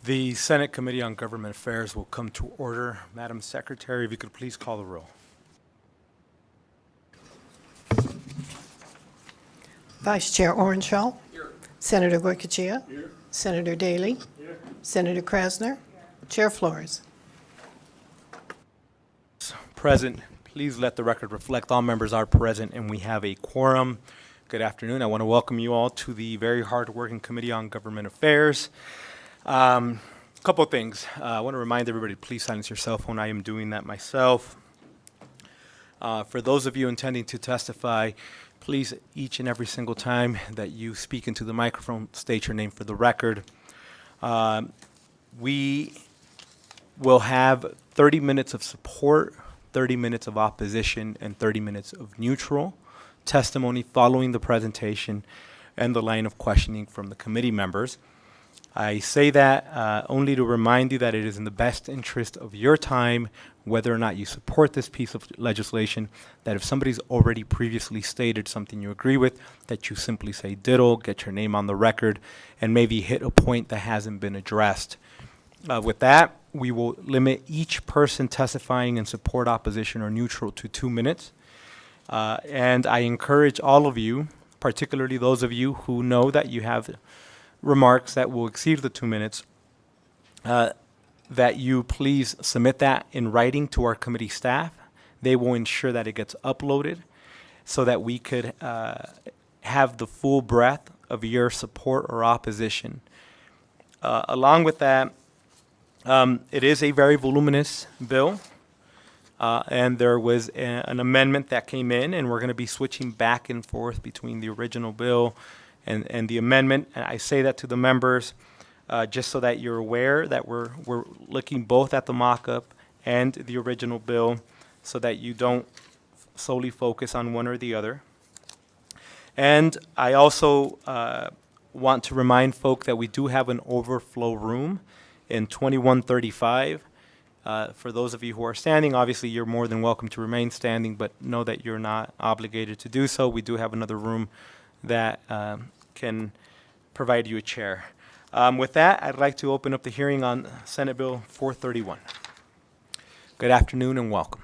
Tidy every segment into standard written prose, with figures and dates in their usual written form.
The Senate Committee on Government Affairs will come to order. Madam Secretary, if you could please call the roll. Vice Chair Orenshaw. Here. Senator Goycochea. Here. Senator Daly. Here. Senator Krasner. Here. Chair Flores. Present. Please let the record reflect all members are present and we have a quorum. Good afternoon. I want to welcome you all to the very hard-working Committee on Government Affairs. A couple of things. I want to remind everybody to please silence your cell phone. I am doing that myself. For those of you intending to testify, please, each and every single time that you speak into the microphone, state your name for the record. We will have 30 minutes of support, 30 minutes of opposition, and 30 minutes of neutral testimony following the presentation and the line of questioning from the committee members. I say that only to remind you that it is in the best interest of your time, whether or not you support this piece of legislation, that if somebody's already previously stated something you agree with, that you simply say ditto, get your name on the record, and maybe hit a point that hasn't been addressed. With that, we will limit each person testifying in support, opposition, or neutral to 2 minutes. And I encourage all of you, particularly those of you who know that you have remarks that will exceed the 2 minutes, that you please submit that in writing to our committee staff. They will ensure that it gets uploaded so that we could have the full breadth of your support or opposition. Along with that, it is a very voluminous bill, and there was an amendment that came in, and we're going to be switching back and forth between the original bill and the amendment. And I say that to the members just so that you're aware that we're looking both at the mock-up and the original bill so that you don't solely focus on one or the other. And I also want to remind folk that we do have an overflow room in 2135. For those of you who are standing, obviously you're more than welcome to remain standing, but know that you're not obligated to do so. We do have another room that can provide you a chair. With that, I'd like to open up the hearing on Senate Bill 431. Good afternoon and welcome.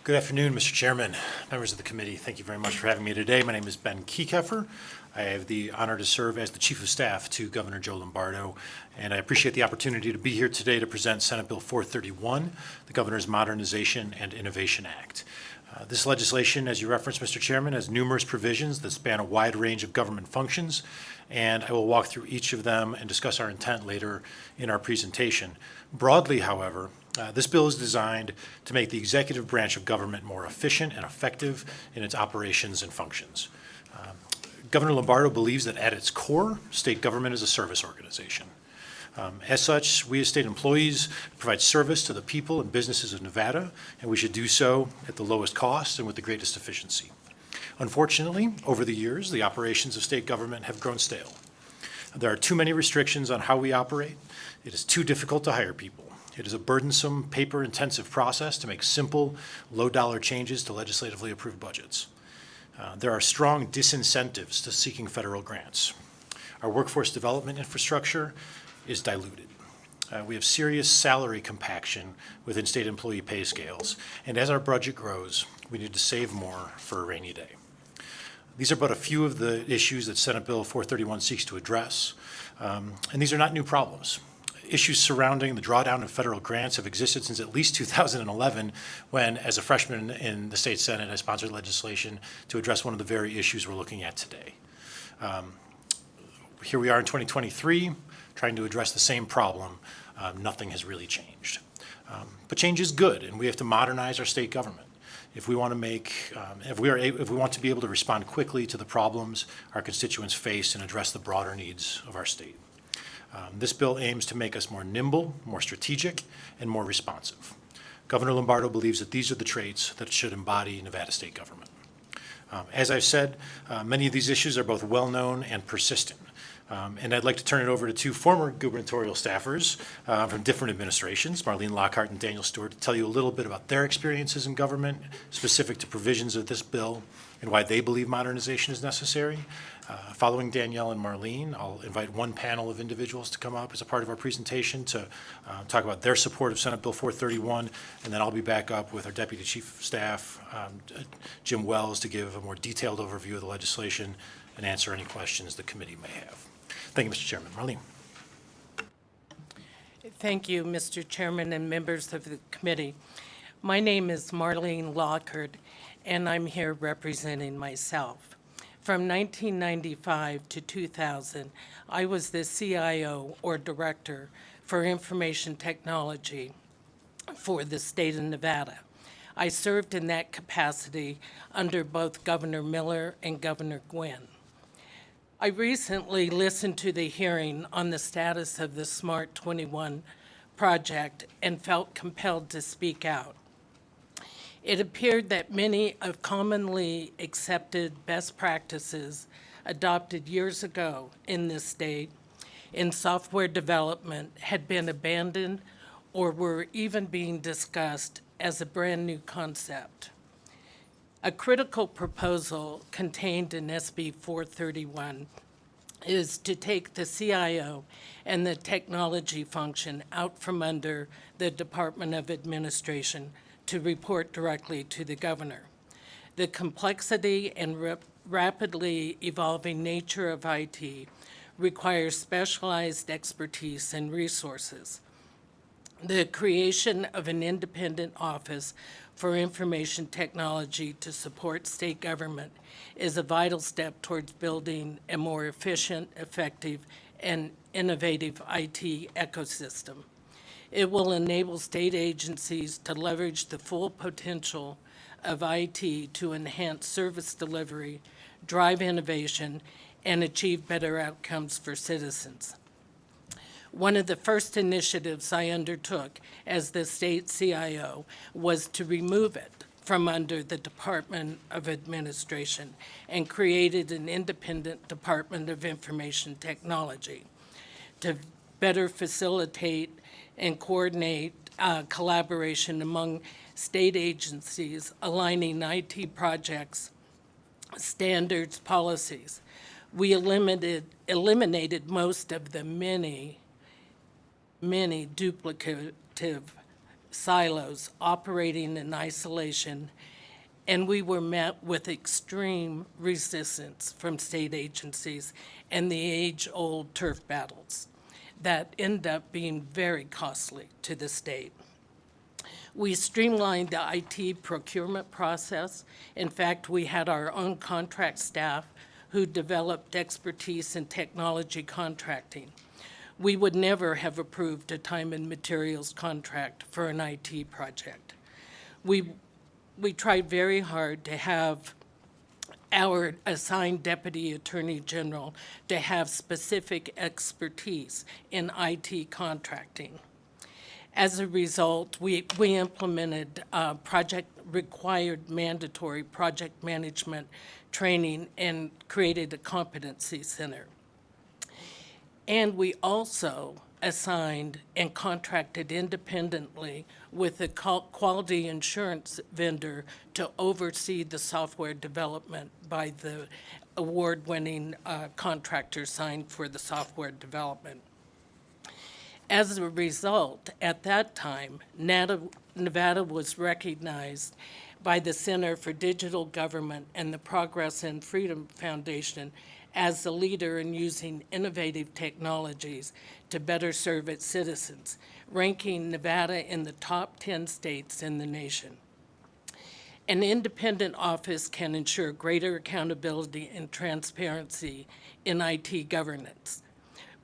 Good afternoon, Mr. Chairman, members of the committee. Thank you very much for having me today. My name is Ben Kiekeffer. I have the honor to serve as the Chief of Staff to Governor Joe Lombardo, and I appreciate the opportunity to be here today to present Senate Bill 431, the Governor's Modernization and Innovation Act. This legislation, as you referenced, Mr. Chairman, has numerous provisions that span a wide range of government functions, and I will walk through each of them and discuss our intent later in our presentation. Broadly, however, this bill is designed to make the executive branch of government more efficient and effective in its operations and functions. Governor Lombardo believes that at its core, state government is a service organization. As such, we as state employees provide service to the people and businesses of Nevada, and we should do so at the lowest cost and with the greatest efficiency. Unfortunately, over the years, the operations of state government have grown stale. There are too many restrictions on how we operate. It is too difficult to hire people. It is a burdensome, paper-intensive process to make simple, low-dollar changes to legislatively approved budgets. There are strong disincentives to seeking federal grants. Our workforce development infrastructure is diluted. We have serious salary compaction within state employee pay scales, and as our budget grows, we need to save more for a rainy day. These are but a few of the issues that Senate Bill 431 seeks to address, and these are not new problems. Issues surrounding the drawdown of federal grants have existed since at least 2011 when, as a freshman in the state Senate, I sponsored legislation to address one of the very issues we're looking at today. Here we are in 2023 trying to address the same problem. Nothing has really changed. But change is good, and we have to modernize our state government. If we want to if we want to be able to respond quickly to the problems our constituents face and address the broader needs of our state. This bill aims to make us more nimble, more strategic, and more responsive. Governor Lombardo believes that these are the traits that should embody Nevada state government. As I've said, many of these issues are both well-known and persistent. And I'd like to turn it over to two former gubernatorial staffers from different administrations, Marlene Lockhart and Daniel Stewart, to tell you a little bit about their experiences in government, specific to provisions of this bill, and why they believe modernization is necessary. Following Danielle and Marlene, I'll invite one panel of individuals to come up as a part of our presentation to talk about their support of Senate Bill 431, and then I'll be back up with our Deputy Chief of Staff, Jim Wells, to give a more detailed overview of the legislation and answer any questions the committee may have. Thank you, Mr. Chairman. Marlene. Thank you, Mr. Chairman and members of the committee. My name is Marlene Lockhart, and I'm here representing myself. From 1995 to 2000, I was the CIO, or Director, for Information Technology for the state of Nevada. I served in that capacity under both Governor Miller and Governor Gwynn. I recently listened to the hearing on the status of the Smart 21 project and felt compelled to speak out. It appeared that many of commonly accepted best practices adopted years ago in this state in software development had been abandoned or were even being discussed as a brand-new concept. A critical proposal contained in SB 431 is to take the CIO and the technology function out from under the Department of Administration to report directly to the governor. The complexity and rapidly evolving nature of IT requires specialized expertise and resources. The creation of an independent office for information technology to support state government is a vital step towards building a more efficient, effective, and innovative IT ecosystem. It will enable state agencies to leverage the full potential of IT to enhance service delivery, drive innovation, and achieve better outcomes for citizens. One of the first initiatives I undertook as the state CIO was to remove it from under the Department of Administration and created an independent Department of Information Technology to better facilitate and coordinate collaboration among state agencies, aligning IT projects, standards, policies. We eliminated most of the many duplicative silos operating in isolation, and we were met with extreme resistance from state agencies and the age-old turf battles that end up being very costly to the state. We streamlined the IT procurement process. In fact, we had our own contract staff who developed expertise in technology contracting. We would never have approved a time and materials contract for an IT project. We tried very hard to have our assigned Deputy Attorney General to have specific expertise in IT contracting. As a result, we implemented required mandatory project management training and created a competency center. And we also assigned and contracted independently with a quality insurance vendor to oversee the software development by the award-winning contractor signed for the software development. As a result, at that time, Nevada was recognized by the Center for Digital Government and the Progress and Freedom Foundation as the leader in using innovative technologies to better serve its citizens, ranking Nevada in the top 10 states in the nation. An independent office can ensure greater accountability and transparency in IT governance,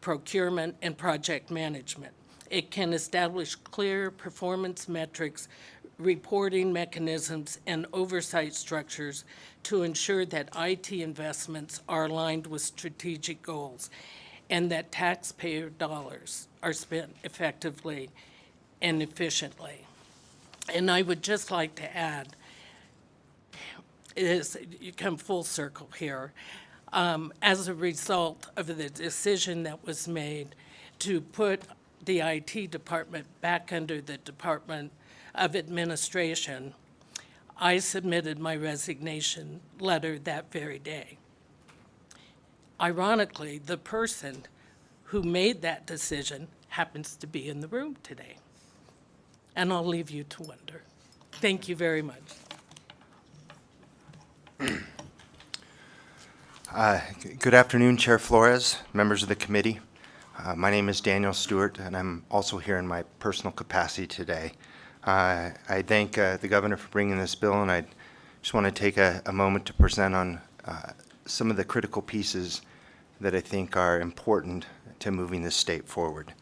procurement, and project management. It can establish clear performance metrics, reporting mechanisms, and oversight structures to ensure that IT investments are aligned with strategic goals and that taxpayer dollars are spent effectively and efficiently. And I would just like to add, you come full circle here. as a result of the decision that was made to put the IT department back under the Department of Administration, I submitted my resignation letter that very day. Ironically, the person who made that decision happens to be in the room today. And I'll leave you to wonder. Thank you very much. Good afternoon, Chair Flores, members of the committee. My name is Daniel Stewart, and I'm also here in my personal capacity today. I thank the governor for bringing this bill, and I just want to take a moment to present on some of the critical pieces that I think are important to moving this state forward.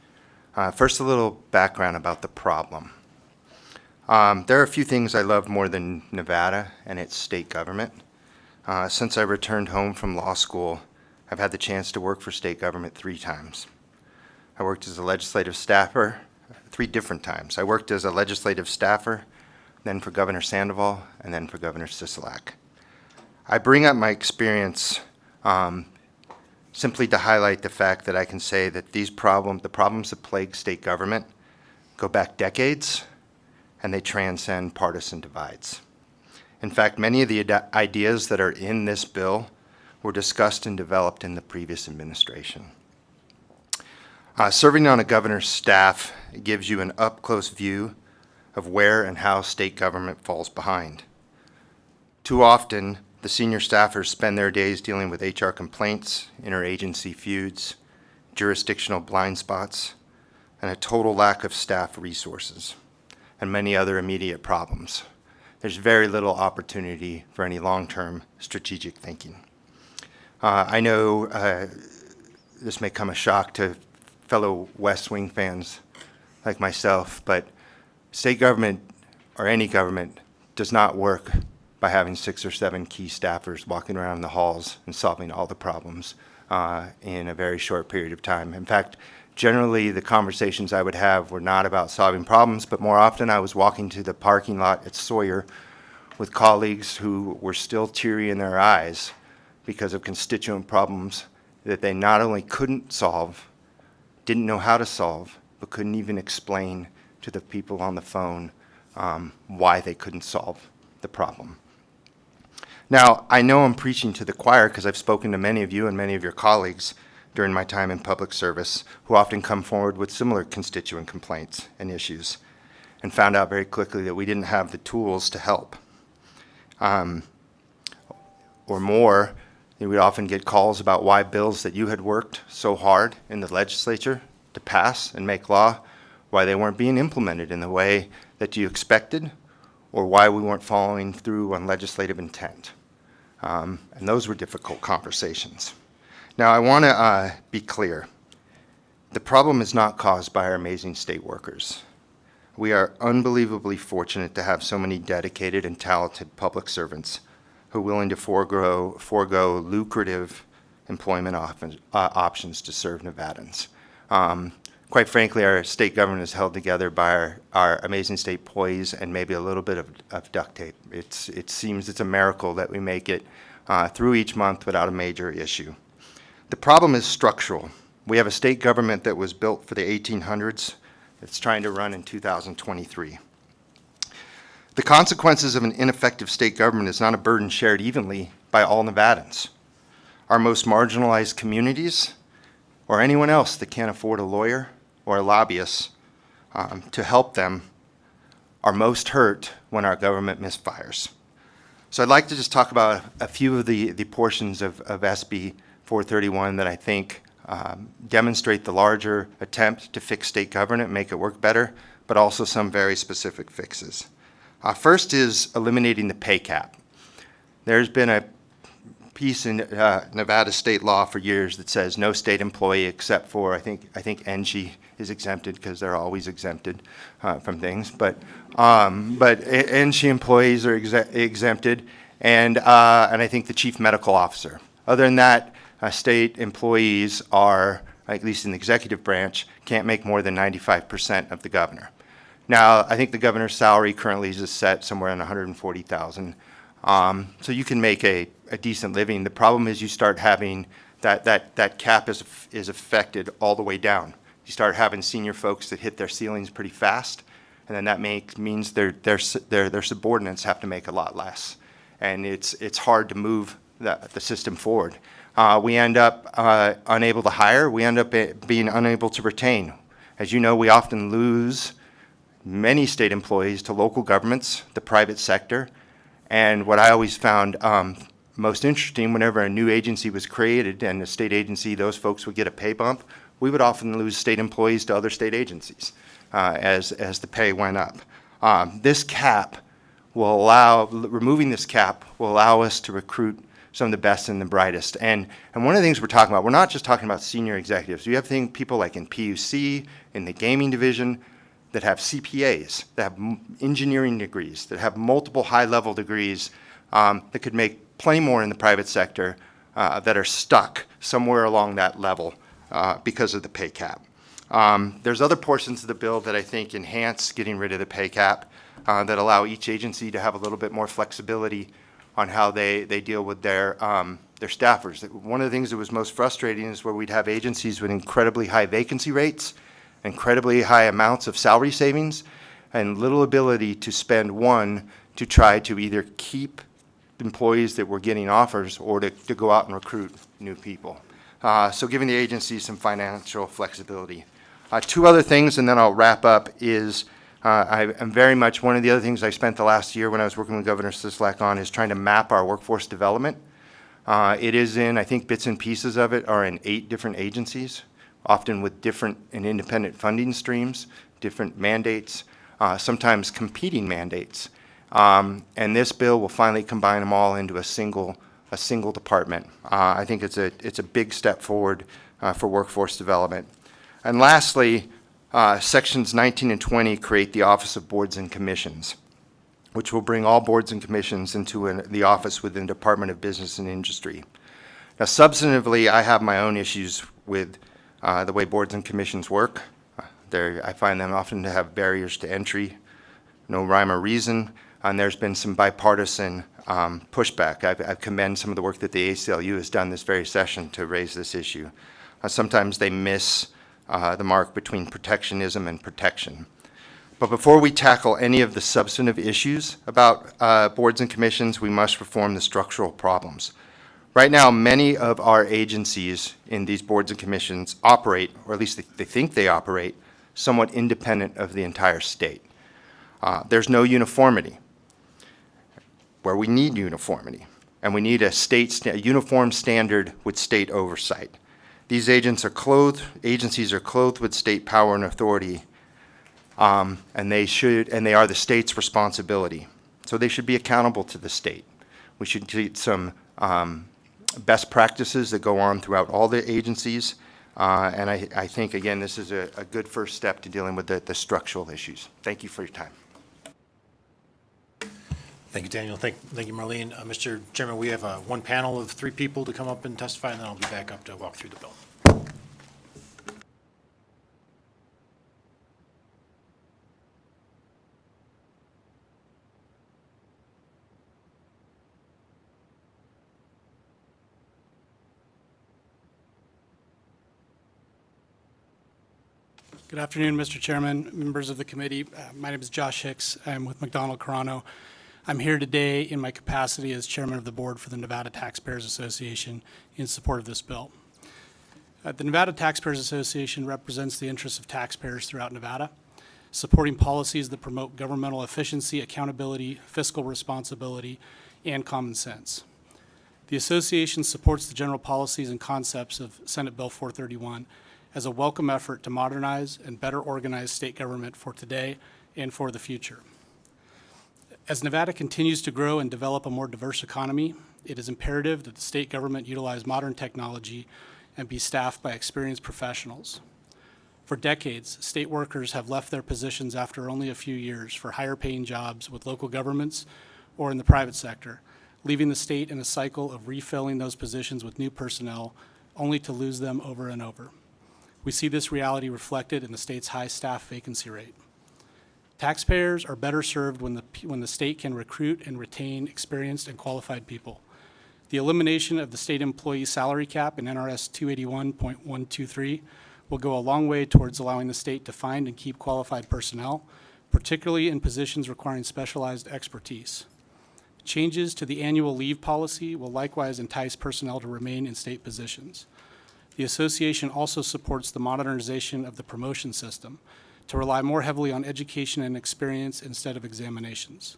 First, a little background about the problem. There are a few things I love more than Nevada and its state government. Since I returned home from law school, I've had the chance to work for state government 3 times. I worked as a legislative staffer 3 different times. I worked as a legislative staffer, then for Governor Sandoval, and then for Governor Sisolak. I bring up my experience simply to highlight the fact that I can say that the problems that plague state government go back decades, and they transcend partisan divides. In fact, many of the ideas that are in this bill were discussed and developed in the previous administration. Serving on a governor's staff gives you an up-close view of where and how state government falls behind. Too often, the senior staffers spend their days dealing with HR complaints, interagency feuds, jurisdictional blind spots, and a total lack of staff resources, and many other immediate problems. There's very little opportunity for any long-term strategic thinking. I know this may come as a shock to fellow West Wing fans like myself, but state government or any government does not work by having 6 or 7 key staffers walking around the halls and solving all the problems in a very short period of time. In fact, generally the conversations I would have were not about solving problems, but more often I was walking to the parking lot at Sawyer with colleagues who were still teary in their eyes because of constituent problems that they not only couldn't solve, didn't know how to solve, but couldn't even explain to the people on the phone why they couldn't solve the problem. Now, I know I'm preaching to the choir because I've spoken to many of you and many of your colleagues during my time in public service who often come forward with similar constituent complaints and issues and found out very quickly that we didn't have the tools to help. Or more, we would often get calls about why bills that you had worked so hard in the legislature to pass and make law, why they weren't being implemented in the way that you expected, or why we weren't following through on legislative intent. And those were difficult conversations. Now, I want to be clear. The problem is not caused by our amazing state workers. We are unbelievably fortunate to have so many dedicated and talented public servants who are willing to forego lucrative employment options to serve Nevadans. Quite frankly, our state government is held together by our amazing state employees and maybe a little bit of duct tape. It seems it's a miracle that we make it through each month without a major issue. The problem is structural. We have a state government that was built for the 1800s. It's trying to run in 2023. The consequences of an ineffective state government is not a burden shared evenly by all Nevadans. Our most marginalized communities, or anyone else that can't afford a lawyer or a lobbyist to help them, are most hurt when our government misfires. So I'd like to just talk about a few of the portions of SB 431 that I think demonstrate the larger attempt to fix state government, make it work better, but also some very specific fixes. First is eliminating the pay cap. There's been a piece in Nevada state law for years that says no state employee except for, I think NG is exempted because they're always exempted from things, but NG employees are exempted, and I think the chief medical officer. Other than that, state employees are, at least in the executive branch, can't make more than 95% of the governor. Now, I think the governor's salary currently is set somewhere in $140,000. So you can make a a decent living. The problem is you start having that cap is affected all the way down. You start having senior folks that hit their ceilings pretty fast, and then that means their subordinates have to make a lot less, and it's hard to move the system forward. We end up unable to hire. We end up being unable to retain. As you know, we often lose many state employees to local governments, the private sector, and what I always found most interesting, whenever a new agency was created and a state agency, those folks would get a pay bump, we would often lose state employees to other state agencies as the pay went up. This cap will allow, removing this cap will allow us to recruit some of the best and the brightest. And one of the things we're talking about, we're not just talking about senior executives. You have people like in PUC, in the gaming division, that have CPAs, that have engineering degrees, that have multiple high-level degrees that could make plenty more in the private sector that are stuck somewhere along that level because of the pay cap. There's other portions of the bill that I think enhance getting rid of the pay cap that allow each agency to have a little bit more flexibility on how they deal with their staffers. One of the things that was most frustrating is where we'd have agencies with incredibly high vacancy rates, incredibly high amounts of salary savings, and little ability to spend one to try to either keep employees that were getting offers or to go out and recruit new people. So giving the agency some financial flexibility. Two other things, and then I'll wrap up, is I am very much, one of the other things I spent the last year when I was working with Governor Sisolak on is trying to map our workforce development. It is in, I think bits and pieces of it are in 8 different agencies, often with different and independent funding streams, different mandates, sometimes competing mandates. And this bill will finally combine them all into a single department. I think it's a big step forward for workforce development. And lastly, sections 19 and 20 create the Office of Boards and Commissions, which will bring all boards and commissions into the office within the Department of Business and Industry. Now, substantively, I have my own issues with the way boards and commissions work. I find them often to have barriers to entry, no rhyme or reason, and there's been some bipartisan pushback. I commend some of the work that the ACLU has done this very session to raise this issue. Sometimes they miss the mark between protectionism and protection. But before we tackle any of the substantive issues about boards and commissions, we must reform the structural problems. Right now, many of our agencies in these boards and commissions operate, or at least they think they operate, somewhat independent of the entire state. There's no uniformity, where we need uniformity, and we need a uniform standard with state oversight. These agencies are clothed with state power and authority, and they are the state's responsibility. So they should be accountable to the state. We should treat some best practices that go on throughout all the agencies, and I think, again, this is a good first step to dealing with the structural issues. Thank you for your time. Thank you, Daniel. Thank you, Marlene. Mr. Chairman, we have one panel of 3 people to come up and testify, and then I'll be back up to walk through the bill. Good afternoon, Mr. Chairman, members of the committee. My name is Josh Hicks. I'm with McDonald Carano. I'm here today in my capacity as chairman of the board for the Nevada Taxpayers Association in support of this bill. The Nevada Taxpayers Association represents the interests of taxpayers throughout Nevada, supporting policies that promote governmental efficiency, accountability, fiscal responsibility, and common sense. The association supports the general policies and concepts of Senate Bill 431 as a welcome effort to modernize and better organize state government for today and for the future. As Nevada continues to grow and develop a more diverse economy, it is imperative that the state government utilize modern technology and be staffed by experienced professionals. For decades, state workers have left their positions after only a few years for higher paying jobs with local governments or in the private sector, leaving the state in a cycle of refilling those positions with new personnel only to lose them over and over. We see this reality reflected in the state's high staff vacancy rate. Taxpayers are better served when the state can recruit and retain experienced and qualified people. The elimination of the state employee salary cap in NRS 281.123 will go a long way towards allowing the state to find and keep qualified personnel, particularly in positions requiring specialized expertise. Changes to the annual leave policy will likewise entice personnel to remain in state positions. The association also supports the modernization of the promotion system to rely more heavily on education and experience instead of examinations.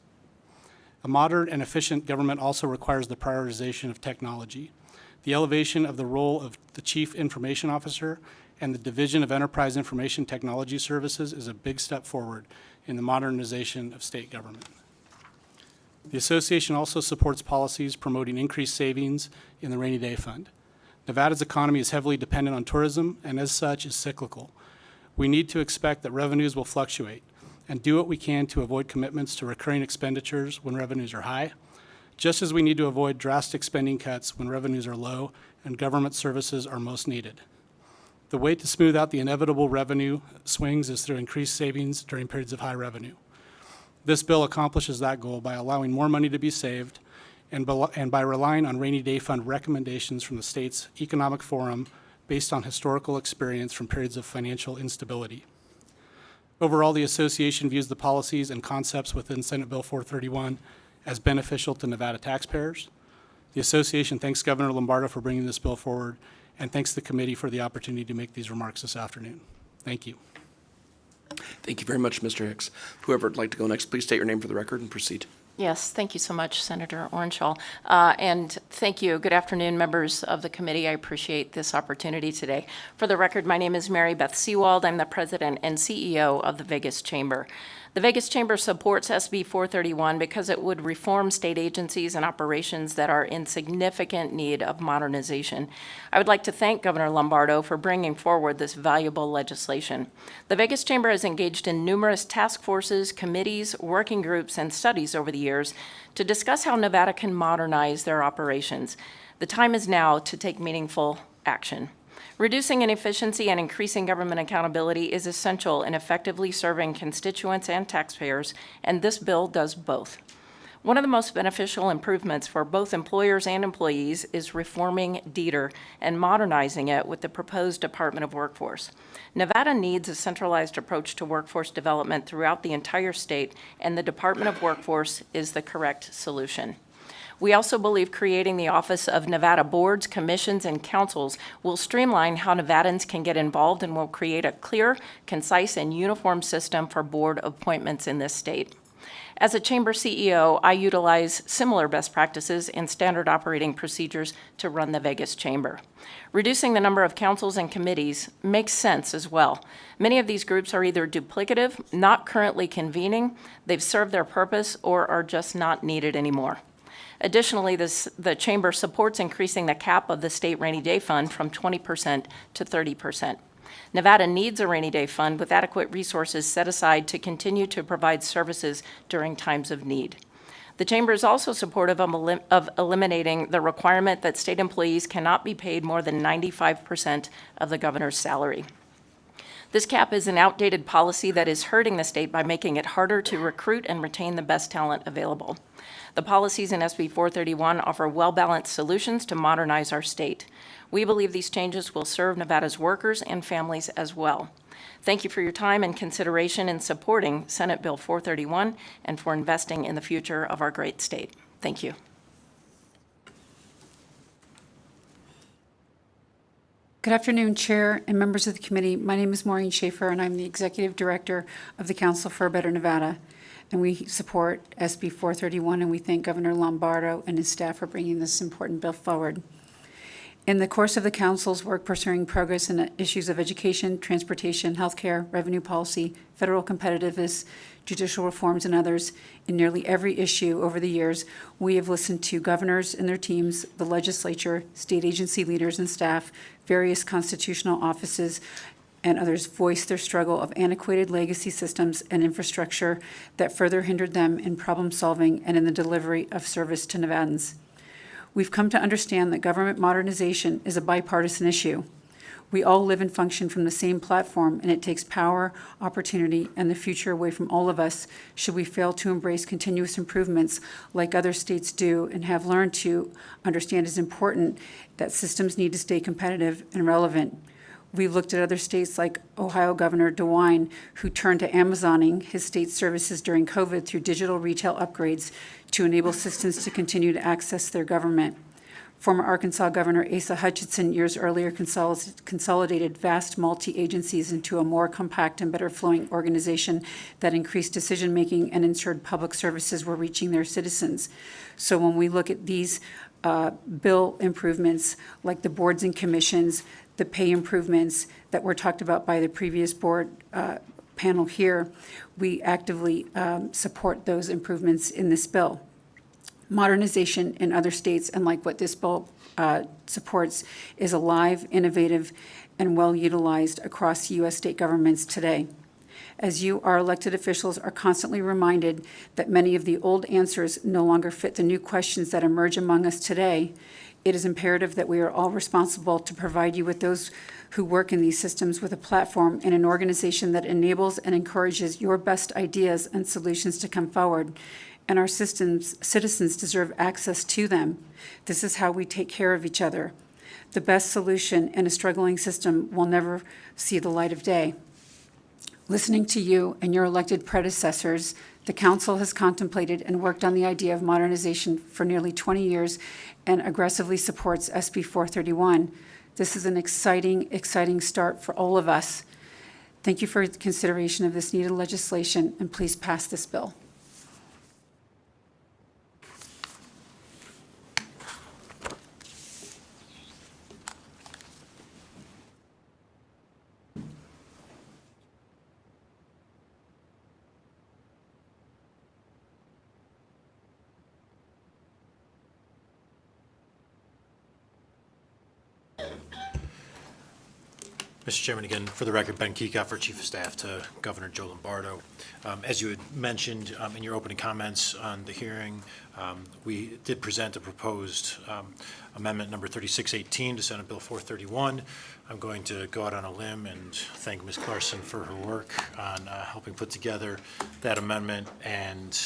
A modern and efficient government also requires the prioritization of technology. The elevation of the role of the Chief Information Officer and the Division of Enterprise Information Technology Services is a big step forward in the modernization of state government. The association also supports policies promoting increased savings in the rainy day fund. Nevada's economy is heavily dependent on tourism and as such is cyclical. We need to expect that revenues will fluctuate and do what we can to avoid commitments to recurring expenditures when revenues are high, just as we need to avoid drastic spending cuts when revenues are low and government services are most needed. The way to smooth out the inevitable revenue swings is through increased savings during periods of high revenue. This bill accomplishes that goal by allowing more money to be saved and by relying on rainy day fund recommendations from the state's economic forum based on historical experience from periods of financial instability. Overall, the association views the policies and concepts within Senate Bill 431 as beneficial to Nevada taxpayers. The association thanks Governor Lombardo for bringing this bill forward and thanks the committee for the opportunity to make these remarks this afternoon. Thank you. Thank you very much, Mr. Hicks. Whoever would like to go next, please state your name for the record and proceed. Yes, thank you so much, Senator Orenshaw. And thank you. Good afternoon, members of the committee. I appreciate this opportunity today. For the record, my name is Mary Beth Seawald. I'm the president and CEO of the Vegas Chamber. The Vegas Chamber supports SB 431 because it would reform state agencies and operations that are in significant need of modernization. I would like to thank Governor Lombardo for bringing forward this valuable legislation. The Vegas Chamber has engaged in numerous task forces, committees, working groups, and studies over the years to discuss how Nevada can modernize their operations. The time is now to take meaningful action. Reducing inefficiency and increasing government accountability is essential in effectively serving constituents and taxpayers, and this bill does both. One of the most beneficial improvements for both employers and employees is reforming DETR and modernizing it with the proposed Department of Workforce. Nevada needs a centralized approach to workforce development throughout the entire state, and the Department of Workforce is the correct solution. We also believe creating the Office of Nevada Boards, Commissions, and Councils will streamline how Nevadans can get involved and will create a clear, concise, and uniform system for board appointments in this state. As a chamber CEO, I utilize similar best practices and standard operating procedures to run the Vegas Chamber. Reducing the number of councils and committees makes sense as well. Many of these groups are either duplicative, not currently convening, they've served their purpose, or are just not needed anymore. Additionally, the Chamber supports increasing the cap of the state rainy day fund from 20% to 30%. Nevada needs a rainy day fund with adequate resources set aside to continue to provide services during times of need. The Chamber is also supportive of eliminating the requirement that state employees cannot be paid more than 95% of the governor's salary. This cap is an outdated policy that is hurting the state by making it harder to recruit and retain the best talent available. The policies in SB 431 offer well-balanced solutions to modernize our state. We believe these changes will serve Nevada's workers and families as well. Thank you for your time and consideration in supporting Senate Bill 431 and for investing in the future of our great state. Thank you. Good afternoon, Chair and members of the committee. My name is Maureen Schaefer, and I'm the Executive Director of the Council for a Better Nevada. And we support SB 431, and we thank Governor Lombardo and his staff for bringing this important bill forward. In the course of the Council's work pursuing progress in issues of education, transportation, healthcare, revenue policy, federal competitiveness, judicial reforms, and others, in nearly every issue over the years, we have listened to governors and their teams, the legislature, state agency leaders and staff, various constitutional offices, and others voice their struggle of antiquated legacy systems and infrastructure that further hindered them in problem solving and in the delivery of service to Nevadans. We've come to understand that government modernization is a bipartisan issue. We all live and function from the same platform, and it takes power, opportunity, and the future away from all of us should we fail to embrace continuous improvements like other states do and have learned to understand is important, that systems need to stay competitive and relevant. We've looked at other states like Ohio Governor DeWine, who turned to Amazoning his state services during COVID through digital retail upgrades to enable citizens to continue to access their government. Former Arkansas Governor Asa Hutchinson years earlier consolidated vast multi-agencies into a more compact and better flowing organization that increased decision-making and ensured public services were reaching their citizens. So when we look at these bill improvements, like the boards and commissions, the pay improvements that were talked about by the previous board panel here, we actively support those improvements in this bill. Modernization in other states, and like what this bill supports, is alive, innovative, and well-utilized across U.S. state governments today. As you, our elected officials, are constantly reminded that many of the old answers no longer fit the new questions that emerge among us today, it is imperative that we are all responsible to provide you with those who work in these systems with a platform and an organization that enables and encourages your best ideas and solutions to come forward. And our citizens deserve access to them. This is how we take care of each other. The best solution in a struggling system will never see the light of day. Listening to you and your elected predecessors, the Council has contemplated and worked on the idea of modernization for nearly 20 years and aggressively supports SB 431. This is an exciting start for all of us. Thank you for your consideration of this needed legislation, and please pass this bill. Mr. Chairman, again, for the record, Ben Kiekofer, Chief of Staff to Governor Joe Lombardo. As you had mentioned in your opening comments on the hearing, we did present a proposed amendment number 3618 to Senate Bill 431. I'm going to go out on a limb and thank Ms. Clarkson for her work on helping put together that amendment, and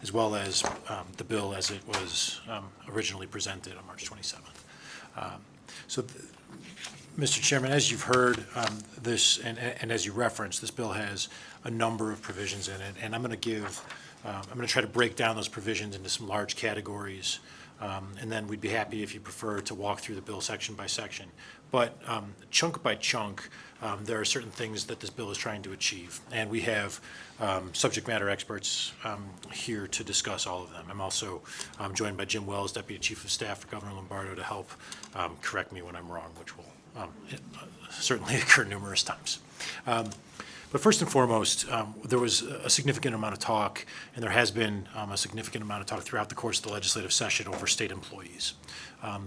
as well as the bill as it was originally presented on March 27th. Mr. Chairman, as you've heard, and as you referenced, this bill has a number of provisions in it, and I'm going to try to break down those provisions into some large categories, and then we'd be happy if you prefer to walk through the bill section by section. But chunk by chunk, there are certain things that this bill is trying to achieve, and we have subject matter experts here to discuss all of them. I'm also joined by Jim Wells, Deputy Chief of Staff for Governor Lombardo, to help correct me when I'm wrong, which will certainly occur numerous times. But first and foremost, there was a significant amount of talk, and there has been a significant amount of talk throughout the course of the legislative session over state employees.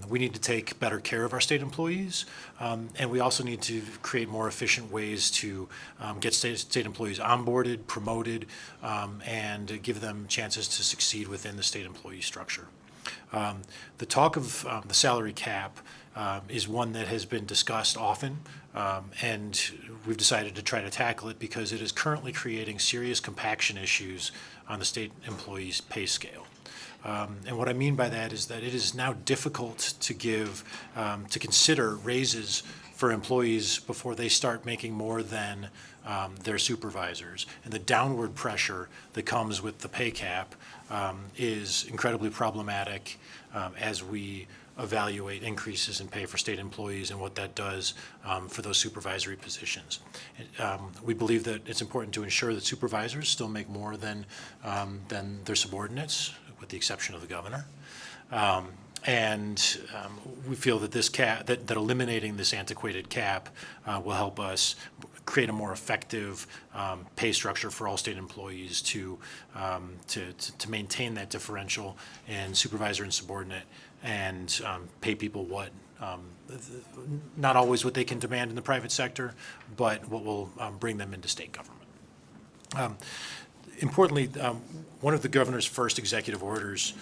We need to take better care of our state employees, and we also need to create more efficient ways to get state employees onboarded, promoted, and give them chances to succeed within the state employee structure. The talk of the salary cap is one that has been discussed often, and we've decided to try to tackle it because it is currently creating serious compaction issues on the state employees' pay scale. And what I mean by that is that it is now difficult to consider raises for employees before they start making more than their supervisors. And the downward pressure that comes with the pay cap is incredibly problematic as we evaluate increases in pay for state employees and what that does for those supervisory positions. We believe that it's important to ensure that supervisors still make more than their subordinates, with the exception of the governor. And we feel that this cap, that eliminating this antiquated cap will help us create a more effective pay structure for all state employees to maintain that differential in supervisor and subordinate, and pay people what, not always what they can demand in the private sector, but what will bring them into state government. Importantly, one of the governor's first executive orders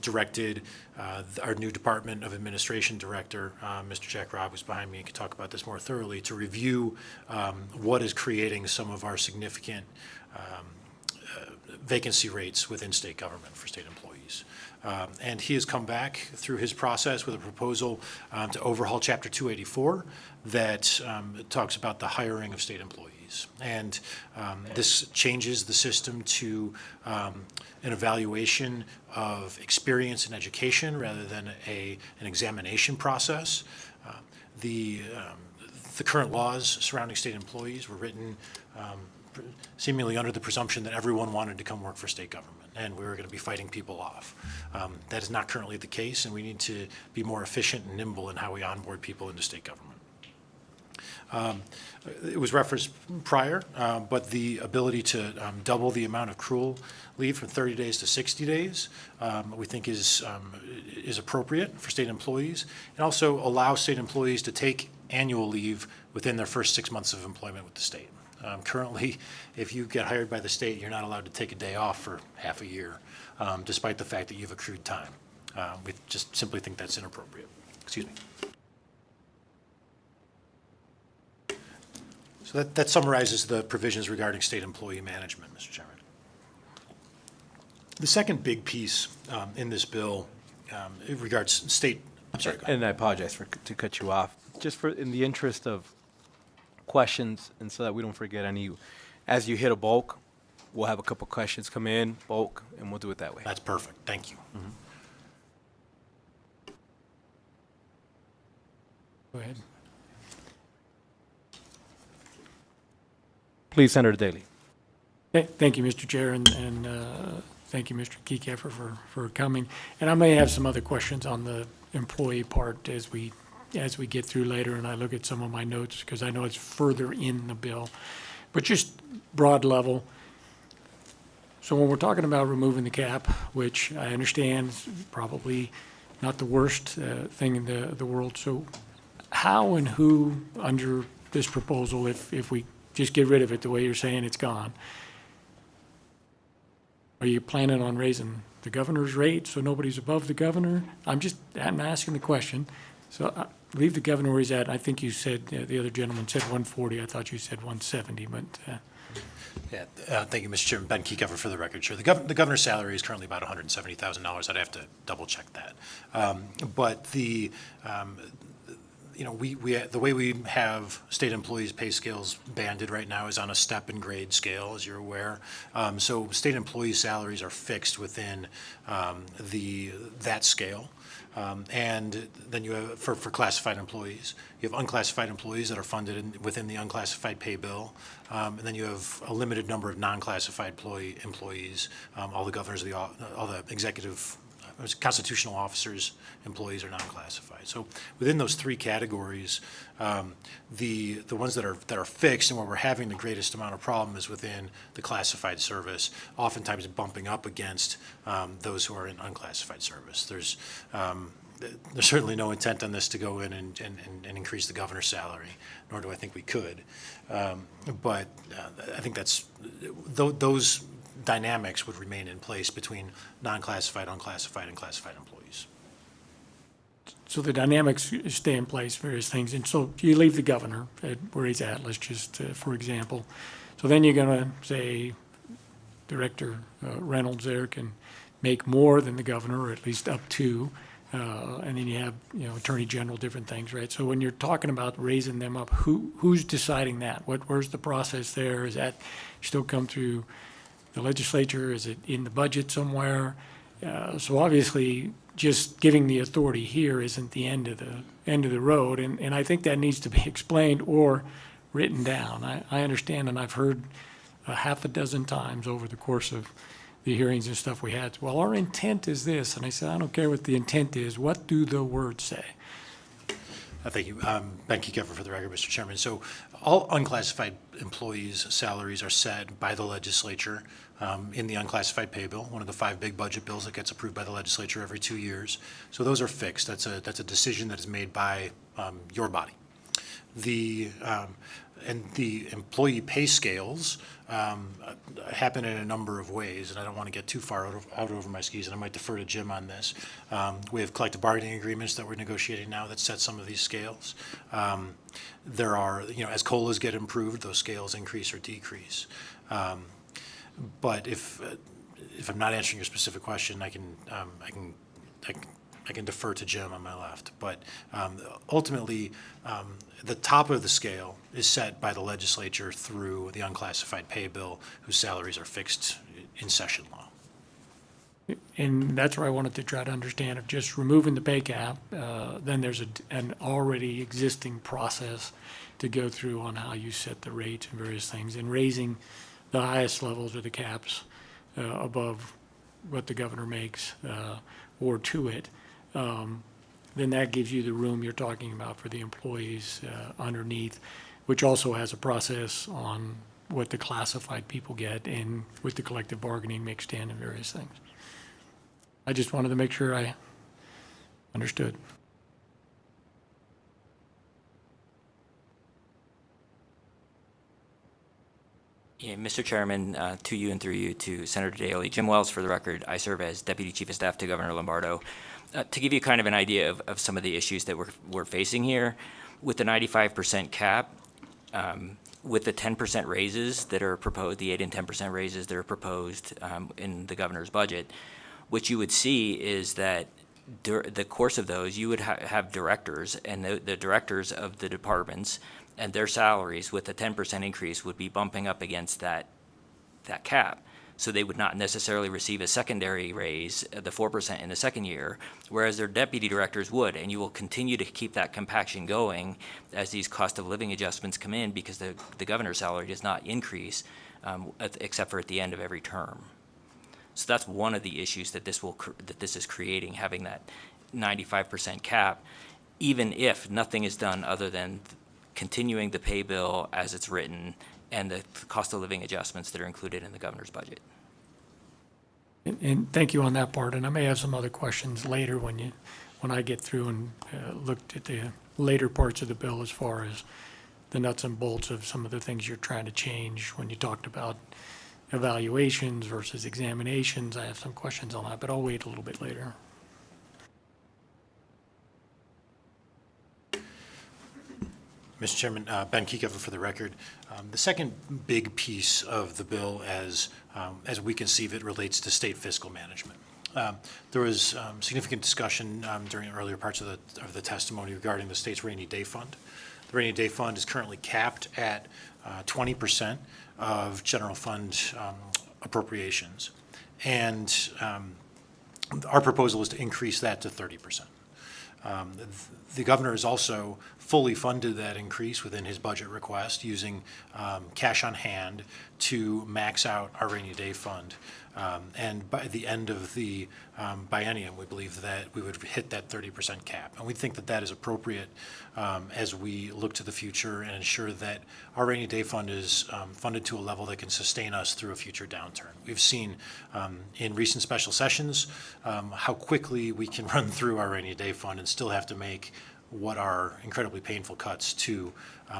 directed our new Department of Administration Director, Mr. Jack Robb, who's behind me and can talk about this more thoroughly, to review what is creating some of our significant vacancy rates within state government for state employees. And he has come back through his process with a proposal to overhaul Chapter 284 that talks about the hiring of state employees. And this changes the system to an evaluation of experience and education rather than an examination process. The current laws surrounding state employees were written seemingly under the presumption that everyone wanted to come work for state government, and we were going to be fighting people off. That is not currently the case, and we need to be more efficient and nimble in how we onboard people into state government. It was referenced prior, but the ability to double the amount of accrual leave from 30 days to 60 days, we think is appropriate for state employees, and also allow state employees to take annual leave within their first 6 months of employment with the state. Currently, if you get hired by the state, you're not allowed to take a day off for half a year, despite the fact that you've accrued time. We just simply think that's inappropriate. Excuse me. So that summarizes the provisions regarding state employee management, Mr. Chairman. The second big piece in this bill it regards state, I'm sorry, go ahead. And I apologize to cut you off. Just in the interest of questions, and so that we don't forget any, as you hit a bulk, we'll have a couple questions come in, bulk, and we'll do it that way. That's perfect. Thank you. Go ahead. Please, Senator Daly. Thank you, Mr. Chair, and thank you, Mr. Keycaffer, for coming. And I may have some other questions on the employee part as we get through later, and I look at some of my notes, because I know it's further in the bill. But just broad level, so when we're talking about removing the cap, which I understand is probably not the worst thing in the world, so how and who under this proposal, if we just get rid of it the way you're saying it's gone, are you planning on raising the governor's rate so nobody's above the governor? I'm asking the question. So leave the governor where he's at. I think you said, the other gentleman said 140. I thought you said 170, but. Yeah, thank you, Mr. Chairman. Ben Keycaffer for the record. Sure, the governor's salary is currently about $170,000. I'd have to double check that. But the way we have state employees' pay scales banded right now is on a step and grade scale, as you're aware. So state employees' salaries are fixed within that scale. And then you have, for classified employees, you have unclassified employees that are funded within the unclassified pay bill. And then you have a limited number of non-classified employees. All the governors, all the executive, constitutional officers, employees are non-classified. So within those three categories, the ones that are fixed and where we're having the greatest amount of problem is within the classified service, oftentimes bumping up against those who are in unclassified service. There's certainly no intent on this to go in and increase the governor's salary, nor do I think we could. But I think those dynamics would remain in place between non-classified, unclassified, and classified employees. So the dynamics stay in place, various things. And so you leave the governor at where he's at, let's just, for example. So then you're going to say Director Reynolds there can make more than the governor, or at least up to. And then you have, Attorney General, different things, right? So when you're talking about raising them up, who's deciding that? Where's the process there? Is that still come through the legislature? Is it in the budget somewhere? So obviously, just giving the authority here isn't the end of the road, and I think that needs to be explained or written down. I understand, and I've heard a half a dozen times over the course of the hearings and stuff we had, well, our intent is this, and I said, I don't care what the intent is. What do the words say? Thank you. Ben Keycaffer for the record, Mr. Chairman. So all unclassified employees' salaries are set by the legislature in the unclassified pay bill, one of the 5 big budget bills that gets approved by the legislature every 2 years. So those are fixed. That's a decision that is made by your body. And the employee pay scales happen in a number of ways, and I don't want to get too far out over my skis, and I might defer to Jim on this. We have collective bargaining agreements that we're negotiating now that set some of these scales. There are, as COLAs get improved, those scales increase or decrease. But if I'm not answering your specific question, I can defer to Jim on my left. But ultimately, the top of the scale is set by the legislature through the unclassified pay bill, whose salaries are fixed in session law. And that's where I wanted to try to understand, if just removing the pay cap, then there's an already existing process to go through on how you set the rates and various things, and raising the highest levels of the caps above what the governor makes or to it. Then that gives you the room you're talking about for the employees underneath, which also has a process on what the classified people get and with the collective bargaining mixed in and various things. I just wanted to make sure I understood. Yeah, Mr. Chairman, to you and through you to Senator Daley. Jim Wells, for the record. I serve as Deputy Chief of Staff to Governor Lombardo. To give you kind of an idea of some of the issues that we're facing here, with the 95% cap, with the 10% raises that are proposed, the 8 and 10% raises that are proposed in the governor's budget, what you would see is that the course of those, you would have directors, and the directors of the departments and their salaries with a 10% increase would be bumping up against that cap. So they would not necessarily receive a secondary raise, the 4% in the second year, whereas their deputy directors would. And you will continue to keep that compaction going as these cost of living adjustments come in, because the governor's salary does not increase except for at the end of every term. So that's one of the issues that this is creating, having that 95% cap, even if nothing is done other than continuing the pay bill as it's written and the cost of living adjustments that are included in the governor's budget. And thank you on that part. And I may have some other questions later when I get through and looked at the later parts of the bill, as far as the nuts and bolts of some of the things you're trying to change. When you talked about evaluations versus examinations, I have some questions on that, but I'll wait a little bit later. Mr. Chairman, Ben Kiekefer for the record. The second big piece of the bill, as we conceive it, relates to state fiscal management. There was significant discussion during earlier parts of the testimony regarding the state's rainy day fund. The rainy day fund is currently capped at 20% of general fund appropriations, and our proposal is to increase that to 30%. The governor has also fully funded that increase within his budget request, using cash on hand to max out our rainy day fund. And by the end of the biennium, we believe that we would hit that 30% cap. And we think that that is appropriate as we look to the future and ensure that our rainy day fund is funded to a level that can sustain us through a future downturn. We've seen in recent special sessions how quickly we can run through our rainy day fund and still have to make what are incredibly painful cuts to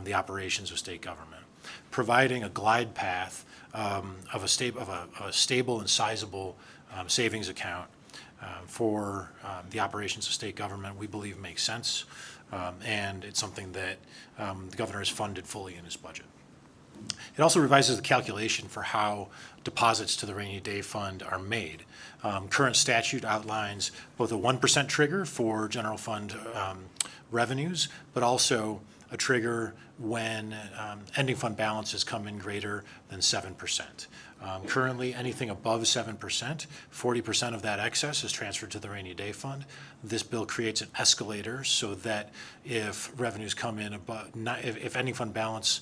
the operations of state government. Providing a glide path of a stable and sizable savings account for the operations of state government, we believe makes sense, and it's something that the governor has funded fully in his budget. It also revises the calculation for how deposits to the rainy day fund are made. Current statute outlines both a 1% trigger for general fund revenues, but also a trigger when ending fund balances come in greater than 7%. Currently, anything above 7%, 40% of that excess is transferred to the rainy day fund. This bill creates an escalator so that if revenues come in above, if ending fund balance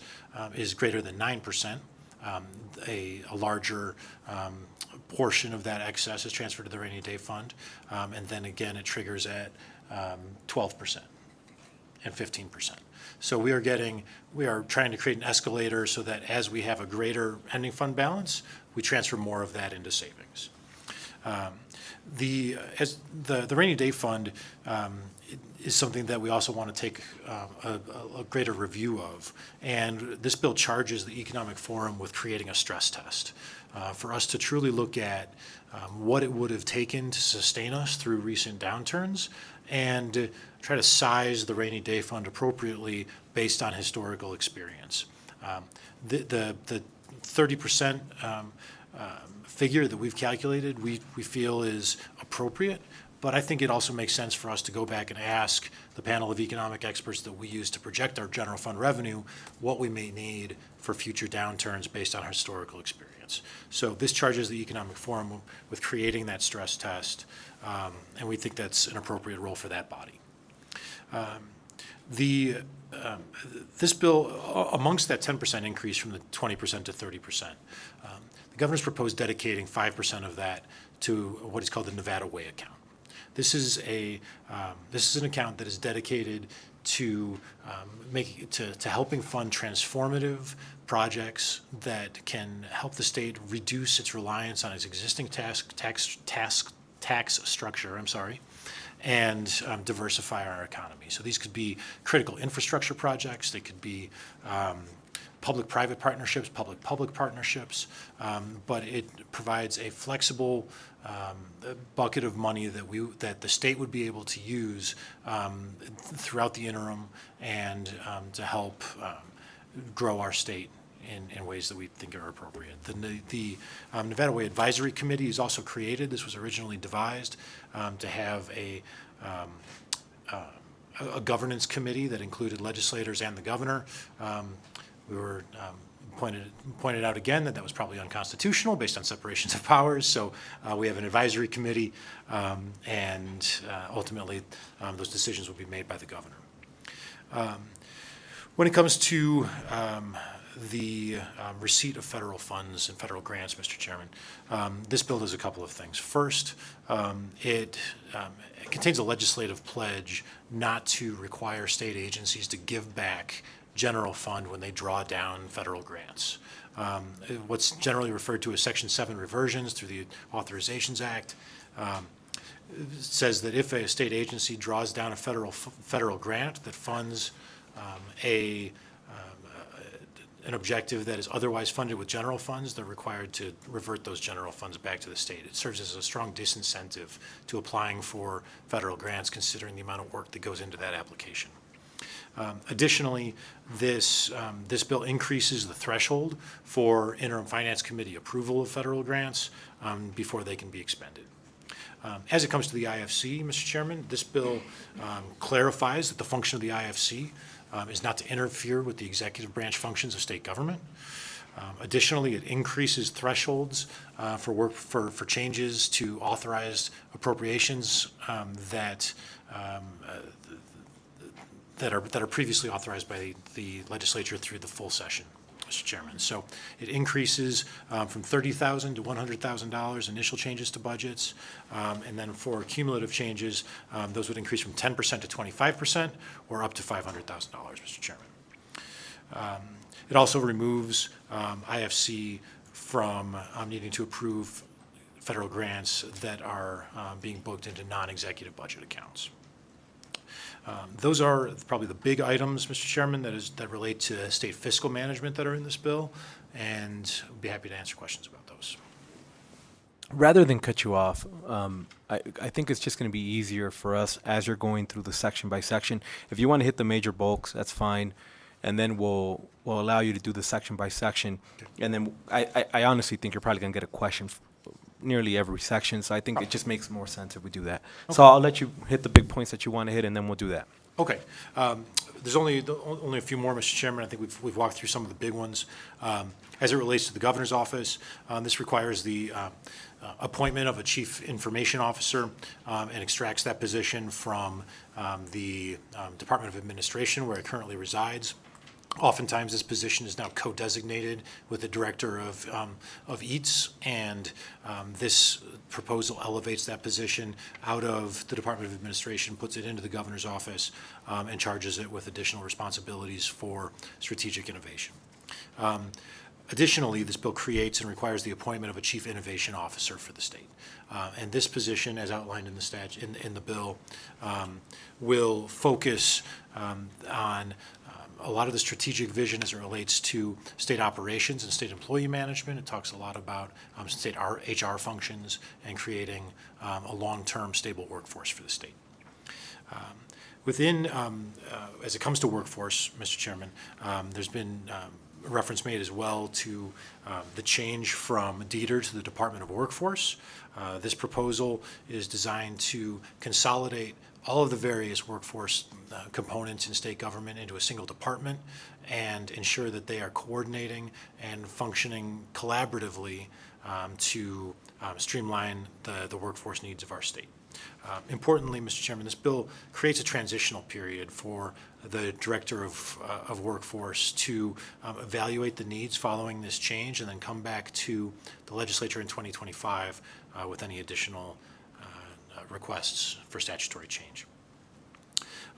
is greater than 9%, a larger portion of that excess is transferred to the rainy day fund. And then again, it triggers at 12% and 15%. So we are trying to create an escalator so that as we have a greater ending fund balance, we transfer more of that into savings. The rainy day fund is something that we also want to take a greater review of. And this bill charges the Economic Forum with creating a stress test for us to truly look at what it would have taken to sustain us through recent downturns and try to size the rainy day fund appropriately based on historical experience. The 30% figure that we've calculated, we feel is appropriate, but I think it also makes sense for us to go back and ask the panel of economic experts that we use to project our general fund revenue what we may need for future downturns based on historical experience. So this charges the Economic Forum with creating that stress test, and we think that's an appropriate role for that body. This bill, amongst that 10% increase from the 20% to 30%, the governor's proposed dedicating 5% of that to what is called the Nevada Way account. This is an account that is dedicated to helping fund transformative projects that can help the state reduce its reliance on its existing tax structure. And diversify our economy. So these could be critical infrastructure projects. They could be public-private partnerships, public-public partnerships, but it provides a flexible bucket of money that the state would be able to use throughout the interim and to help grow our state in ways that we think are appropriate. The Nevada Way Advisory Committee is also created. This was originally devised to have a governance committee that included legislators and the governor. We were pointed out again that was probably unconstitutional based on separations of powers. So we have an advisory committee, and ultimately those decisions will be made by the governor. When it comes to the receipt of federal funds and federal grants, Mr. Chairman, this bill does a couple of things. First, it contains a legislative pledge not to require state agencies to give back general fund when they draw down federal grants. What's generally referred to as Section 7 reversions through the Authorizations Act says that if a state agency draws down a federal grant that funds an objective that is otherwise funded with general funds, they're required to revert those general funds back to the state. It serves as a strong disincentive to applying for federal grants, considering the amount of work that goes into that application. Additionally, this bill increases the threshold for interim finance committee approval of federal grants before they can be expended. As it comes to the IFC, Mr. Chairman, this bill clarifies that the function of the IFC is not to interfere with the executive branch functions of state government. Additionally, it increases thresholds for changes to authorized appropriations that are previously authorized by the legislature through the full session, Mr. Chairman. So it increases from $30,000 to $100,000 initial changes to budgets, and then for cumulative changes, those would increase from 10% to 25% or up to $500,000, Mr. Chairman. It also removes IFC from needing to approve federal grants that are being booked into non-executive budget accounts. Those are probably the big items, Mr. Chairman, that relate to state fiscal management that are in this bill, and I'd be happy to answer questions about those. Rather than cut you off, I think it's just going to be easier for us as you're going through the section by section. If you want to hit the major bulks, that's fine, and then we'll allow you to do the section by section. And then I honestly think you're probably going to get a question nearly every section, so I think it just makes more sense if we do that. Okay. So I'll let you hit the big points that you want to hit, and then we'll do that. Okay. There's only a few more, Mr. Chairman. I think we've walked through some of the big ones. As it relates to the governor's office, this requires the appointment of a chief information officer and extracts that position from the Department of Administration, where it currently resides. Oftentimes, this position is now co-designated with the director of EATS, and this proposal elevates that position out of the Department of Administration, puts it into the governor's office, and charges it with additional responsibilities for strategic innovation. Additionally, this bill creates and requires the appointment of a Chief Innovation Officer for the state. And this position, as outlined in the in the bill, will focus on a lot of the strategic vision as it relates to state operations and state employee management. It talks a lot about state HR functions and creating a long-term stable workforce for the state. Within, as it comes to workforce, Mr. Chairman, there's been reference made as well to the change from DETR to the Department of Workforce. This proposal is designed to consolidate all of the various workforce components in state government into a single department and ensure that they are coordinating and functioning collaboratively to streamline the workforce needs of our state. Importantly, Mr. Chairman, this bill creates a transitional period for the Director of Workforce to evaluate the needs following this change and then come back to the legislature in 2025 with any additional requests for statutory change.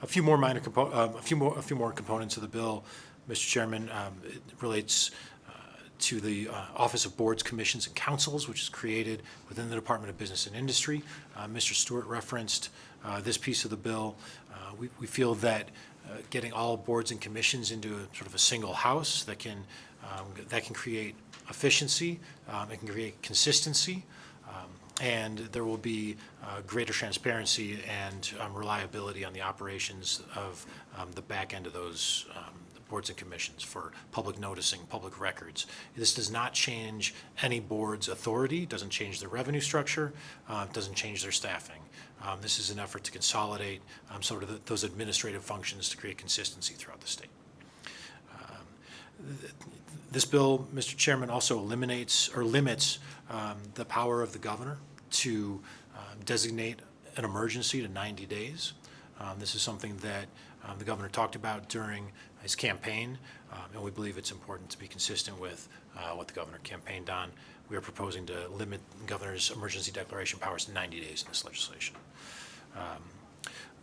A few more minor a few more components of the bill, Mr. Chairman. It relates to the Office of Boards, Commissions, and Councils, which is created within the Department of Business and Industry. Mr. Stewart referenced this piece of the bill. We feel that getting all boards and commissions into sort of a single house that can create efficiency, it can create consistency, and there will be greater transparency and reliability on the operations of the back end of those boards and commissions for public noticing, public records. This does not change any board's authority, doesn't change their revenue structure, doesn't change their staffing. This is an effort to consolidate sort of those administrative functions to create consistency throughout the state. This bill, Mr. Chairman, also eliminates or limits the power of the governor to designate an emergency to 90 days. This is something that the governor talked about during his campaign, and we believe it's important to be consistent with what the governor campaigned on. We are proposing to limit the governor's emergency declaration powers to 90 days in this legislation.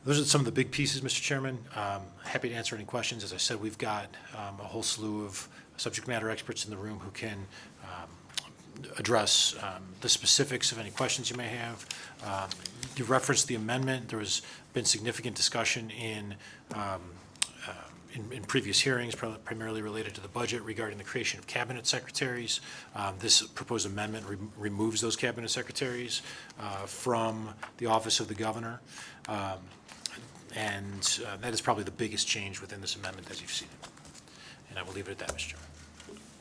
Those are some of the big pieces, Mr. Chairman. Happy to answer any questions. As I said, we've got a whole slew of subject matter experts in the room who can address the specifics of any questions you may have. You referenced the amendment. There has been significant discussion in previous hearings, primarily related to the budget, regarding the creation of cabinet secretaries. This proposed amendment removes those cabinet secretaries from the office of the governor. And that is probably the biggest change within this amendment as you've seen it. And I will leave it at that, Mr. Chairman.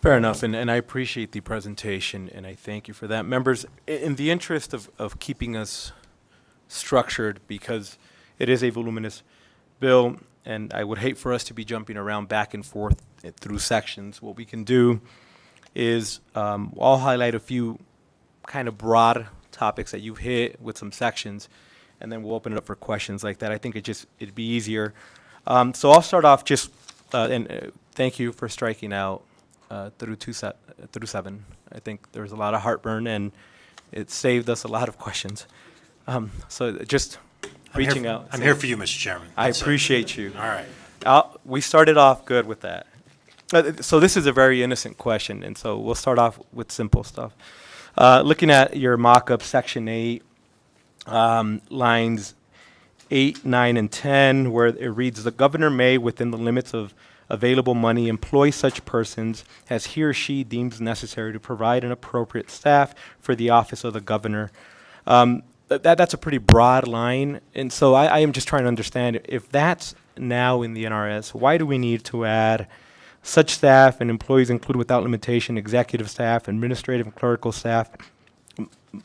Fair enough, and I appreciate the presentation, and I thank you for that. Members, in the interest of keeping us structured, because it is a voluminous bill, and I would hate for us to be jumping around back and forth through sections, what we can do is I'll highlight a few kind of broad topics that you've hit with some sections, and then we'll open it up for questions like that. I think it'd be easier. So I'll start off just, and thank you for striking out through 7. I think there was a lot of heartburn, and it saved us a lot of questions. So just reaching out. I'm here for you, Mr. Chairman. I That's it. appreciate you. All right. We started off good with that. So this is a very innocent question, and so we'll start off with simple stuff. Looking at your mock-up, Section 8, lines 8, 9, and 10, where it reads, "The governor may, within the limits of available money, employ such persons as he or she deems necessary to provide an appropriate staff for the office of the governor." That's a pretty broad line, and so I am just trying to understand, if that's now in the NRS, why do we need to add such staff and employees include without limitation executive staff, administrative and clerical staff?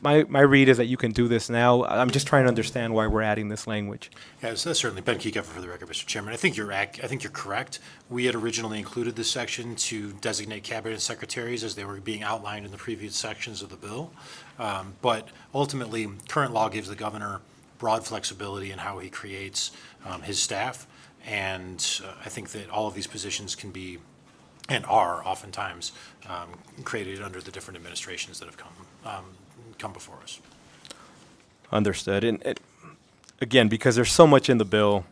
My read is that you can do this now. I'm just trying to understand why we're adding this language. Yeah, so that's certainly Ben Kiekefer for the record, Mr. Chairman. I think you're correct. We had originally included this section to designate cabinet secretaries as they were being outlined in the previous sections of the bill. But ultimately, current law gives the governor broad flexibility in how he creates his staff. And I think that all of these positions can be and are oftentimes created under the different administrations that have come before us. Understood. And again, because there's so much in the bill,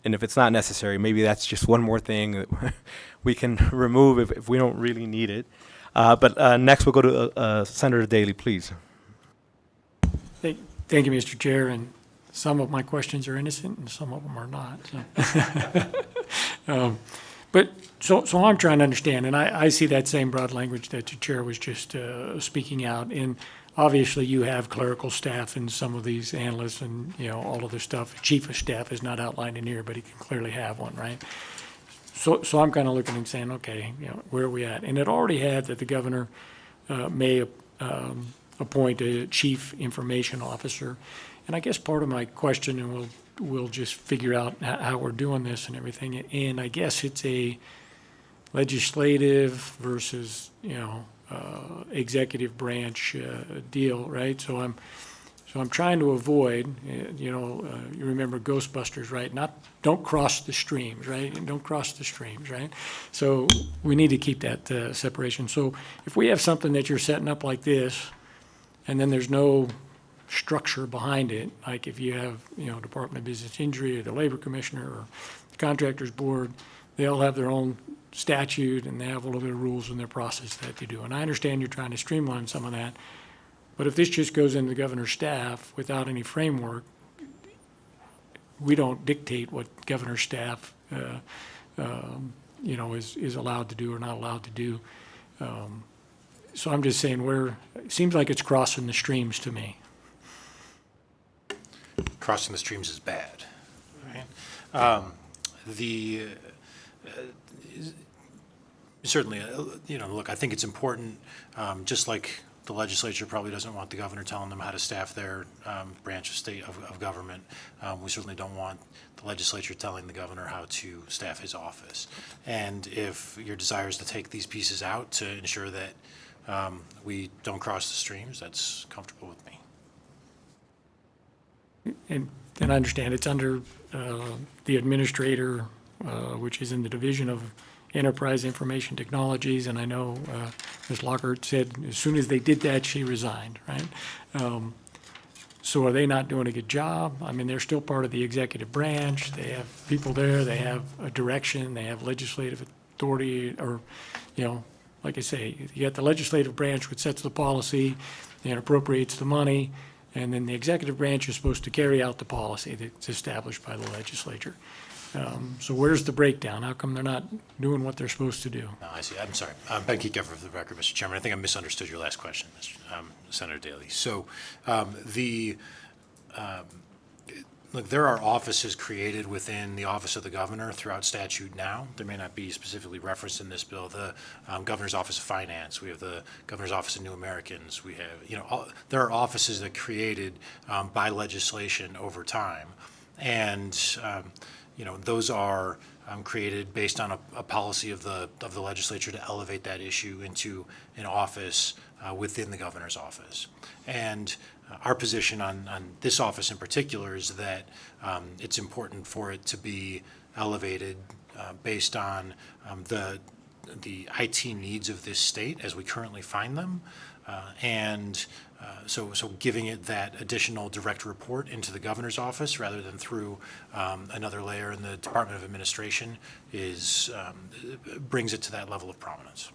And if it's not necessary, maybe that's just one more thing that we can remove if we don't really need it. But next, we'll go to Senator Daly, please. Thank you, Mr. Chair, and some of my questions are innocent and some of them are not. So. So I'm trying to understand, and I see that same broad language that the chair was just speaking out. And obviously, you have clerical staff and some of these analysts and, all of the stuff. Chief of staff is not outlined in here, but he can clearly have one, right? So I'm kind of looking and saying, okay, where are we at? And it already had that the governor may appoint a chief information officer. And I guess part of my question, and we'll just figure out how we're doing this and everything. And I guess it's a legislative versus, executive branch deal, right? So I'm trying to avoid, you remember Ghostbusters, right? Don't cross the streams, right? And don't cross the streams, right? So we need to keep that separation. So if we have something that you're setting up like this, and then there's no structure behind it, like if you have, Department of Business Injury or the Labor Commissioner or the Contractors Board, they all have their own statute and they have all of their rules and their process that they do. And I understand you're trying to streamline some of that, but if this just goes into the governor's staff without any framework, we don't dictate what governor's staff, is allowed to do or not allowed to do. So I'm just saying it seems like it's crossing the streams to me. Crossing the streams is bad, right? Certainly, look, I think it's important, just like the legislature probably doesn't want the governor telling them how to staff their branch of state of government. We certainly don't want the legislature telling the governor how to staff his office. And if your desire is to take these pieces out to ensure that we don't cross the streams, that's comfortable with me. And I understand it's under the administrator, which is in the Division of Enterprise Information Technologies, and I know Ms. Lockhart said as soon as they did that, she resigned, right? So are they not doing a good job? I mean, they're still part of the executive branch. They have people there. They have a direction. They have legislative authority, or, like I say, you got the legislative branch, which sets the policy and appropriates the money, and then the executive branch is supposed to carry out the policy that's established by the legislature. So where's the breakdown? How come they're not doing what they're supposed to do? No, I see. I'm sorry. Ben Kiekefer for the record, Mr. Chairman. I think I misunderstood your last question, Senator Daly. So look, there are offices created within the office of the governor throughout statute now. There may not be specifically referenced in this bill. The governor's office of finance. We have the governor's office of New Americans. We have, there are offices that are created by legislation over time. And, those are created based on a policy of the legislature to elevate that issue into an office within the governor's office. And our position on this office in particular is that it's important for it to be elevated based on the IT needs of this state as we currently find them. So giving it that additional direct report into the governor's office rather than through another layer in the Department of Administration brings it to that level of prominence.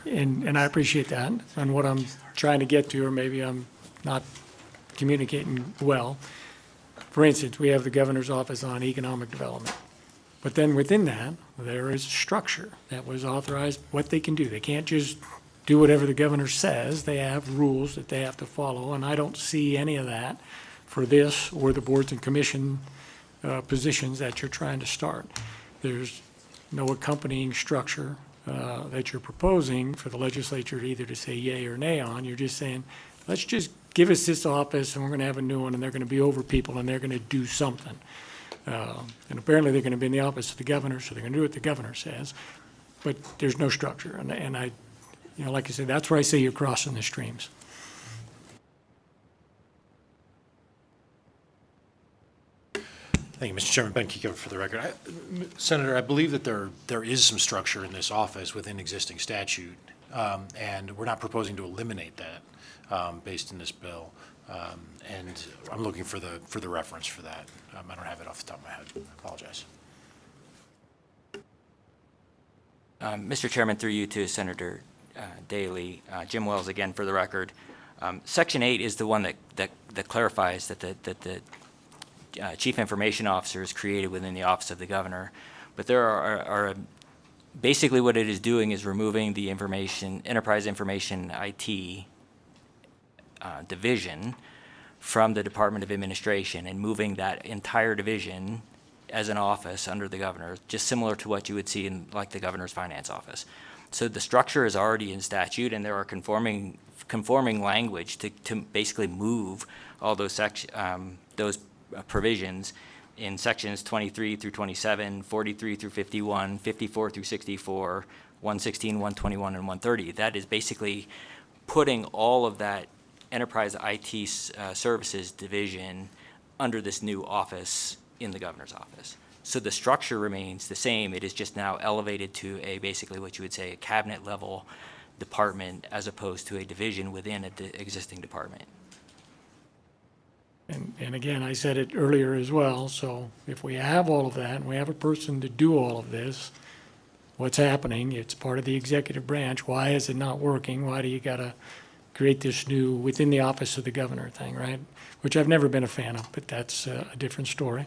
And I appreciate that. And what I'm trying to get to, or maybe I'm not communicating well, for instance, we have the governor's office on economic development. But then within that, there is structure that was authorized, what they can do. They can't just do whatever the governor says. They have rules that they have to follow, and I don't see any of that for this or the boards and commission positions that you're trying to start. There's no accompanying structure that you're proposing for the legislature either to say yay or nay on. You're just saying, let's just give us this office and we're going to have a new one and they're going to be over people and they're going to do something. And apparently they're going to be in the office of the governor, so they're going to do what the governor says, but there's no structure. And I, like I said, that's where I say you're crossing the streams. Thank you, Mr. Chairman. Ben Kiekefer for the record. Senator, I believe that there is some structure in this office within existing statute. And we're not proposing to eliminate that based in this bill. And I'm looking for the reference for that. I don't have it off the top of my head. I apologize. Mr. Chairman, through you to Senator Daley, Jim Wells again for the record. Section 8 is the one that clarifies that the Chief Information Officer is created within the Office of the Governor. But there are basically what it is doing is removing the Enterprise Information IT division from the Department of Administration and moving that entire division as an office under the governor, just similar to what you would see in like the governor's finance office. So the structure is already in statute, and there are conforming language to basically move all those provisions in sections 23 through 27, 43 through 51, 54 through 64, 116, 121, and 130. That is basically putting all of that enterprise IT services division under this new office in the governor's office. So the structure remains the same. It is just now elevated to basically what you would say a cabinet level department as opposed to a division within an existing department. And again, I said it earlier as well, so if we have all of that, and we have a person to do all of this, what's happening? It's part of the executive branch. Why is it not working? Why do you gotta create this new within the office of the governor thing, right? Which I've never been a fan of, but that's a different story.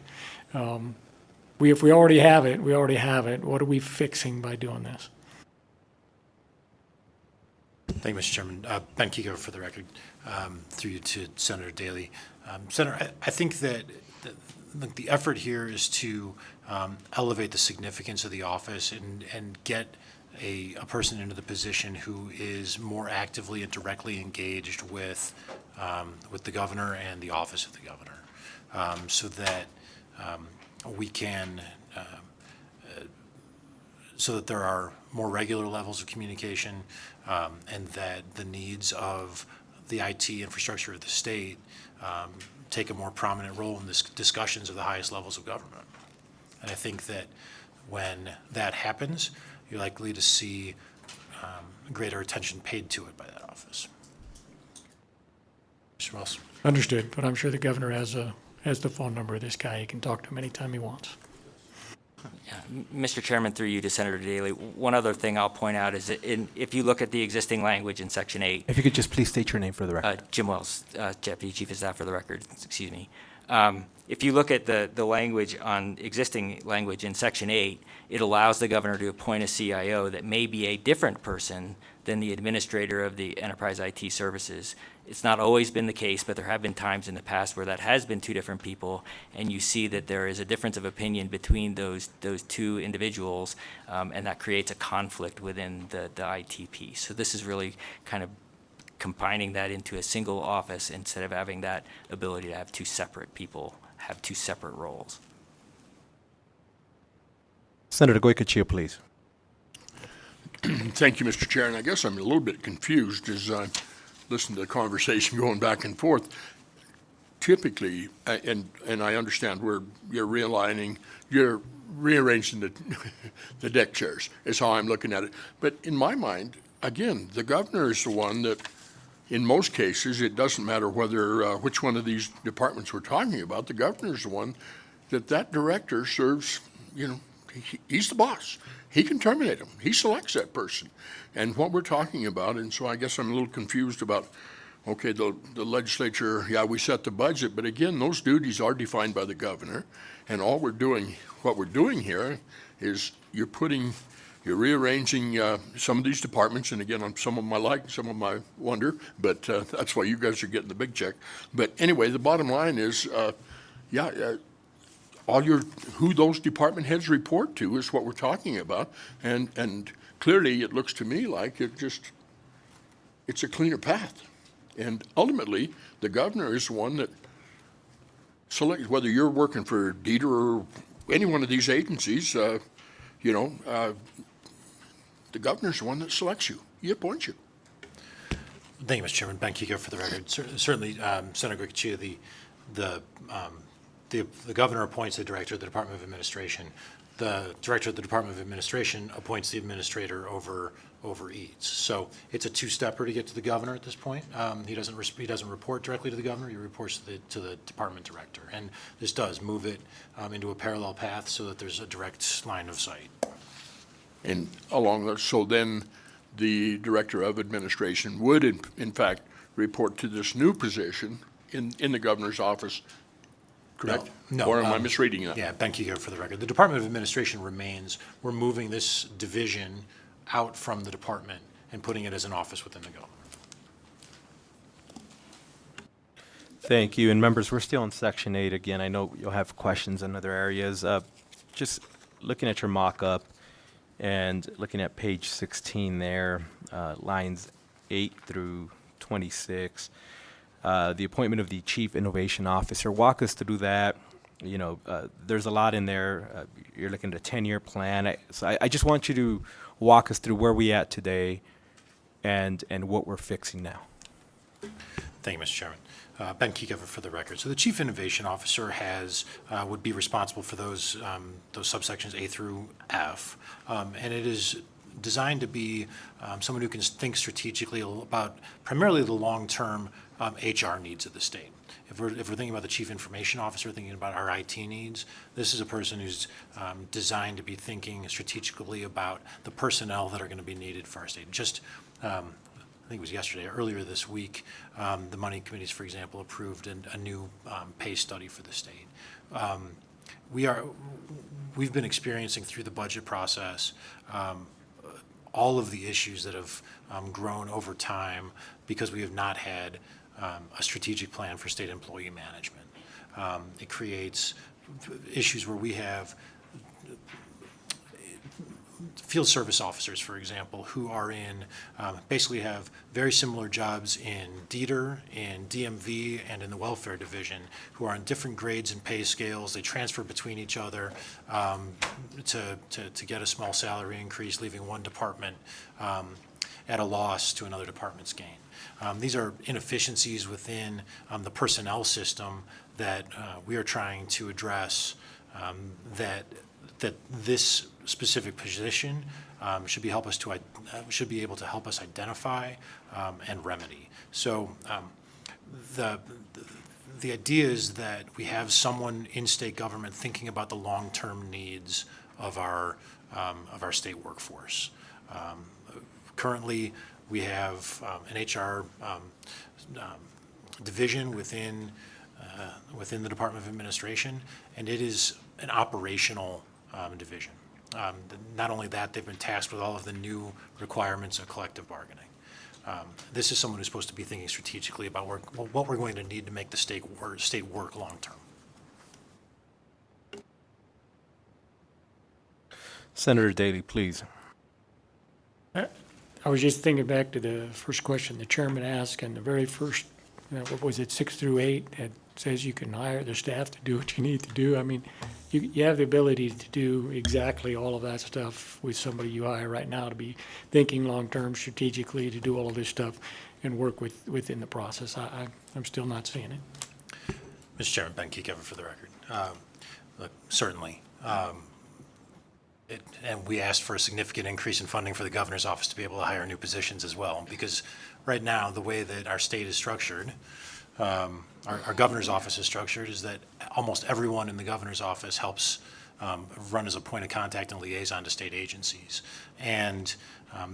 If we already have it, we already have it. What are we fixing by doing this? Thank you, Mr. Chairman. Ben Kiko for the record, through you to Senator Daley. Senator, I think that the effort here is to elevate the significance of the office and get a person into the position who is more actively and directly engaged with the governor and the office of the governor, so that we can, so that there are more regular levels of communication, and that the needs of the IT infrastructure of the state take a more prominent role in discussions of the highest levels of government. And I think that when that happens, you're likely to see greater attention paid to it by that office. Mr. Wells. Understood, but I'm sure the governor has the phone number of this guy. He can talk to him anytime he wants. Yeah, Mr. Chairman, through you to Senator Daley, one other thing I'll point out is that if you look at the existing language in Section 8. If you could just please state your name for the record. Jim Wells, Deputy Chief of Staff for the record, excuse me. If you look at the language on existing language in Section 8, it allows the governor to appoint a CIO that may be a different person than the administrator of the enterprise IT services. It's not always been the case, but there have been times in the past where that has been two different people, and you see that there is a difference of opinion between those two individuals, and that creates a conflict within the IT piece. So this is really kind of combining that into a single office instead of having that ability to have two separate people have two separate roles. Senator Goycochea, please. Thank you, Mr. Chair. And I guess I'm a little bit confused as I listen to the conversation going back and forth. Typically, and I understand where you're realigning, you're rearranging the deck chairs is how I'm looking at it. But in my mind, again, the governor is the one that, in most cases, it doesn't matter whether which one of these departments we're talking about. The governor is the one that director serves. He's the boss. He can terminate him. He selects that person. And what we're talking about, and so I guess I'm a little confused about, okay, the legislature, yeah, we set the budget, but again, those duties are defined by the governor. And what we're doing here is you're rearranging some of these departments, and again, some of them I like, some of them I wonder, but that's why you guys are getting the big check. But anyway, the bottom line is, who those department heads report to is what we're talking about, and clearly it looks to me like it's a cleaner path, and ultimately the governor is the one that selects whether you're working for DETR or any one of these agencies. The governor's the one that selects you. He appoints you. Thank you, Mr. Chairman. Ben Kiko for the record. Certainly, Senator Goycochea, the governor appoints the director of the Department of Administration. the director of the Department of Administration appoints the administrator over each. So it's a two-stepper to get to the governor at this point. He doesn't report directly to the governor. He reports to the department director. And this does move it into a parallel path so that there's a direct line of sight. And along those, so then the Director of Administration would in fact report to this new position in the governor's office, correct? No. Or am I misreading that? Yeah, thank you for the record. The Department of Administration remains. We're moving this division out from the department and putting it as an office within the government. Thank you. And members, we're still in Section 8. Again, I know you'll have questions in other areas. Just looking at your mock-up and looking at page 16 there, lines 8 through 26, the appointment of the Chief Innovation Officer. Walk us through that. You know, there's a lot in there. You're looking at a 10-year plan. So I just want you to walk us through where we at today and what we're fixing now. Thank you, Mr. Chairman. Ben Kiekever for the record. So the Chief Innovation Officer would be responsible for those subsections A through F, and it is designed to be someone who can think strategically about primarily the long-term HR needs of the state. If we're thinking about the Chief Information Officer, thinking about our IT needs, this is a person who's designed to be thinking strategically about the personnel that are going to be needed for our state. Just I think it was yesterday, earlier this week, the money committees, for example, approved a new pay study for the state. We've been experiencing through the budget process all of the issues that have grown over time because we have not had a strategic plan for state employee management. It creates issues where we have field service officers, for example, who are basically have very similar jobs in DETR, in DMV, and in the welfare division, who are on different grades and pay scales. They transfer between each other to get a small salary increase, leaving one department at a loss to another department's gain. These are inefficiencies within the personnel system that we are trying to address, that this specific position should be able to help us identify and remedy. So the idea is that we have someone in state government thinking about the long-term needs of our state workforce. Currently, we have an HR division within the Department of Administration, and it is an operational division. Not only that, they've been tasked with all of the new requirements of collective bargaining. This is someone who's supposed to be thinking strategically about what we're going to need to make the state work long-term. Senator Daley, please. I was just thinking back to the first question the chairman asked, and the very first, what was it, 6 through 8, that says you can hire the staff to do what you need to do. I mean, you have the ability to do exactly all of that stuff with somebody you hire right now, to be thinking long-term strategically, to do all of this stuff and work within the process. I'm still not seeing it. Mr. Chairman, Ben Kiekever for the record. Look, certainly. And we asked for a significant increase in funding for the governor's office to be able to hire new positions as well, because right now, the way that our state is structured, our governor's office is structured, is that almost everyone in the governor's office helps run as a point of contact and liaison to state agencies. And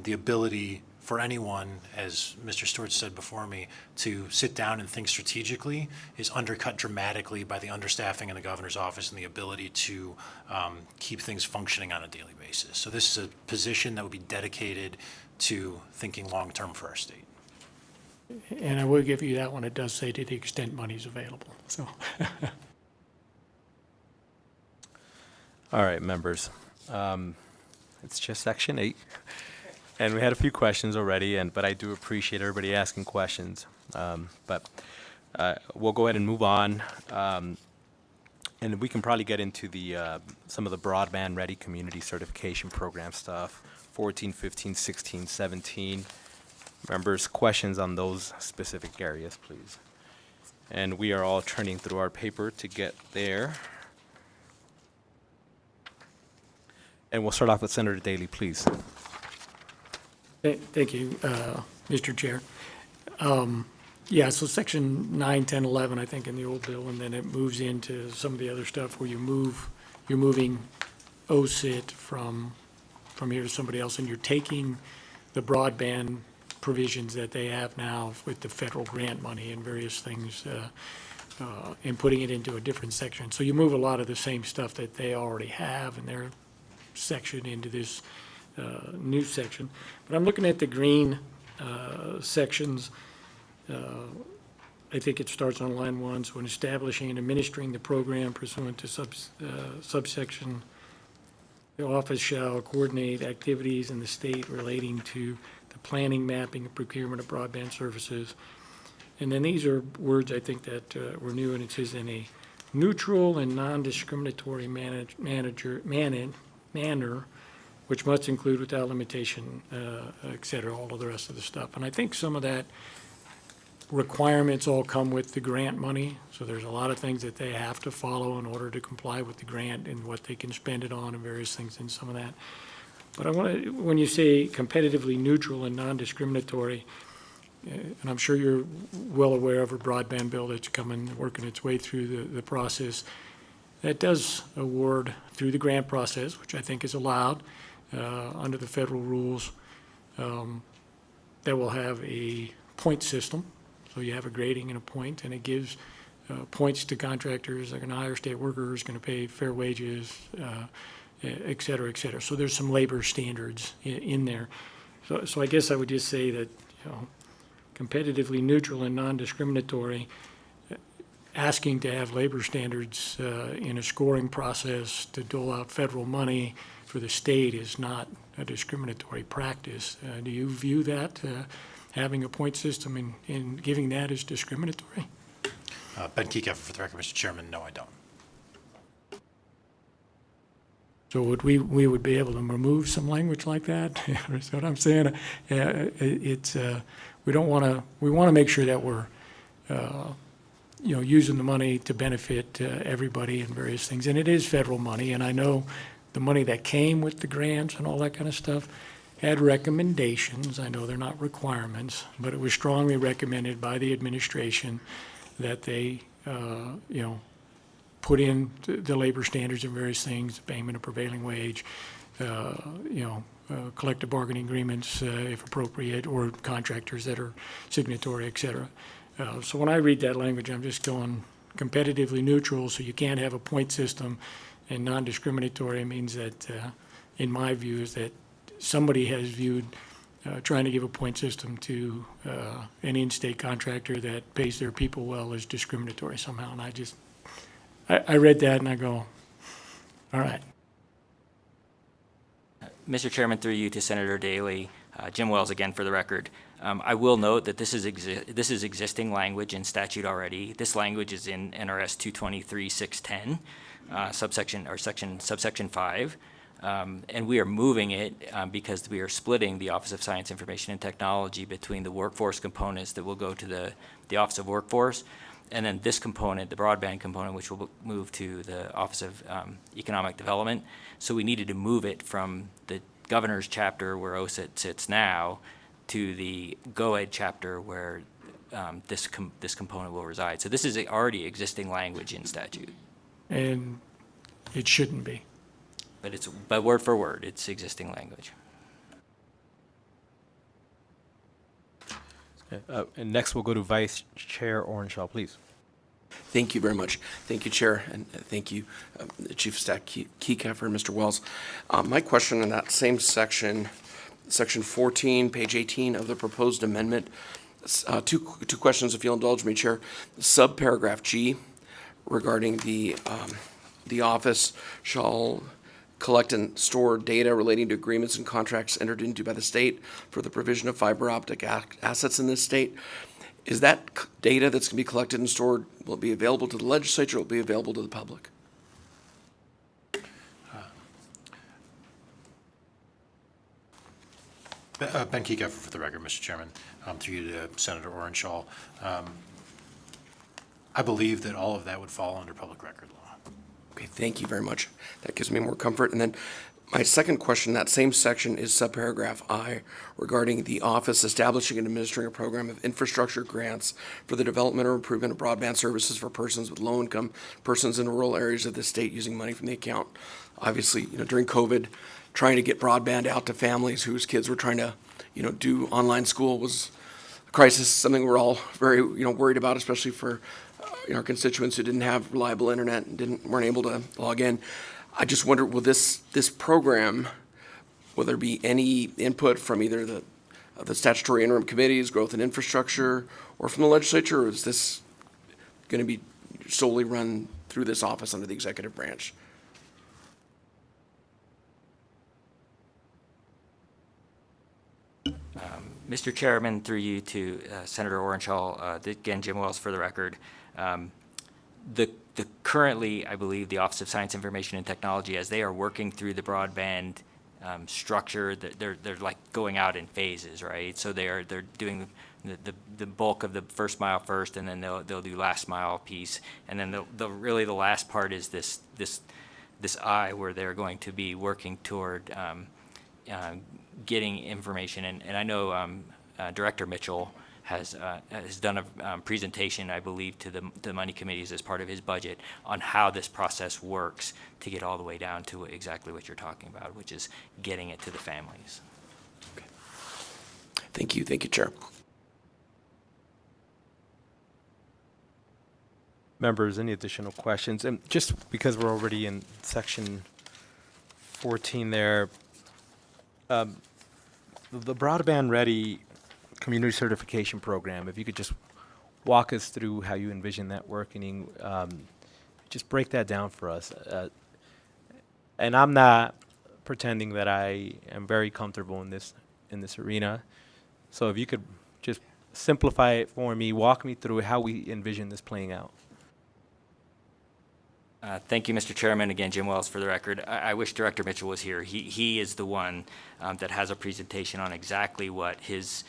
the ability for anyone, as Mr. Stewart said before me, to sit down and think strategically is undercut dramatically by the understaffing in the governor's office and the ability to keep things functioning on a daily basis. So this is a position that would be dedicated to thinking long-term for our state. And I will give you that one. It does say to the extent money's available, so. All right, members. It's just Section 8. And we had a few questions already, but I do appreciate everybody asking questions. But we'll go ahead and move on. And we can probably get into some of the broadband ready community certification program stuff, 14, 15, 16, 17. Members, questions on those specific areas, please. And we are all turning through our paper to get there. And we'll start off with Senator Daly, please. Thank you, Mr. Chair. Yeah, so section 9, 10, 11, I think, in the old bill, and then it moves into some of the other stuff where you're moving OSIT from here to somebody else, and you're taking the broadband provisions that they have now with the federal grant money and various things, and putting it into a different section. So you move a lot of the same stuff that they already have in their section into this new section. But I'm looking at the green sections. I think it starts on line 1, so when establishing and administering the program pursuant to subsection, the office shall coordinate activities in the state relating to the planning, mapping, and procurement of broadband services. And then these are words I think that were new, and it says in a neutral and non-discriminatory manner, which must include without limitation, et cetera, all of the rest of the stuff. And I think some of that requirements all come with the grant money, so there's a lot of things that they have to follow in order to comply with the grant and what they can spend it on and various things in some of that. But I want to, when you say competitively neutral and non-discriminatory, and I'm sure you're well aware of a broadband bill that's coming, working its way through the process, that does award through the grant process, which I think is allowed under the federal rules, that will have a point system. So you have a grading and a point, and it gives points to contractors. They're going to hire state workers, going to pay fair wages, et cetera, et cetera. So there's some labor standards in there. So I guess I would just say that, competitively neutral and non-discriminatory, asking to have labor standards in a scoring process to dole out federal money for the state is not a discriminatory practice. Do you view that, having a point system and giving that as discriminatory? Ben Kiekefer for the record, Mr. Chairman. No, I don't. So we would be able to remove some language like that? That's what I'm saying. We want to make sure that we're, using the money to benefit everybody and various things. And it is federal money, and I know the money that came with the grants and all that kind of stuff had recommendations. I know they're not requirements, but it was strongly recommended by the administration that they, put in the labor standards and various things, payment of prevailing wage, collective bargaining agreements, if appropriate, or contractors that are signatory, et cetera. So when I read that language, I'm just going competitively neutral, so you can't have a point system, and non-discriminatory means that, in my view, is that somebody has viewed trying to give a point system to an in-state contractor that pays their people well as discriminatory somehow. And I read that and I go, all right. Mr. Chairman, through you to Senator Daly, Jim Wells again for the record. I will note that this is existing language in statute already. This language is in NRS 223-610, subsection 5. And we are moving it because we are splitting the Office of Science, Information, and Technology between the workforce components that will go to the Office of Workforce, and then this component, the broadband component, which will move to the Office of Economic Development. So we needed to move it from the governor's chapter where OSIT sits now to the GOED chapter where this component will reside. So this is already existing language in statute. And it shouldn't be. But word for word, it's existing language. And next, we'll go to Vice Chair Orenshaw, please. Thank you very much. Thank you, Chair, and thank you, Chief of Staff Kiekefer and Mr. Wells. My question in that same section, Section 14, page 18 of the proposed amendment, two questions, if you'll indulge me, Chair. Subparagraph G regarding the office shall collect and store data relating to agreements and contracts entered into by the state for the provision of fiber optic assets in this state. Is that data that's going to be collected and stored, will it be available to the legislature, or will it be available to the public? Ben Kiekefer for the record, Mr. Chairman, through you to Senator Orenshaw. I believe that all of that would fall under public record law. Okay, thank you very much. That gives me more comfort. And then My second question, that same section, is subparagraph I regarding the office establishing and administering a program of infrastructure grants for the development or improvement of broadband services for persons with low income, persons in rural areas of the state using money from the account. Obviously, during COVID, trying to get broadband out to families whose kids were trying to, do online school was a crisis, something we're all very, worried about, especially for our constituents who didn't have reliable internet and weren't able to log in. I just wonder, will this program, will there be any input from either the statutory interim committees, growth and infrastructure, or from the legislature, or is this going to be solely run through this office under the executive branch? Mr. Chairman, through you to Senator Orenshaw, again, Jim Wells for the record. The currently, I believe, the Office of Science, Information, and Technology, as they are working through the broadband structure, they're like going out in phases, right? So they're doing the bulk of the first mile first, and then they'll do last mile piece, and then really the last part is this I, where they're going to be working toward getting information. And I know Director Mitchell has done a presentation, I believe, to the money committees as part of his budget on how this process works to get all the way down to exactly what you're talking about, which is getting it to the families. Okay. Thank you, Chair. Members, any additional questions? And just because we're already in section 14 there, the Broadband Ready Community Certification Program, if you could just walk us through how you envision that working, just break that down for us. And I'm not pretending that I am very comfortable in this arena. So if you could just simplify it for me, walk me through how we envision this playing out. Thank you, Mr. Chairman. Again, Jim Wells for the record. I wish Director Mitchell was here. He is the one that has a presentation on exactly what his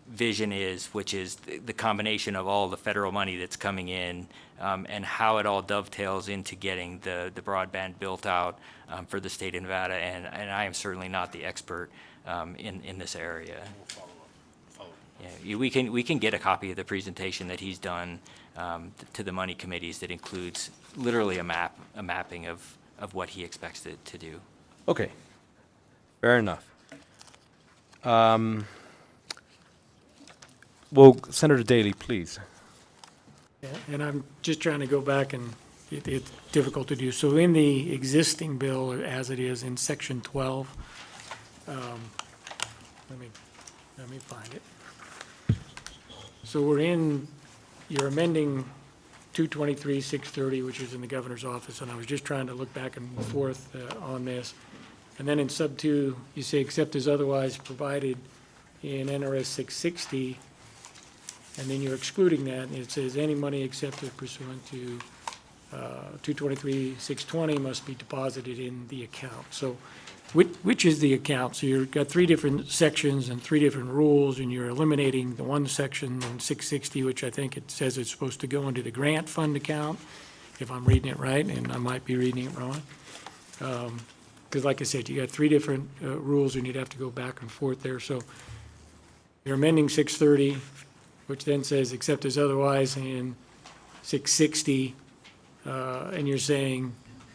vision is, which is the combination of all the federal money that's coming in and how it all dovetails into getting the broadband built out for the state of Nevada. And I am certainly not the expert in this area. Yeah, we can get a copy of the presentation that he's done to the money committees that includes literally a mapping of what he expects it to do. Okay, fair enough. Well, Senator Daley, please. Yeah, and I'm just trying to go back, and it's difficult to do. So in the existing bill, as it is in section 12, let me find it. So you're amending 223-630, which is in the governor's office, and I was just trying to look back and forth on this. And then in sub 2, you say, except as otherwise provided in NRS 660, and then you're excluding that, and it says any money accepted pursuant to 223-620 must be deposited in the account. So which is the account? So you've got 3 different sections and 3 different rules, and you're eliminating the one section in 660, which I think it says it's supposed to go into the grant fund account, if I'm reading it right, and I might be reading it wrong. Because like I said, you got 3 different rules, and you'd have to go back and forth there. So you're amending 630, which then says except as otherwise in 660, and you're saying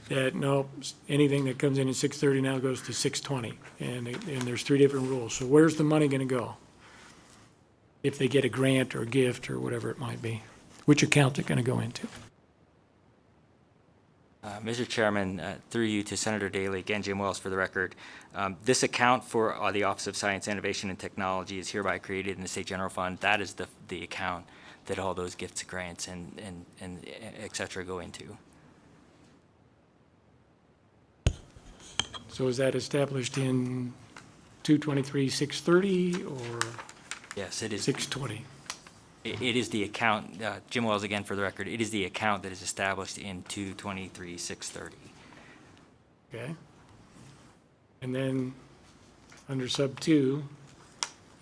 that no, anything that comes in 630 now goes to 620, and there's 3 different rules. So where's the money going to go if they get a grant or a gift or whatever it might be? Which account is it going to go into? Mr. Chairman, through you to Senator Daley, again, Jim Wells for the record. This account for the Office of Science, Innovation, and Technology is hereby created in the State General Fund. That is the account that all those gifts, grants, and et cetera go into. So is that established in 223-630 or Yes, it is. 620? It is the account, Jim Wells again for the record, it is the account that is established in 223-630. Okay. And then under sub 2,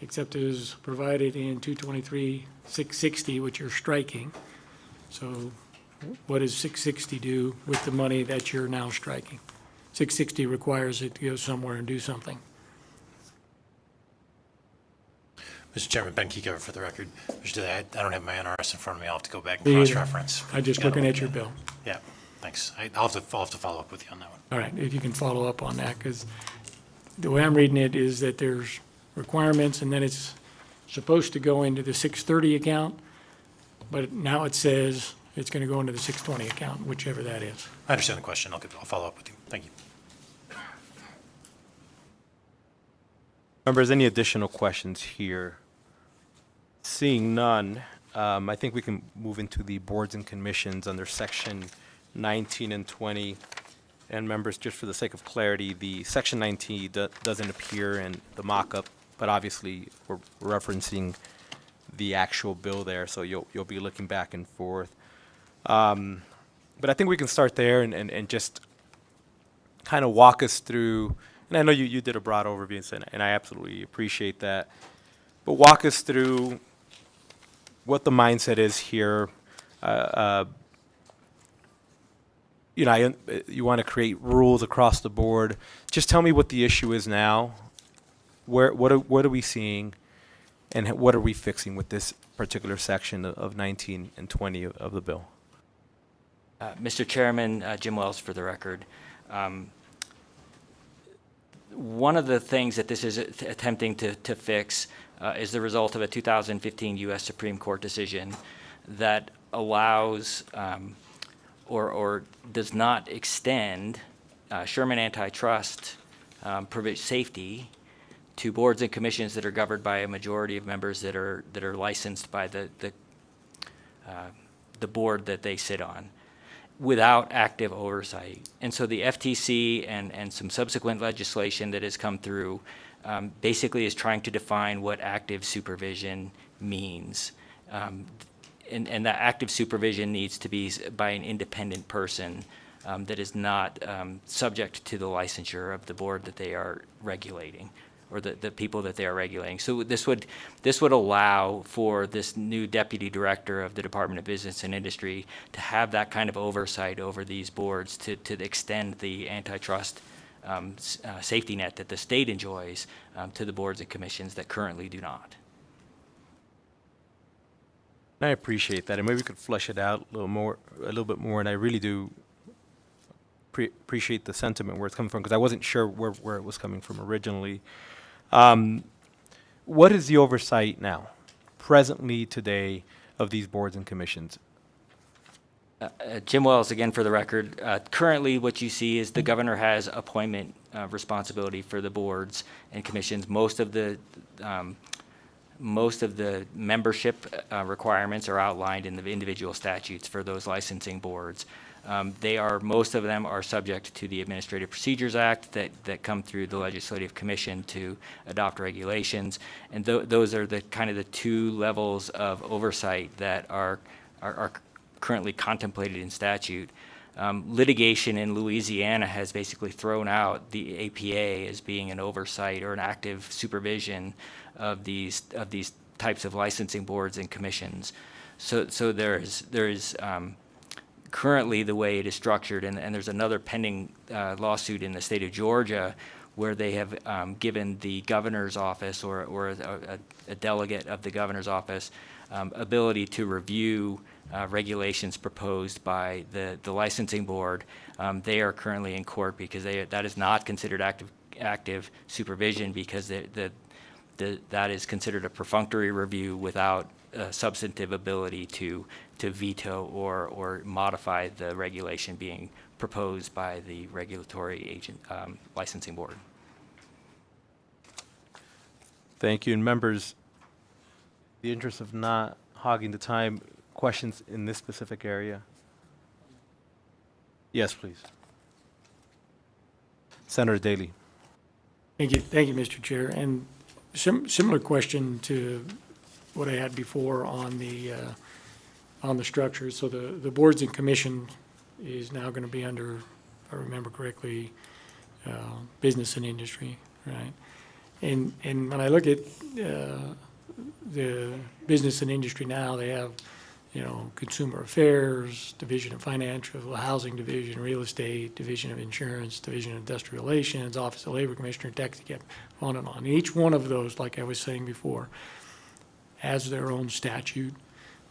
except as provided in 223-660, which you're striking. So what does 660 do with the money that you're now striking? 660 requires it to go somewhere and do something. Mr. Chairman, Ben Kiekover for the record. Mr. Daly, I don't have my NRS in front of me. I'll have to go back and Me either. cross-reference. I'm just Gotta looking look at your bill. Yeah, thanks. I'll have to follow up with you on that one. All right, if you can follow up on that, because the way I'm reading it is that there's requirements, and then it's supposed to go into the 630 account, but now it says it's going to go into the 620 account, whichever that is. I understand the question. I'll follow up with you. Thank you. Members, any additional questions here? Seeing none, I think we can move into the boards and commissions under section 19 and 20. And members, just for the sake of clarity, the section 19 doesn't appear in the mock-up, but obviously we're referencing the actual bill there, so you'll be looking back and forth. But I think we can start there and just kind of walk us through, and I know you did a broad overview, and I absolutely appreciate that, but walk us through what the mindset is here. You want to create rules across the board. Just tell me what the issue is now. What are we seeing, and what are we fixing with this particular section of 19 and 20 of the bill? Mr. Chairman, Jim Wells for the record. One of the things that this is attempting to fix is the result of a 2015 U.S. Supreme Court decision that allows or does not extend Sherman antitrust safety to boards and commissions that are governed by a majority of members that are licensed by the board that they sit on, without active oversight. And so the FTC and some subsequent legislation that has come through basically is trying to define what active supervision means. And that active supervision needs to be by an independent person that is not subject to the licensure of the board that they are regulating, or the people that they are regulating. So this would allow for this new deputy director of the Department of Business and Industry to have that kind of oversight over these boards to extend the antitrust safety net that the state enjoys to the boards and commissions that currently do not. I appreciate that, and maybe we could flesh it out a little bit more. And I really do appreciate the sentiment where it's coming from, because I wasn't sure where it was coming from originally. What is the oversight now, presently today, of these boards and commissions? Jim Wells, again for the record. Currently, what you see is the governor has appointment responsibility for the boards and commissions. Most of the membership requirements are outlined in the individual statutes for those licensing boards. Most of them are subject to the Administrative Procedures Act that come through the Legislative Commission to adopt regulations. And those are the kind of the two levels of oversight that are currently contemplated in statute. Litigation in Louisiana has basically thrown out the APA as being an oversight or an active supervision of these types of licensing boards and commissions. So there is currently the way it is structured, and there's another pending lawsuit in the state of Georgia where they have given the governor's office or a delegate of the governor's office ability to review regulations proposed by the licensing board. They are currently in court because that is not considered active supervision, because that is considered a perfunctory review without substantive ability to veto or modify the regulation being proposed by the regulatory agent licensing board. Thank you. And members, in the interest of not hogging the time, questions in this specific area? Yes, please. Senator Daly. Thank you, Mr. Chair. And similar question to what I had before on the structure. So the boards and commission is now going to be under, if I remember correctly, business and industry, right? And when I look at the business and industry now, they have Consumer Affairs, Division of Financial, Housing Division, Real Estate, Division of Insurance, Division of Industrial Relations, Office of Labor Commissioner, Tax Cap, on and on. And each one of those, like I was saying before, has their own statute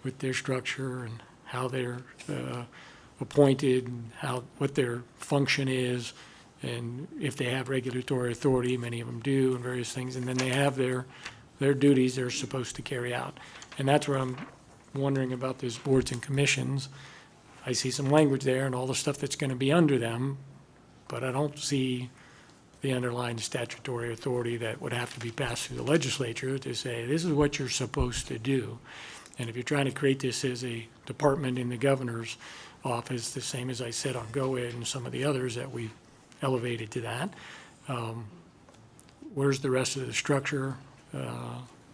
with their structure and how they're appointed and what their function is, and if they have regulatory authority, many of them do, and various things, and then they have their duties they're supposed to carry out. And that's where I'm wondering about these boards and commissions. I see some language there and all the stuff that's going to be under them, but I don't see the underlying statutory authority that would have to be passed through the legislature to say, this is what you're supposed to do. And if you're trying to create this as a department in the governor's office, the same as I said on GoEd and some of the others that we've elevated to that, where's the rest of the structure?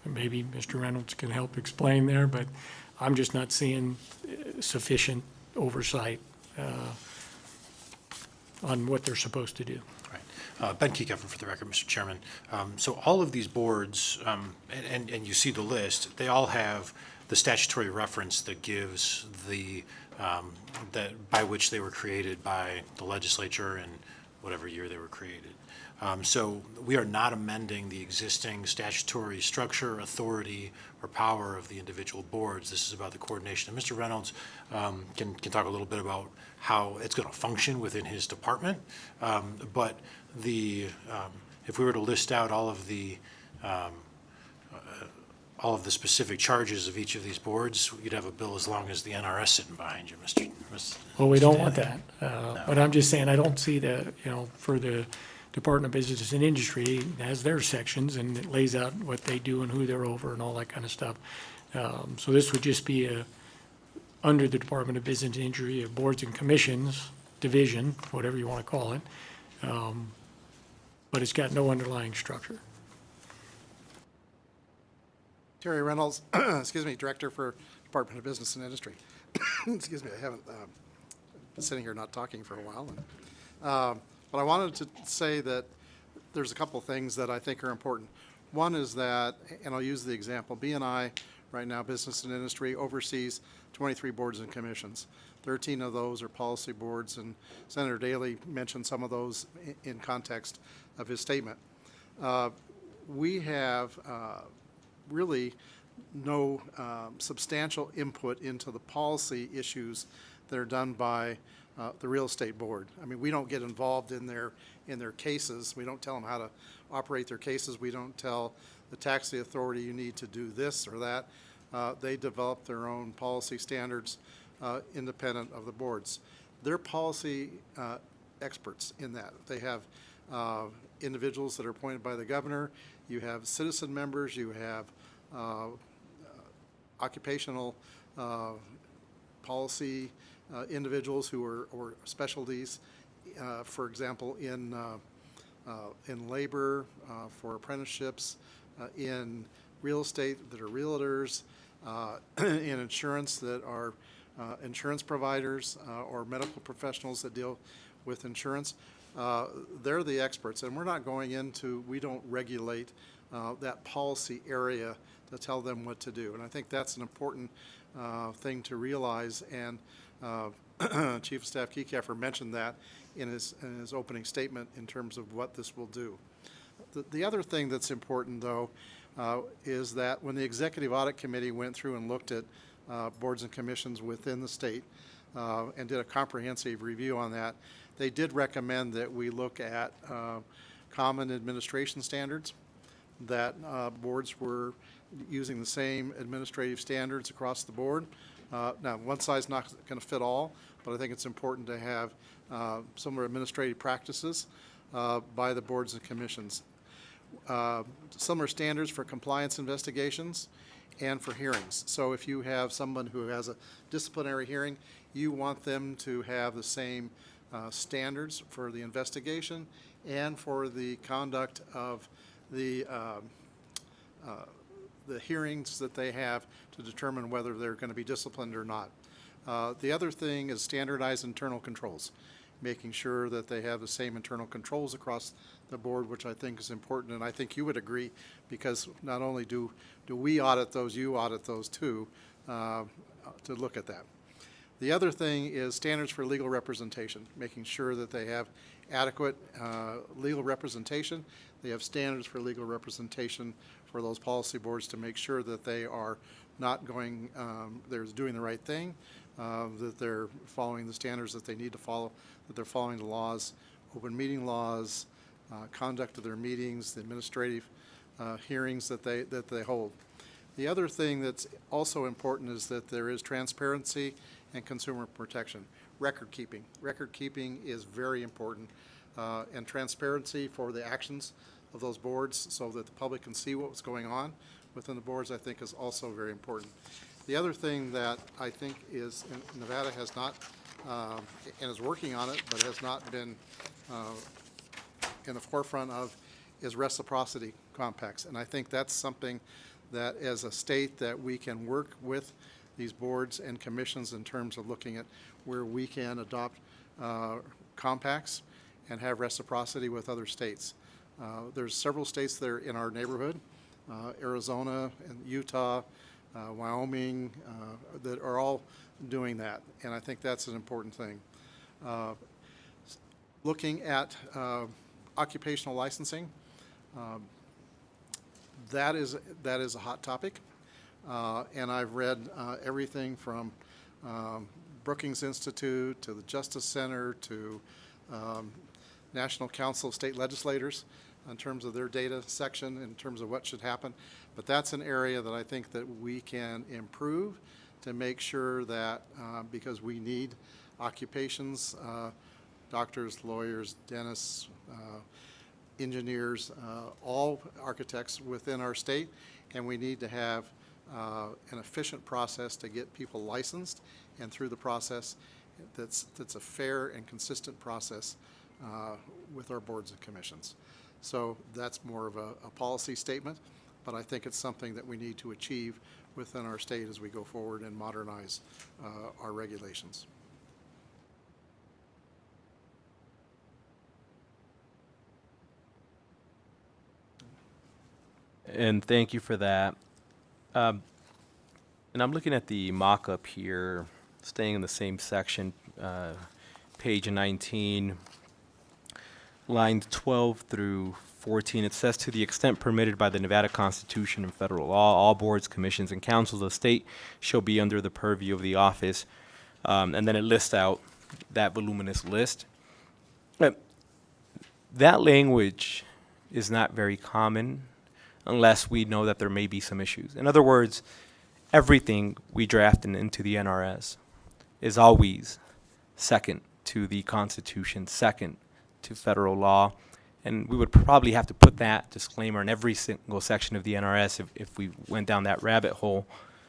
Maybe Mr. Reynolds can help explain there, but I'm just not seeing sufficient oversight on what they're supposed to do. Right. Ben Kiekefer for the record, Mr. Chairman. So all of these boards, and you see the list, they all have the statutory reference that gives that by which they were created by the legislature and whatever year they were created. So we are not amending the existing statutory structure, authority, or power of the individual boards. This is about the coordination. And Mr. Reynolds can talk a little bit about how it's going to function within his department. But if we were to list out all of the specific charges of each of these boards, you'd have a bill as long as the NRS sitting behind you, Mr. Well, we don't want that. But I'm just saying, I don't see that, for the Department of Business and Industry, it has their sections and it lays out what they do and who they're over and all that kind of stuff. So this would just be under the Department of Business and Industry, a boards and commissions division, whatever you want to call it. But it's got no underlying structure. Terry Reynolds, Director for Department of Business and Industry. Excuse me, I haven't been sitting here not talking for a while. But I wanted to say that there's a couple of things that I think are important. One is that, and I'll use the example, BNI right now, Business and Industry, oversees 23 boards and commissions. 13 of those are policy boards, and Senator Daley mentioned some of those in context of his statement. We have really no substantial input into the policy issues that are done by the real estate board. I mean, we don't get involved in their cases. We don't tell them how to operate their cases. We don't tell the taxi authority you need to do this or that. They develop their own policy standards independent of the boards. They're policy experts in that. They have individuals that are appointed by the governor. You have citizen members. You have occupational policy individuals who are or specialties, for example, in labor for apprenticeships, in real estate that are realtors, in insurance that are insurance providers or medical professionals that deal with insurance. They're the experts, and we're not going into, we don't regulate that policy area to tell them what to do. And I think that's an important thing to realize, and Chief of Staff Kiekefer mentioned that in his opening statement in terms of what this will do. The other thing that's important, though, is that when the Executive Audit Committee went through and looked at boards and commissions within the state and did a comprehensive review on that, they did recommend that we look at common administration standards, that boards were using the same administrative standards across the board. Now, one size not going to fit all, but I think it's important to have similar administrative practices by the boards and commissions. Similar standards for compliance investigations and for hearings. So if you have someone who has a disciplinary hearing, you want them to have the same standards for the investigation and for the conduct of the hearings that they have to determine whether they're going to be disciplined or not. The other thing is standardized internal controls, making sure that they have the same internal controls across the board, which I think is important, and I think you would agree, because not only do we audit those, you audit those too, to look at that. The other thing is standards for legal representation, making sure that they have adequate legal representation. They have standards for legal representation for those policy boards to make sure that they are not going, they're doing the right thing, that they're following the standards that they need to follow, that they're following the laws, open meeting laws, conduct of their meetings, the administrative hearings that they hold. The other thing that's also important is that there is transparency and consumer protection. Record keeping. Record keeping is very important, and transparency for the actions of those boards so that the public can see what's going on within the boards, I think, is also very important. The other thing that I think is, Nevada has not, and is working on it, but has not been in the forefront of, is reciprocity compacts. And I think that's something that as a state that we can work with these boards and commissions in terms of looking at where we can adopt compacts and have reciprocity with other states. There's several states that are in our neighborhood, Arizona and Utah, Wyoming, that are all doing that, and I think that's an important thing. Looking at occupational licensing, that is a hot topic, and I've read everything from Brookings Institute to the Justice Center to National Council of State Legislators in terms of their data section, in terms of what should happen. But that's an area that I think that we can improve to make sure that, because we need occupations, doctors, lawyers, dentists, engineers, all architects within our state, and we need to have an efficient process to get people licensed, and through the process that's a fair and consistent process with our boards and commissions. So that's more of a policy statement, but I think it's something that we need to achieve within our state as we go forward and modernize our regulations. And thank you for that. And I'm looking at the mock-up here, staying in the same section, page 19, lines 12 through 14. It says, to the extent permitted by the Nevada Constitution and federal law, all boards, commissions, and councils of the state shall be under the purview of the office. And then it lists out that voluminous list. That language is not very common unless we know that there may be some issues. In other words, everything we draft into the NRS is always second to the Constitution, second to federal law, and we would probably have to put that disclaimer in every single section of the NRS if we went down that rabbit hole.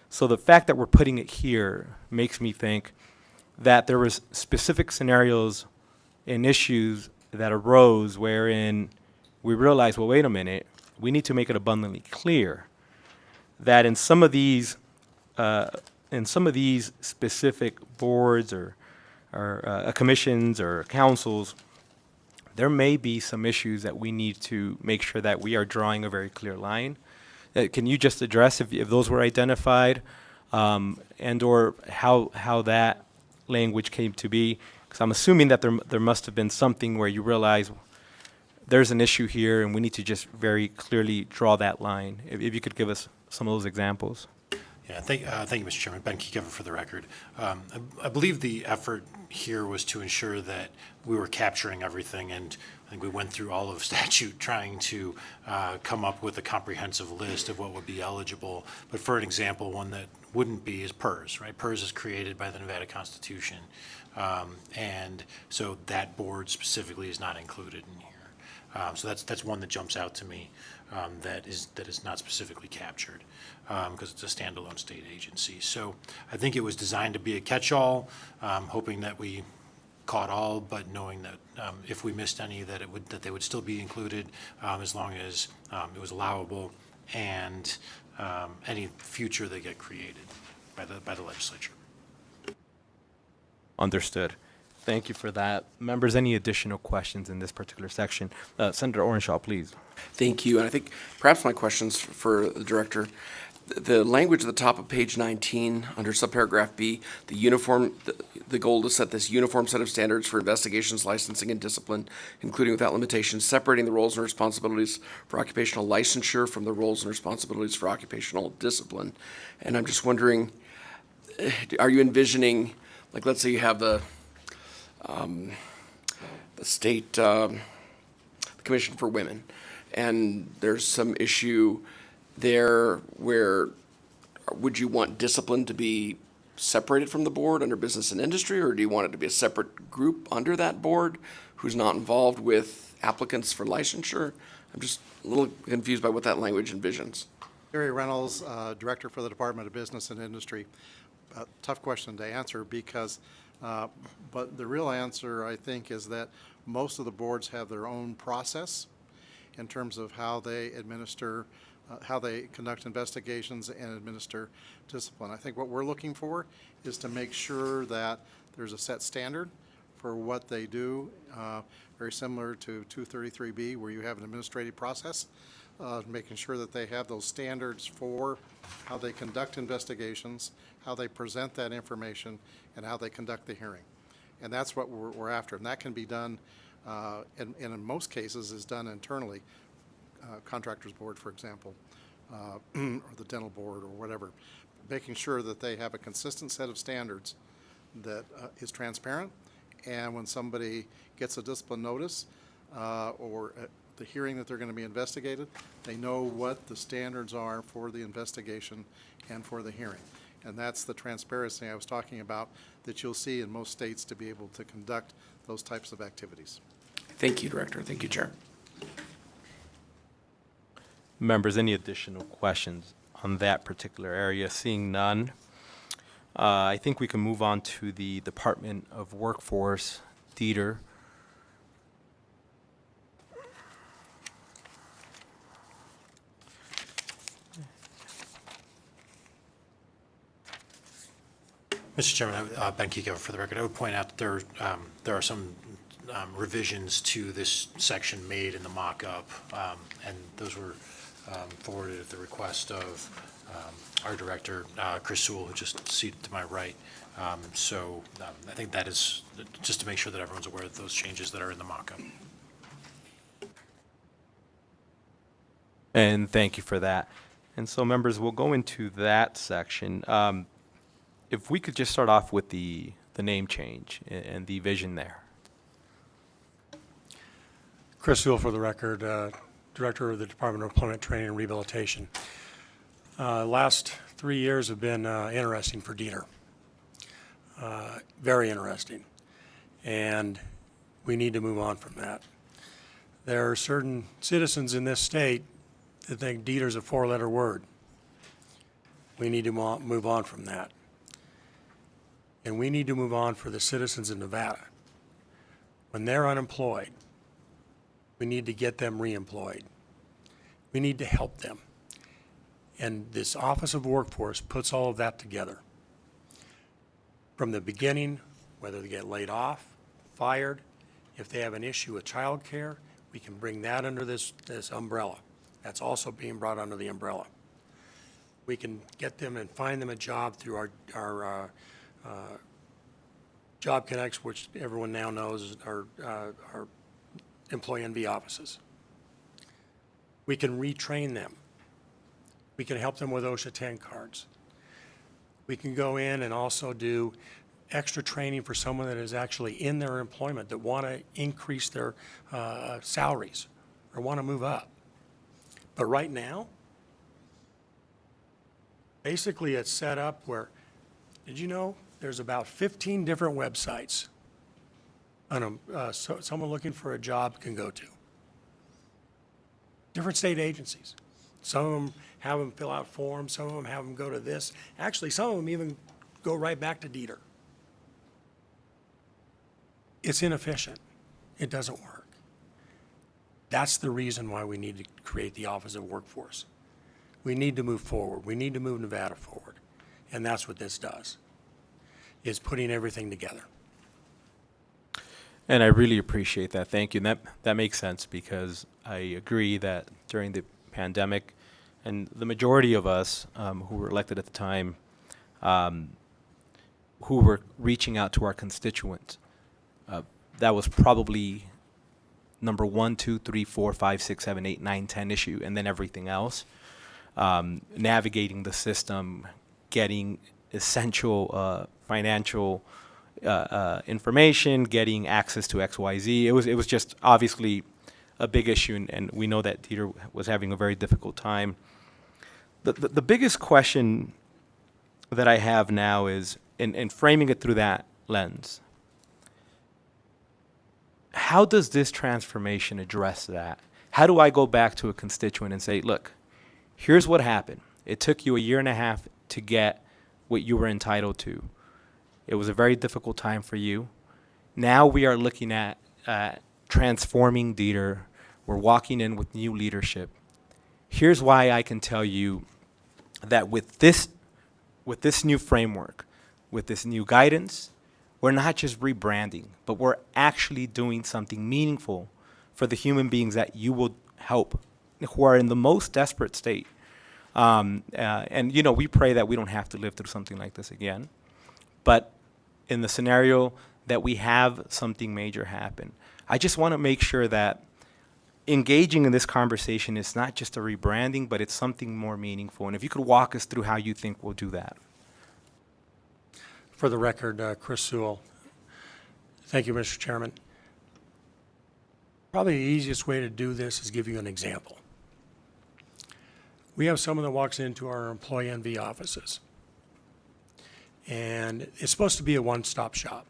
So the fact that we're putting it here makes me think that there was specific scenarios and issues that arose wherein we realized, well, wait a minute, we need to make it abundantly clear that in some of these specific boards or commissions or councils, there may be some issues that we need to make sure that we are drawing a very clear line. Can you just address if those were identified, and or how that language came to be? Because I'm assuming that there must have been something where you realize there's an issue here and we need to just very clearly draw that line. If you could give us some of those examples. Yeah, thank you, Mr. Chairman. Ben Kiekever for the record. I believe the effort here was to ensure that we were capturing everything, and I think we went through all of statute trying to come up with a comprehensive list of what would be eligible. But for an example, one that wouldn't be is PERS, right? PERS is created by the Nevada Constitution, and so that board specifically is not included in here. So that's one that jumps out to me, that is not specifically captured, because it's a standalone state agency. So I think it was designed to be a catch-all, hoping that we caught all, but knowing that if we missed any, that they would still be included, as long as it was allowable, and any future that get created by the legislature. Understood. Thank you for that. Members, any additional questions in this particular section? Senator Orenshaw, please. Thank you. And I think perhaps my question's for the director. The language at the top of page 19, under subparagraph B, the goal to set this uniform set of standards for investigations, licensing, and discipline, including without limitation, separating the roles and responsibilities for occupational licensure from the roles and responsibilities for occupational discipline. And I'm just wondering, are you envisioning, like, let's say you have the state Commission for Women, and there's some issue there where would you want discipline to be separated from the board under business and industry, or do you want it to be a separate group under that board who's not involved with applicants for licensure? I'm just a little confused by what that language envisions. Gary Reynolds, Director for the Department of Business and Industry. Tough question to answer because, but the real answer, I think, is that most of the boards have their own process in terms of how they administer, how they conduct investigations and administer discipline. I think what we're looking for is to make sure that there's a set standard for what they do, very similar to 233B, where you have an administrative process, making sure that they have those standards for how they conduct investigations, how they present that information, and how they conduct the hearing. And that's what we're after. And that can be done, and in most cases is done internally, contractors board, for example, or the dental board or whatever, making sure that they have a consistent set of standards that is transparent. And when somebody gets a discipline notice or the hearing that they're going to be investigated, they know what the standards are for the investigation and for the hearing. And that's the transparency I was talking about that you'll see in most states to be able to conduct those types of activities. Thank you, Director. Thank you, Chair. Members, any additional questions on that particular area? Seeing none, I think we can move on to the Department of Workforce. Dieter. Mr. Chairman, Ben Kiko, for the record, I would point out that there are some revisions to this section made in the mock-up, and those were forwarded at the request of our director, Chris Sewell, who just seated to my right. So I think that is just to make sure that everyone's aware of those changes that are in the mock-up. And thank you for that. And so, members, we'll go into that section. If we could just start off with the name change and the vision there. Chris Sewell, for the record, Director of the Department of Employment, Training, and Rehabilitation. Last 3 years have been interesting for Dieter. Very interesting. And we need to move on from that. There are certain citizens in this state that think Dieter's a four-letter word. We need to move on from that. And we need to move on for the citizens of Nevada. When they're unemployed, we need to get them reemployed. We need to help them. And this Office of Workforce puts all of that together. From the beginning, whether they get laid off, fired, if they have an issue with child care, we can bring that under this umbrella. That's also being brought under the umbrella. We can get them and find them a job through our Job Connects, which everyone now knows is our employee NV offices. We can retrain them. We can help them with OSHA 10 cards. We can go in and also do extra training for someone that is actually in their employment that want to increase their salaries or want to move up. But right now, basically it's set up where, did you know there's about 15 different websites someone looking for a job can go to. Different state agencies. Some of them have them fill out forms, some of them have them go to this. Actually, some of them even go right back to Dieter. It's inefficient. It doesn't work. That's the reason why we need to create the Office of Workforce. We need to move forward. We need to move Nevada forward. And that's what this does, is putting everything together. And I really appreciate that. Thank you. And that makes sense because I agree that during the pandemic, and the majority of us who were elected at the time, who were reaching out to our constituents, that was probably number 1, 2, 3, 4, 5, 6, 7, 8, 9, 10 issue, and then everything else. Navigating the system, getting essential financial information, getting access to XYZ. It was just obviously a big issue, and we know that Dieter was having a very difficult time. The biggest question that I have now is, in framing it through that lens, how does this transformation address that? How do I go back to a constituent and say, look, here's what happened. It took you 1.5 years to get what you were entitled to. It was a very difficult time for you. Now we are looking at transforming Dieter. We're walking in with new leadership. Here's why I can tell you that with this new framework, with this new guidance, we're not just rebranding, but we're actually doing something meaningful for the human beings that you will help, who are in the most desperate state. And, we pray that we don't have to live through something like this again. But in the scenario that we have something major happen, I just want to make sure that engaging in this conversation is not just a rebranding, but it's something more meaningful. And if you could walk us through how you think we'll do that. For the record, Chris Sewell. Thank you, Mr. Chairman. Probably the easiest way to do this is give you an example. We have someone that walks into our employee NV offices, and it's supposed to be a one-stop shop,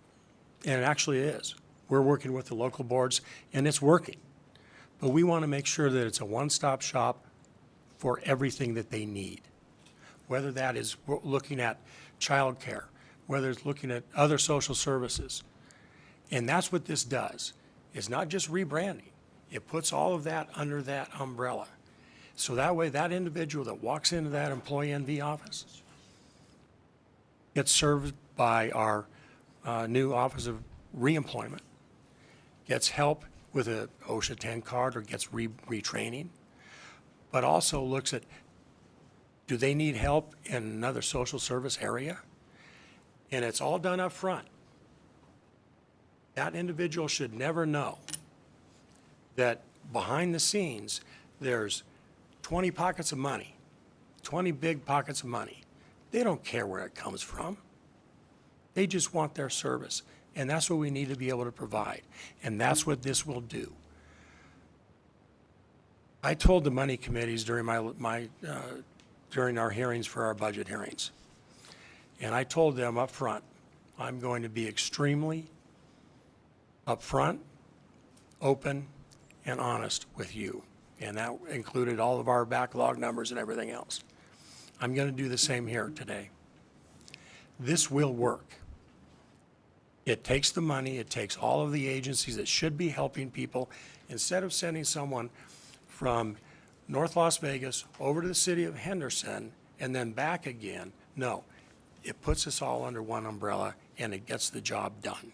and it actually is. We're working with the local boards, and it's working. But we want to make sure that it's a one-stop shop for everything that they need, whether that is looking at childcare, whether it's looking at other social services. And that's what this does. It's not just rebranding. It puts all of that under that umbrella. So that way, that individual that walks into that employee NV office gets served by our new Office of Reemployment, gets help with a OSHA 10 card or gets retraining, but also looks at, do they need help in another social service area? And it's all done up front. That individual should never know that behind the scenes, there's 20 pockets of money, 20 big pockets of money. They don't care where it comes from. They just want their service. And that's what we need to be able to provide. And that's what this will do. I told the money committees during during our hearings for our budget hearings, and I told them up front, I'm going to be extremely upfront, open, and honest with you. And that included all of our backlog numbers and everything else. I'm going to do the same here today. This will work. It takes the money, it takes all of the agencies that should be helping people. Instead of sending someone from North Las Vegas over to the city of Henderson and then back again, no. It puts us all under one umbrella and it gets the job done.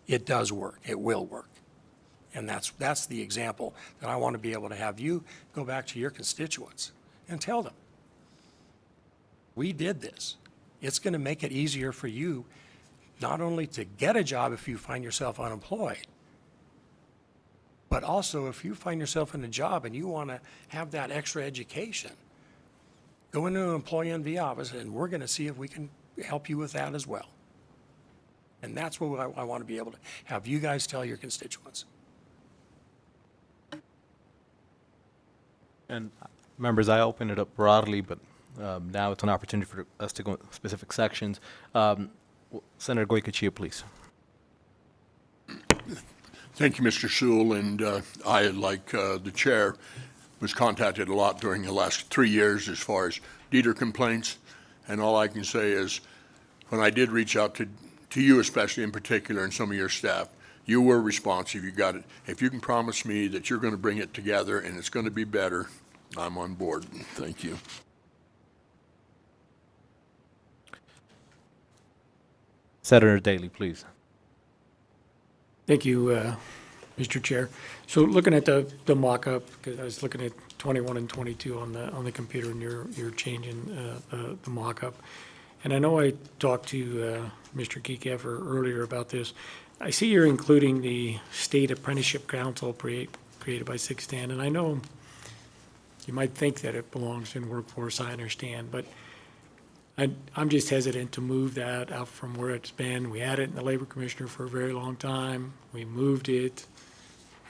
It does work. It will work. And that's the example that I want to be able to have you go back to your constituents and tell them, we did this. It's going to make it easier for you not only to get a job if you find yourself unemployed, but also if you find yourself in a job and you want to have that extra education, go into an employee NV office and we're going to see if we can help you with that as well. And that's what I want to be able to have you guys tell your constituents. And members, I opened it up broadly, but now it's an opportunity for us to go into specific sections. Senator Goycochea, please. Thank you, Mr. Sewell, and I, like the chair, was contacted a lot during the last 3 years as far as Dieter complaints, and all I can say is when I did reach out to you especially in particular and some of your staff, you were responsive, you got it. If you can promise me that you're going to bring it together and it's going to be better, I'm on board. Thank you. Senator Daley, please. Thank you, Mr. Chair. So looking at the mock-up, because I was looking at 21 and 22 on the computer, and you're changing the mock-up. And I know I talked to Mr. Kiekefer earlier about this. I see you're including the State Apprenticeship Council created by 610, and I know you might think that it belongs in workforce, I understand, but I'm just hesitant to move that out from where it's been. We had it in the Labor Commissioner for a very long time. We moved it,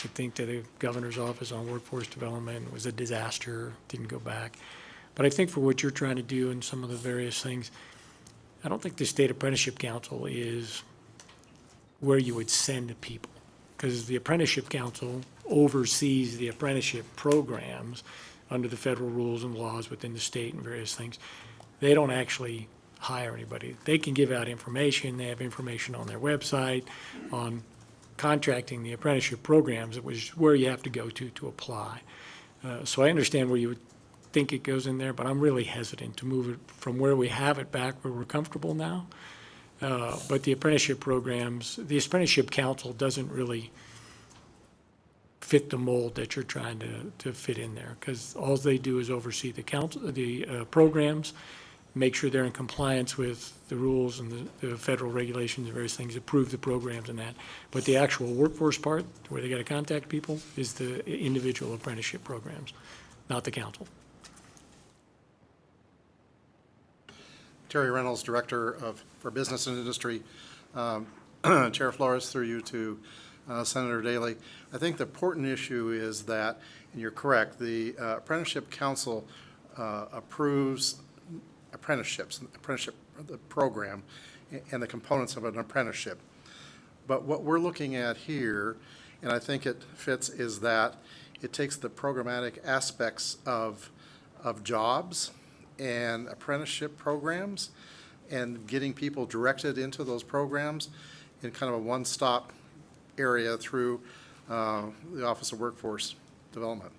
I think, to the Governor's Office on Workforce Development. It was a disaster, didn't go back. But I think for what you're trying to do and some of the various things, I don't think the State Apprenticeship Council is where you would send the people, because the Apprenticeship Council oversees the apprenticeship programs under the federal rules and laws within the state and various things. They don't actually hire anybody. They can give out information. They have information on their website on contracting the apprenticeship programs, which is where you have to go to apply. So I understand where you would think it goes in there, but I'm really hesitant to move it from where we have it back where we're comfortable now. But the apprenticeship programs, the Apprenticeship Council doesn't really fit the mold that you're trying to fit in there, because all they do is oversee the programs, make sure they're in compliance with the rules and the federal regulations and various things, approve the programs and that. But the actual workforce part, where they got to contact people, is the individual apprenticeship programs, not the council. Terry Reynolds, Director for Business and Industry. Chair Flores, through you to Senator Daley. I think the important issue is that, and you're correct, the Apprenticeship Council approves apprenticeship, the program, and the components of an apprenticeship. But what we're looking at here, and I think it fits, is that it takes the programmatic aspects of jobs and apprenticeship programs and getting people directed into those programs in kind of a one-stop area through the Office of Workforce Development.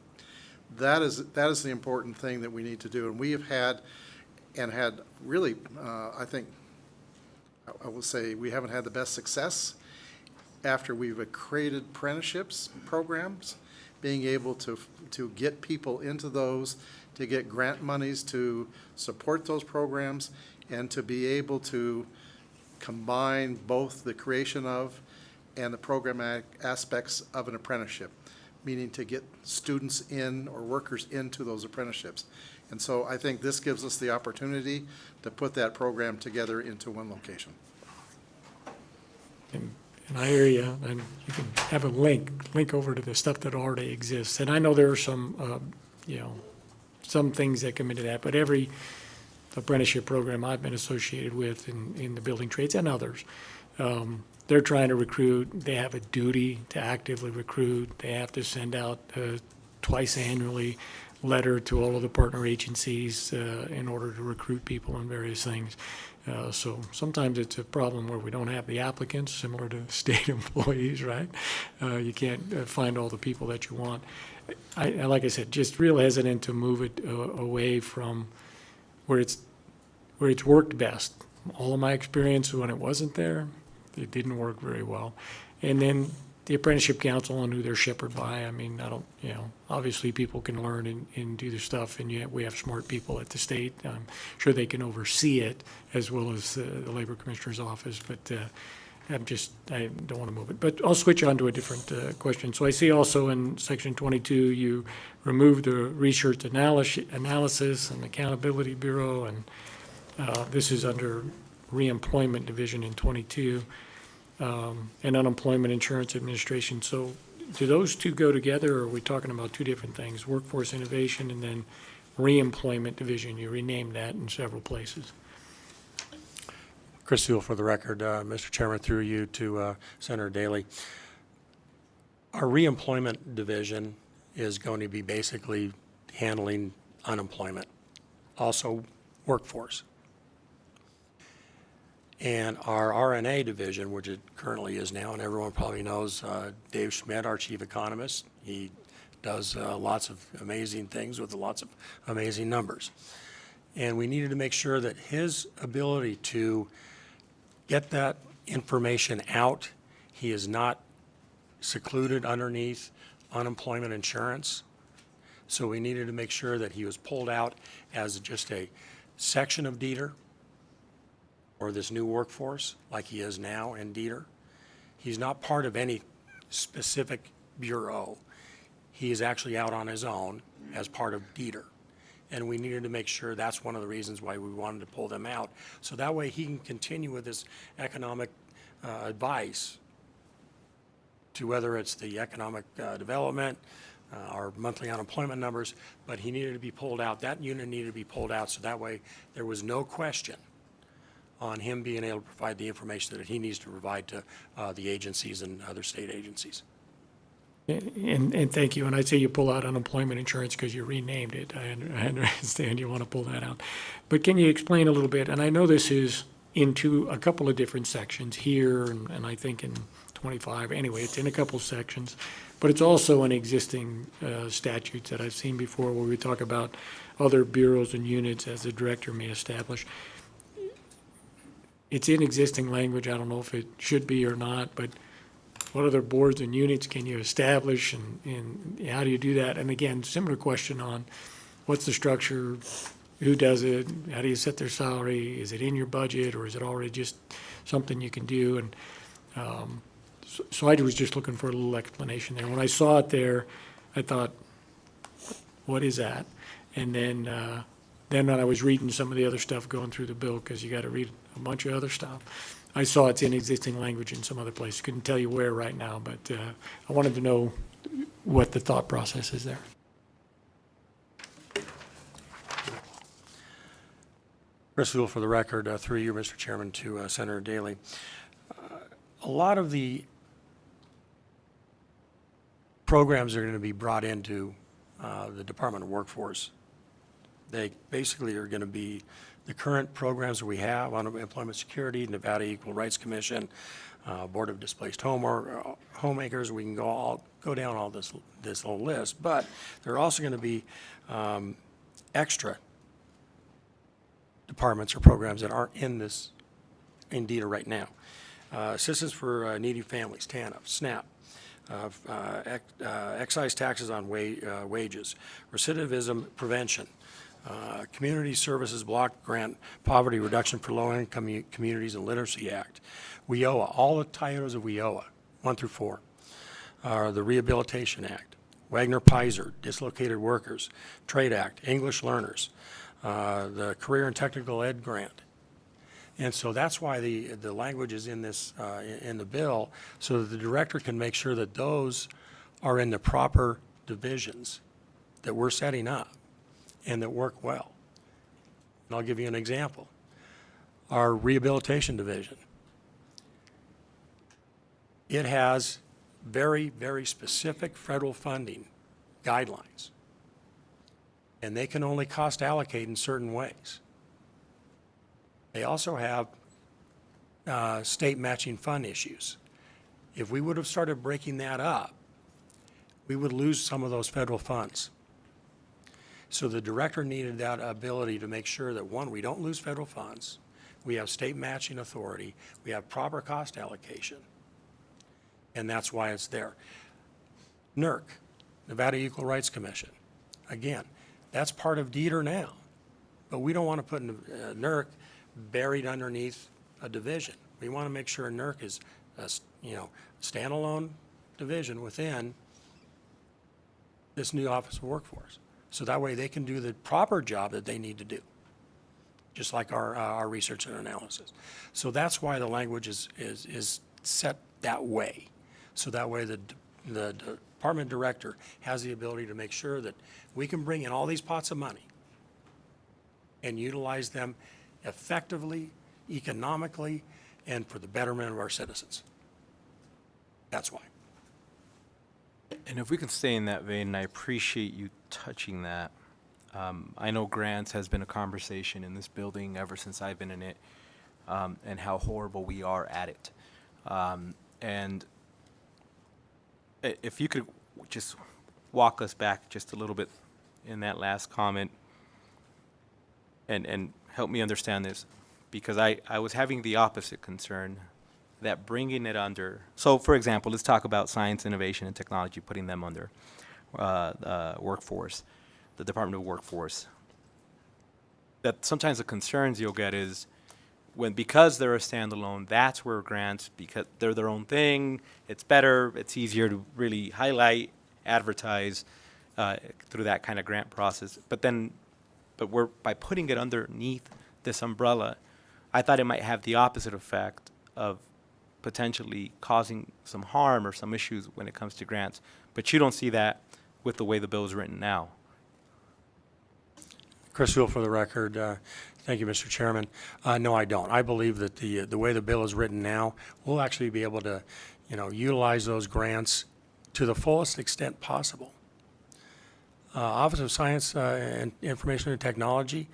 That is the important thing that we need to do. And we have had really, I think, I will say we haven't had the best success after we've created apprenticeships programs, being able to get people into those, to get grant monies to support those programs, and to be able to combine both the creation of and the programmatic aspects of an apprenticeship, meaning to get students in or workers into those apprenticeships. And so I think this gives us the opportunity to put that program together into one location. And I hear you, and you can have a link over to the stuff that already exists. And I know there are some, some things that come into that, but every apprenticeship program I've been associated with in the building trades and others, they're trying to recruit. They have a duty to actively recruit. They have to send out twice annually letter to all of the partner agencies in order to recruit people and various things. So sometimes it's a problem where we don't have the applicants, similar to state employees, right? You can't find all the people that you want. I like I said, just real hesitant to move it away from where it's worked best. All of my experience when it wasn't there, it didn't work very well. And then the Apprenticeship Council and who they're shepherded by, I mean, I don't, obviously people can learn and do their stuff, and yet we have smart people at the state. I'm sure they can oversee it as well as the Labor Commissioner's Office, but I don't want to move it. But I'll switch on to a different question. So I see also in Section 22, you removed the Research Analysis and Accountability Bureau, and this is under Reemployment Division in 22. And Unemployment Insurance Administration. So do those two go together, or are we talking about two different things? Workforce Innovation and then Reemployment Division, you renamed that in several places. Chris Sewell for the record, Mr. Chairman, through you to Senator Daley. Our reemployment division is going to be basically handling unemployment, also workforce. And our RNA division, which it currently is now, and everyone probably knows Dave Schmidt, our chief economist. He does lots of amazing things with lots of amazing numbers. And we needed to make sure that his ability to get that information out, he is not secluded underneath unemployment insurance. So we needed to make sure that he was pulled out as just a section of Dieter or this new workforce like he is now in Dieter. He's not part of any specific bureau. He is actually out on his own as part of Dieter. And we needed to make sure that's one of the reasons why we wanted to pull them out. So that way he can continue with his economic advice to whether it's the economic development, our monthly unemployment numbers, but he needed to be pulled out. That unit needed to be pulled out, so that way there was no question on him being able to provide the information that he needs to provide to the agencies and other state agencies. And thank you. And I'd say you pull out unemployment insurance because you renamed it. I understand you want to pull that out. But can you explain a little bit? And I know this is into a couple of different sections here, and I think in 25. Anyway, it's in a couple sections. But it's also in existing statutes that I've seen before where we talk about other bureaus and units as the director may establish. It's in existing language. I don't know if it should be or not, but what other boards and units can you establish, and how do you do that? And again, similar question on what's the structure, who does it, how do you set their salary, is it in your budget, or is it already just something you can do? And so I was just looking for a little explanation there. When I saw it there, I thought, what is that? And then when I was reading some of the other stuff going through the bill, because you got to read a bunch of other stuff, I saw it's in existing language in some other place. Couldn't tell you where right now, but I wanted to know what the thought process is there. Chris Field for the record, through you, Mr. Chairman, to Senator Daley. A lot of the programs are going to be brought into the Department of Workforce. They basically are going to be the current programs we have, Unemployment Security, Nevada Equal Rights Commission, Board of Displaced Homemakers. We can go down all this whole list, but there are also going to be extra departments or programs that aren't in this in DETA right now. Assistance for Needy Families, TANF, SNAP, excise taxes on wages, recidivism prevention, Community Services Block Grant, Poverty Reduction for Low-Income Communities and Literacy Act, WIOA, all the titles of WIOA, 1 through 4, the Rehabilitation Act, Wagner-Pizer, Dislocated Workers, Trade Act, English Learners, the Career and Technical Ed Grant. And so that's why the language is in this, in the bill, so that the director can make sure that those are in the proper divisions that we're setting up and that work well. And I'll give you an example. Our rehabilitation division, it has very, very specific federal funding guidelines, and they can only cost allocate in certain ways. They also have state matching fund issues. If we would have started breaking that up, we would lose some of those federal funds. So the director needed that ability to make sure that, one, we don't lose federal funds, we have state matching authority, we have proper cost allocation, and that's why it's there. NERC, Nevada Equal Rights Commission, again, that's part of DETR now, but we don't want to put NERC buried underneath a division. We want to make sure NERC is a standalone division within this new Office of Workforce. So that way they can do the proper job that they need to do, just like our research and analysis. So that's why the language is set that way. So that way the department director has the ability to make sure that we can bring in all these pots of money and utilize them effectively, economically, and for the betterment of our citizens. That's why. And if we can stay in that vein, and I appreciate you touching that. I know grants has been a conversation in this building ever since I've been in it, and how horrible we are at it. And if you could just walk us back just a little bit in that last comment and help me understand this, because I was having the opposite concern, that bringing it under, so for example, let's talk about science, innovation, and technology, putting them under workforce, the Department of Workforce. That sometimes the concerns you'll get is because they're a standalone, that's where grants, because they're their own thing, it's better, it's easier to really highlight, advertise through that kind of grant process. But by putting it underneath this umbrella, I thought it might have the opposite effect of potentially causing some harm or some issues when it comes to grants. But you don't see that with the way the bill is written now. Chris Hill for the record. Thank you, Mr. Chairman. No, I don't. I believe that the way the bill is written now, we'll actually be able to, utilize those grants to the fullest extent possible. Office of Science and Information and Technology,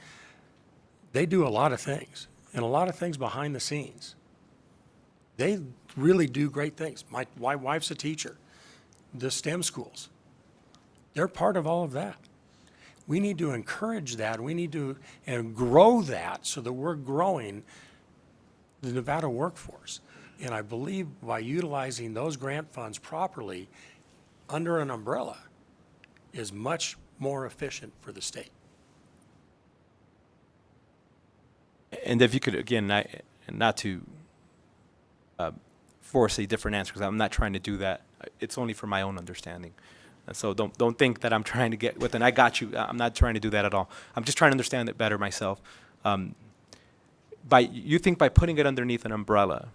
they do a lot of things, and a lot of things behind the scenes. They really do great things. My wife's a teacher. The STEM schools, they're part of all of that. We need to encourage that. We need to and grow that so that we're growing the Nevada workforce. And I believe by utilizing those grant funds properly under an umbrella is much more efficient for the state. And if you could, again, not to force a different answer, because I'm not trying to do that. It's only for my own understanding. And so don't think that I'm trying to get with, and I got you. I'm not trying to do that at all. I'm just trying to understand it better myself. You think by putting it underneath an umbrella,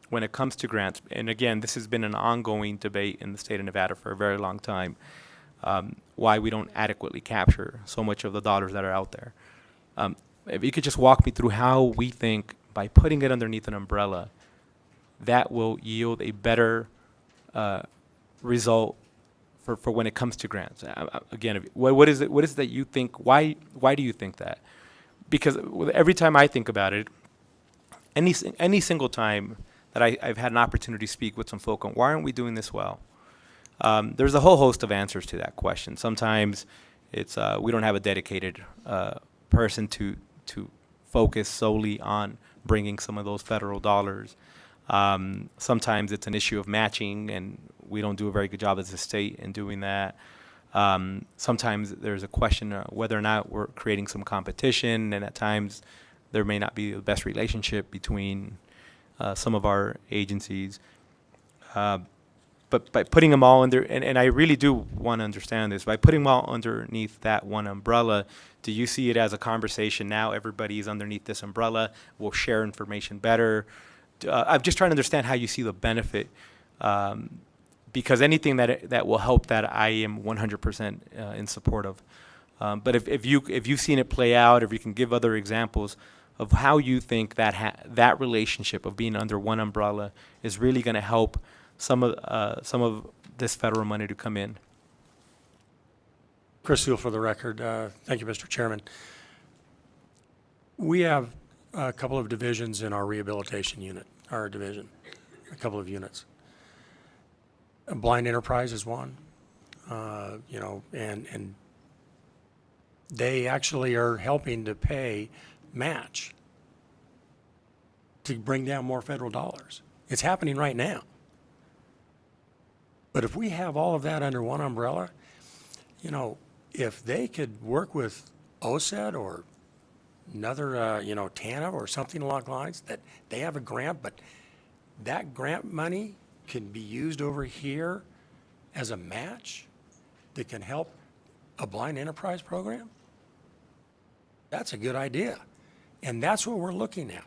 when it comes to grants, and again, this has been an ongoing debate in the state of Nevada for a very long time, why we don't adequately capture so much of the dollars that are out there. If you could just walk me through how we think by putting it underneath an umbrella, that will yield a better result for when it comes to grants. Again, what is it that you think? Why do you think that? Because every time I think about it, any single time that I've had an opportunity to speak with some folk on why aren't we doing this well, there's a whole host of answers to that question. Sometimes it's we don't have a dedicated person to focus solely on bringing some of those federal dollars. Sometimes it's an issue of matching, and we don't do a very good job as a state in doing that. Sometimes there's a question of whether or not we're creating some competition, and at times there may not be the best relationship between some of our agencies. But by putting them all under, and I really do want to understand this, by putting them all underneath that one umbrella, do you see it as a conversation now? Everybody is underneath this umbrella. We'll share information better. I'm just trying to understand how you see the benefit, because anything that will help that, I am 100% in support of. But if you've seen it play out, if you can give other examples of how you think that relationship of being under one umbrella is really going to help some of this federal money to come in. Chris Hill for the record. Thank you, Mr. Chairman. We have a couple of divisions in our rehabilitation unit, our division, a couple of units. Blind Enterprise is one, and they actually are helping to pay match to bring down more federal dollars. It's happening right now. But if we have all of that under one umbrella, if they could work with OSED or another, TANF or something along the lines, that they have a grant, but that grant money can be used over here as a match that can help a blind enterprise program, that's a good idea. And that's what we're looking at.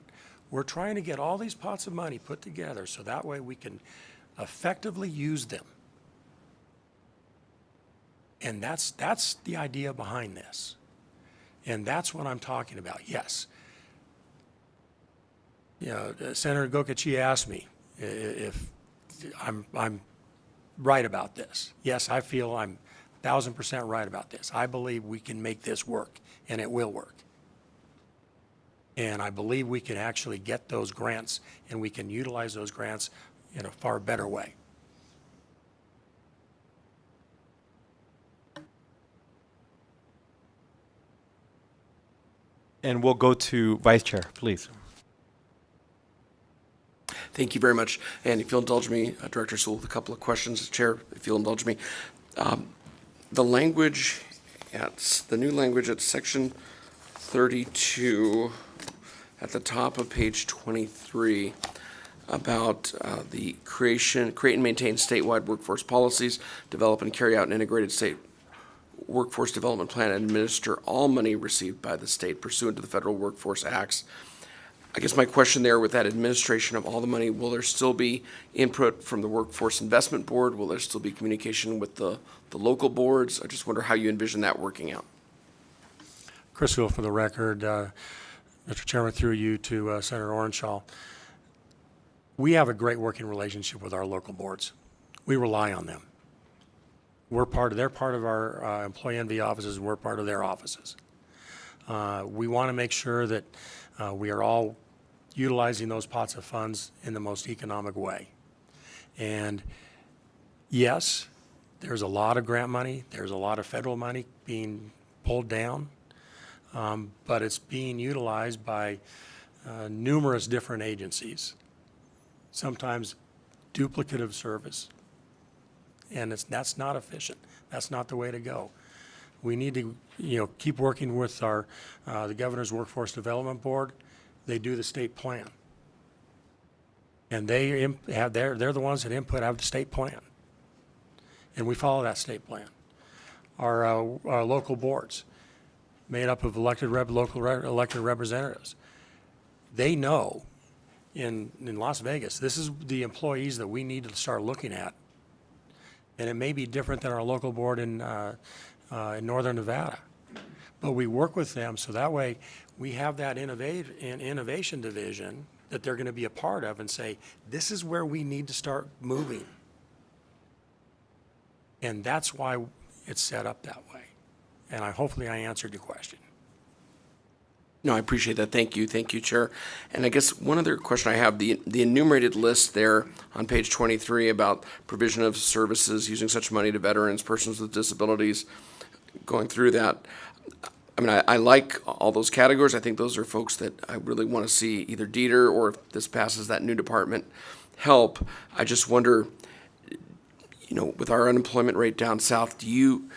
We're trying to get all these pots of money put together so that way we can effectively use them. And that's the idea behind this. And that's what I'm talking about. Yes. Senator Gokachia asked me if I'm right about this. Yes, I feel I'm 1,000% right about this. I believe we can make this work, and it will work. And I believe we can actually get those grants, and we can utilize those grants in a far better way. And we'll go to Vice Chair, please. Thank you very much. And if you'll indulge me, Director Sewell, with a couple of questions, Chair, if you'll indulge me. The language, the new language at section 32, at the top of page 23, about the create and maintain statewide workforce policies, develop and carry out an integrated state workforce development plan, and administer all money received by the state pursuant to the federal workforce acts. I guess my question there with that administration of all the money, will there still be input from the Workforce Investment Board? Will there still be communication with the local boards? I just wonder how you envision that working out. Chris Hill for the record. Mr. Chairman, through you to Senator Orenshaw. We have a great working relationship with our local boards. We rely on them. They're part of our employee envy offices, and we're part of their offices. We want to make sure that we are all utilizing those pots of funds in the most economic way. And yes, there's a lot of grant money, there's a lot of federal money being pulled down, but it's being utilized by numerous different agencies, sometimes duplicative service. And that's not efficient. That's not the way to go. We need to, keep working with the Governor's Workforce Development Board. They do the state plan, and they're the ones that have the state plan, and we follow that state plan. Our local boards, made up of elected representatives, they know in Las Vegas, this is the employees that we need to start looking at, and it may be different than our local board in Northern Nevada. But we work with them so that way we have that innovation division that they're going to be a part of and say, this is where we need to start moving. And that's why it's set up that way. And hopefully I answered your question. No, I appreciate that. Thank you. Thank you, Chair. And I guess one other question I have, the enumerated list there on page 23 about provision of services using such money to veterans, persons with disabilities, going through that. I mean, I like all those categories. I think those are folks that I really want to see either Dieter or if this passes that new department help. I just wonder, with our unemployment rate down south, do you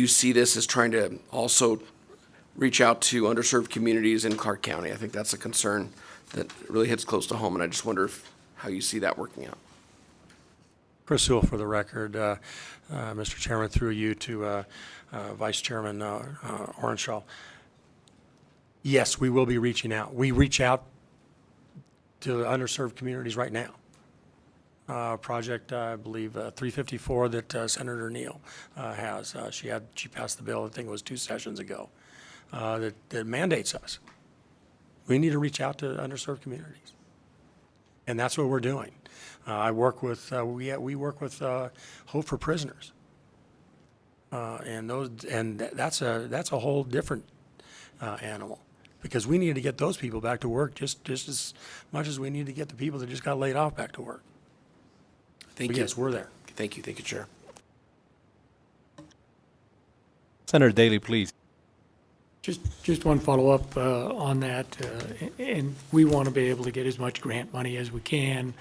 see this as trying to also reach out to underserved communities in Clark County? I think that's a concern that really hits close to home, and I just wonder how you see that working out. Chris Sewell for the record. Mr. Chairman, through you to Vice Chairman Orenshaw. Yes, we will be reaching out. We reach out to underserved communities right now. Project, I believe, 354 that Senator Neal has. She passed the bill, I think it was 2 sessions ago, that mandates us. We need to reach out to underserved communities. And that's what we're doing. I work with, we work with Hope for Prisoners. And that's a whole different animal, because we need to get those people back to work just as much as we need to get the people that just got laid off back to work. Thank you. Yes, we're there. Thank you, Chair. Senator Daley, please. Just one follow-up on that, and we want to be able to get as much grant money as we can.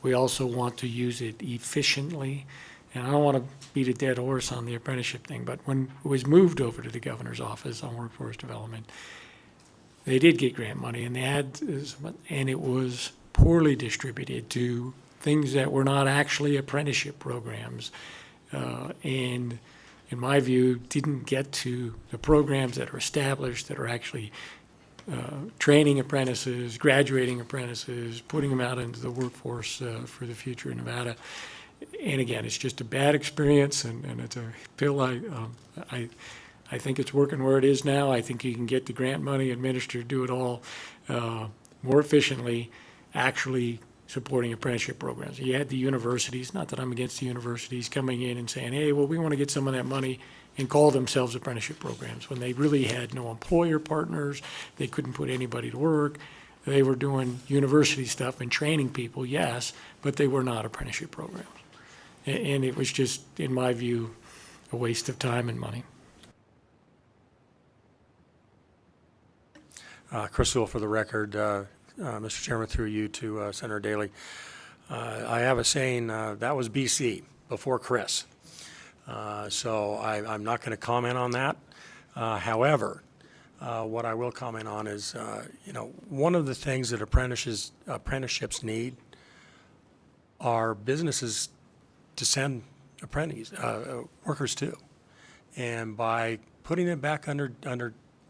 We also want to use it efficiently, and I don't want to beat a dead horse on the apprenticeship thing, but when it was moved over to the governor's office on workforce development, they did get grant money, and it was poorly distributed to things that were not actually apprenticeship programs, and in my view, didn't get to the programs that are established, that are actually training apprentices, graduating apprentices, putting them out into the workforce for the future in Nevada. And again, it's just a bad experience, and it's a pill. I think it's working where it is now. I think you can get the grant money, administer, do it all more efficiently, actually supporting apprenticeship programs. You had the universities, not that I'm against the universities, coming in and saying, hey, well, we want to get some of that money, and call themselves apprenticeship programs, when they really had no employer partners. They couldn't put anybody to work. They were doing university stuff and training people, yes, but they were not apprenticeship programs. And it was just, in my view, a waste of time and money. Chris Hill for the record. Mr. Chairman, through you to Senator Daley. I have a saying, that was BC, before Chris. So I'm not going to comment on that. However, what I will comment on is, one of the things that apprenticeships need are businesses to send workers to. And by putting it back under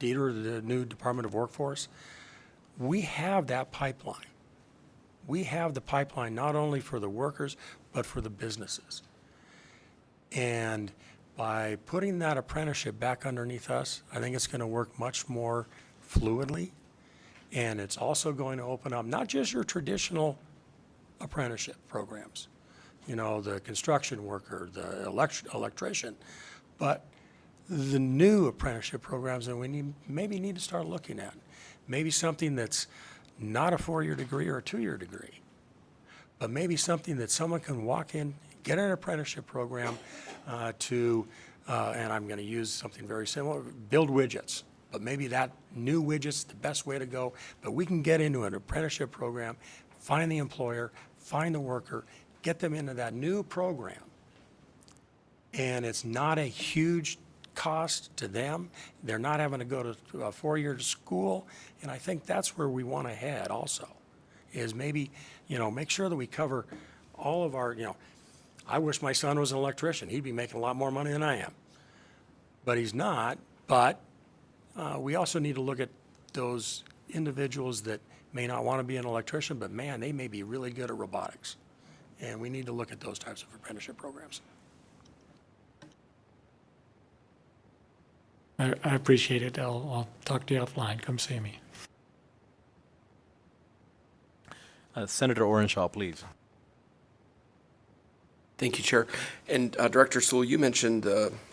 DETR, the new Department of Workforce, we have that pipeline. We have the pipeline not only for the workers, but for the businesses. And by putting that apprenticeship back underneath us, I think it's going to work much more fluidly. And it's also going to open up not just your traditional apprenticeship programs, the construction worker, the electrician, but the new apprenticeship programs that we maybe need to start looking at. Maybe something that's not a 4-year degree or a 2-year degree, but maybe something that someone can walk in, get an apprenticeship program and I'm going to use something very similar, build widgets. But maybe that new widget's the best way to go. But we can get into an apprenticeship program, find the employer, find the worker, get them into that new program. And it's not a huge cost to them. They're not having to go to a 4-year school. And I think that's where we want to head also, is maybe, make sure that we cover all of our, I wish my son was an electrician. He'd be making a lot more money than I am. But he's not. But we also need to look at those individuals that may not want to be an electrician, but man, they may be really good at robotics. And we need to look at those types of apprenticeship programs. I appreciate it. I'll talk to you offline. Come see me. Senator Orenshaw, please. Thank you, Chair. And Director Sewell, you mentioned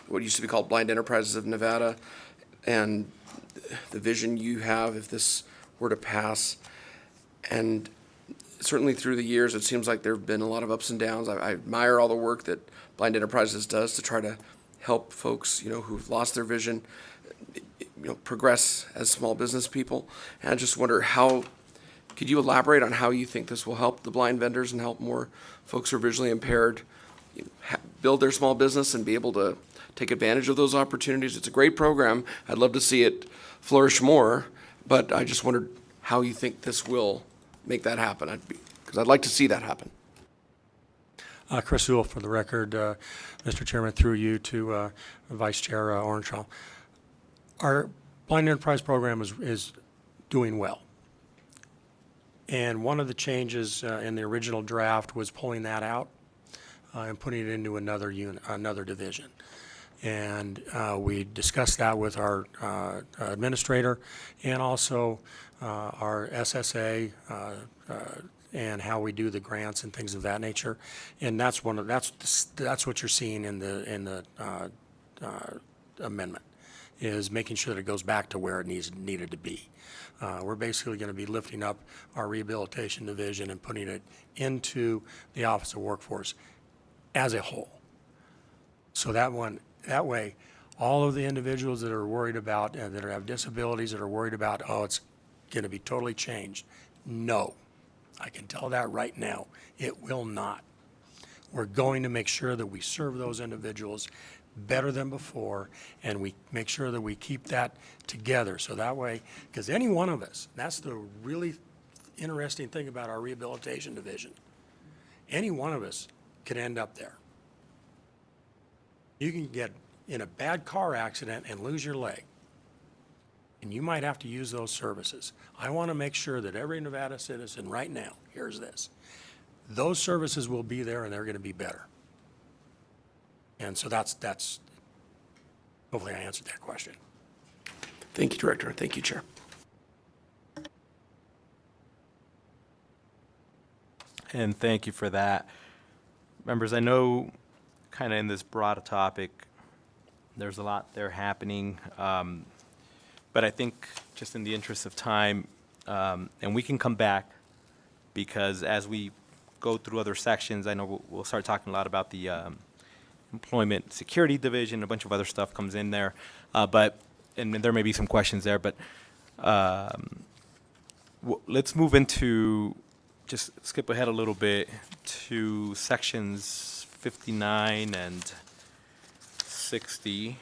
what used to be called Blind Enterprises of Nevada and the vision you have if this were to pass. And certainly through the years, it seems like there have been a lot of ups and downs. I admire all the work that Blind Enterprises does to try to help folks, who've lost their vision, progress as small business people. And I just wonder could you elaborate on how you think this will help the blind vendors and help more folks who are visually impaired build their small business and be able to take advantage of those opportunities? It's a great program. I'd love to see it flourish more, but I just wondered how you think this will make that happen, because I'd like to see that happen. Chris Sewell, for the record, Mr. Chairman, through you to Vice Chair Orenshaw. Our Blind Enterprise program is doing well. And one of the changes in the original draft was pulling that out and putting it into another unit, another division. And we discussed that with our administrator and also our SSA and how we do the grants and things of that nature. And that's that's what you're seeing in the amendment, is making sure that it goes back to where it needed to be. We're basically going to be lifting up our rehabilitation division and putting it into the Office of Workforce as a whole. So that way, all of the individuals that are worried about, that have disabilities, that are worried about, it's going to be totally changed. No, I can tell that right now. It will not. We're going to make sure that we serve those individuals better than before, and we make sure that we keep that together. So that way, because any one of us, that's the really interesting thing about our rehabilitation division, any one of us could end up there. You can get in a bad car accident and lose your leg, and you might have to use those services. I want to make sure that every Nevada citizen right now hears this. Those services will be there, and they're going to be better. And so that's hopefully I answered that question. Thank you, Director. Thank you, Chair. And thank you for that. Members, I know kind of in this broad topic, there's a lot there happening. But I think just in the interest of time, and we can come back, because as we go through other sections, I know we'll start talking a lot about the Employment Security Division, a bunch of other stuff comes in there. And there may be some questions there, but let's move into, just skip ahead a little bit to sections 59 and 60.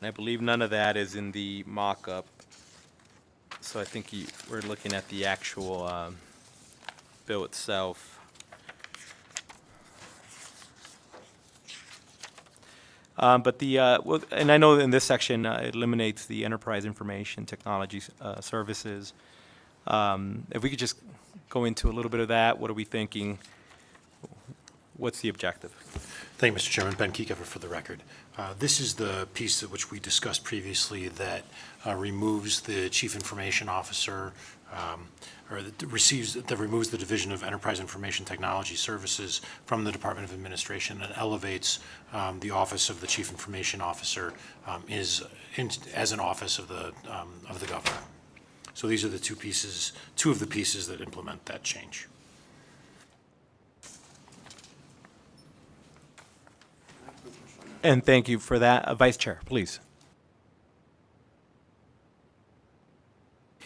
And I believe none of that is in the mock-up. So I think we're looking at the actual bill itself. But well, and I know in this section, it eliminates the enterprise information technology services. If we could just go into a little bit of that, what are we thinking? What's the objective? Thank you, Mr. Chairman. Ben Kiekefer for the record. This is the piece that which we discussed previously that removes the chief information officer, or that removes the Division of Enterprise Information Technology Services from the Department of Administration and elevates the office of the chief information officer as an office of the governor. So these are the two of the pieces that implement that change. And thank you for that. Vice Chair, please.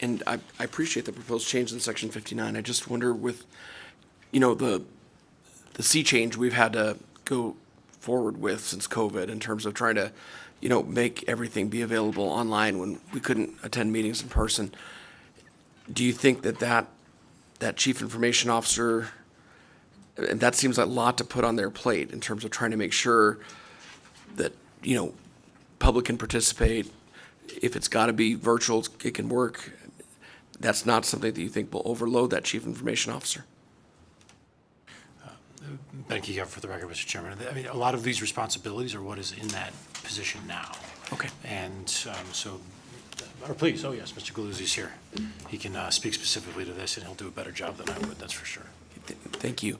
And I appreciate the proposed change in section 59. I just wonder with, the sea change we've had to go forward with since COVID in terms of trying to, make everything be available online when we couldn't attend meetings in person. Do you think that chief information officer, and that seems like a lot to put on their plate in terms of trying to make sure that, public can participate. If it's got to be virtual, it can work. That's not something that you think will overload that chief information officer? Ben Kiekefer for the record, Mr. Chairman. I mean, a lot of these responsibilities are what is in that position now. Okay. And or please, oh yes, Mr. Galuzzi's here. He can speak specifically to this, and he'll do a better job than I would, that's for sure. Thank you.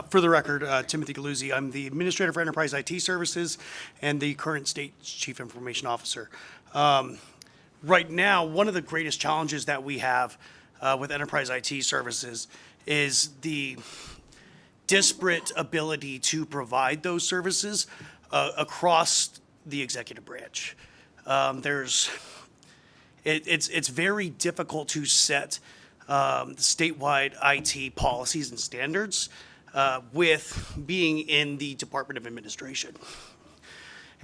For the record, Timothy Galuzzi, I'm the Administrator for Enterprise IT Services and the current State Chief Information Officer. Right now, one of the greatest challenges that we have with Enterprise IT Services is the disparate ability to provide those services across the executive branch. It's very difficult to set statewide IT policies and standards with being in the Department of Administration.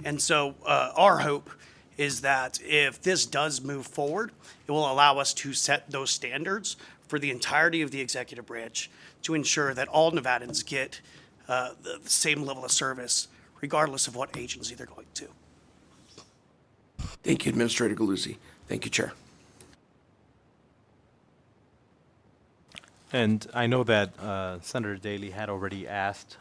And so our hope is that if this does move forward, it will allow us to set those standards for the entirety of the executive branch to ensure that all Nevadans get the same level of service regardless of what agency they're going to. Thank you, Administrator Galuzzi. Thank you, Chair. And I know that Senator Daley had already asked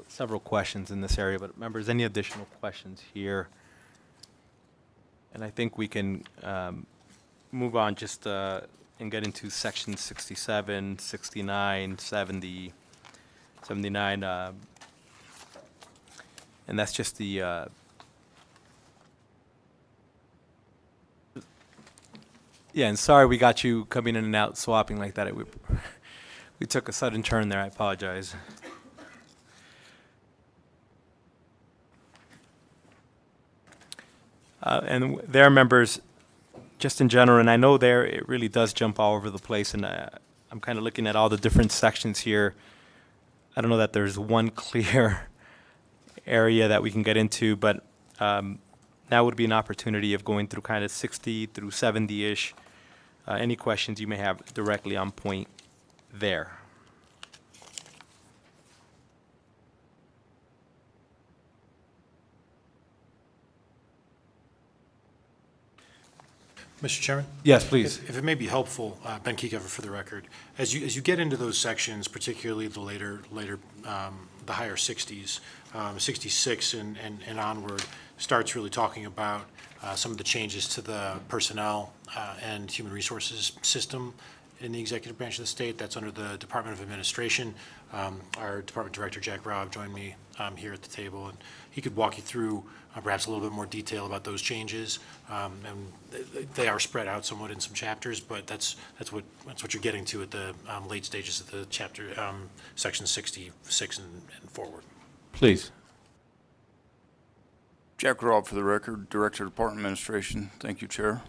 several questions in this area, but members, any additional questions here? And I think we can move on just and get into section 67, 69, 70, 79, and that's just the yeah, and sorry we got you coming in and out swapping like that. We took a sudden turn there. I apologize. And there, members, just in general, and I know there it really does jump all over the place, and I'm kind of looking at all the different sections here. I don't know that there's one clear area that we can get into, but now would be an opportunity of going through kind of 60 through 70-ish. Any questions you may have directly on point there? Mr. Chairman? Yes, please. If it may be helpful, Ben Kiekefer for the record, as you get into those sections, particularly the later the higher 60s, 66 and onward, starts really talking about some of the changes to the personnel and human resources system in the executive branch of the state. That's under the Department of Administration. Our Department Director, Jack Robb, joined me here at the table, and he could walk you through perhaps a little bit more detail about those changes. And they are spread out somewhat in some chapters, but that's what you're getting to at the late stages of the chapter, section 66 and forward. Please. Jack Robb for the record, Director of Department Administration. Thank you, Chair.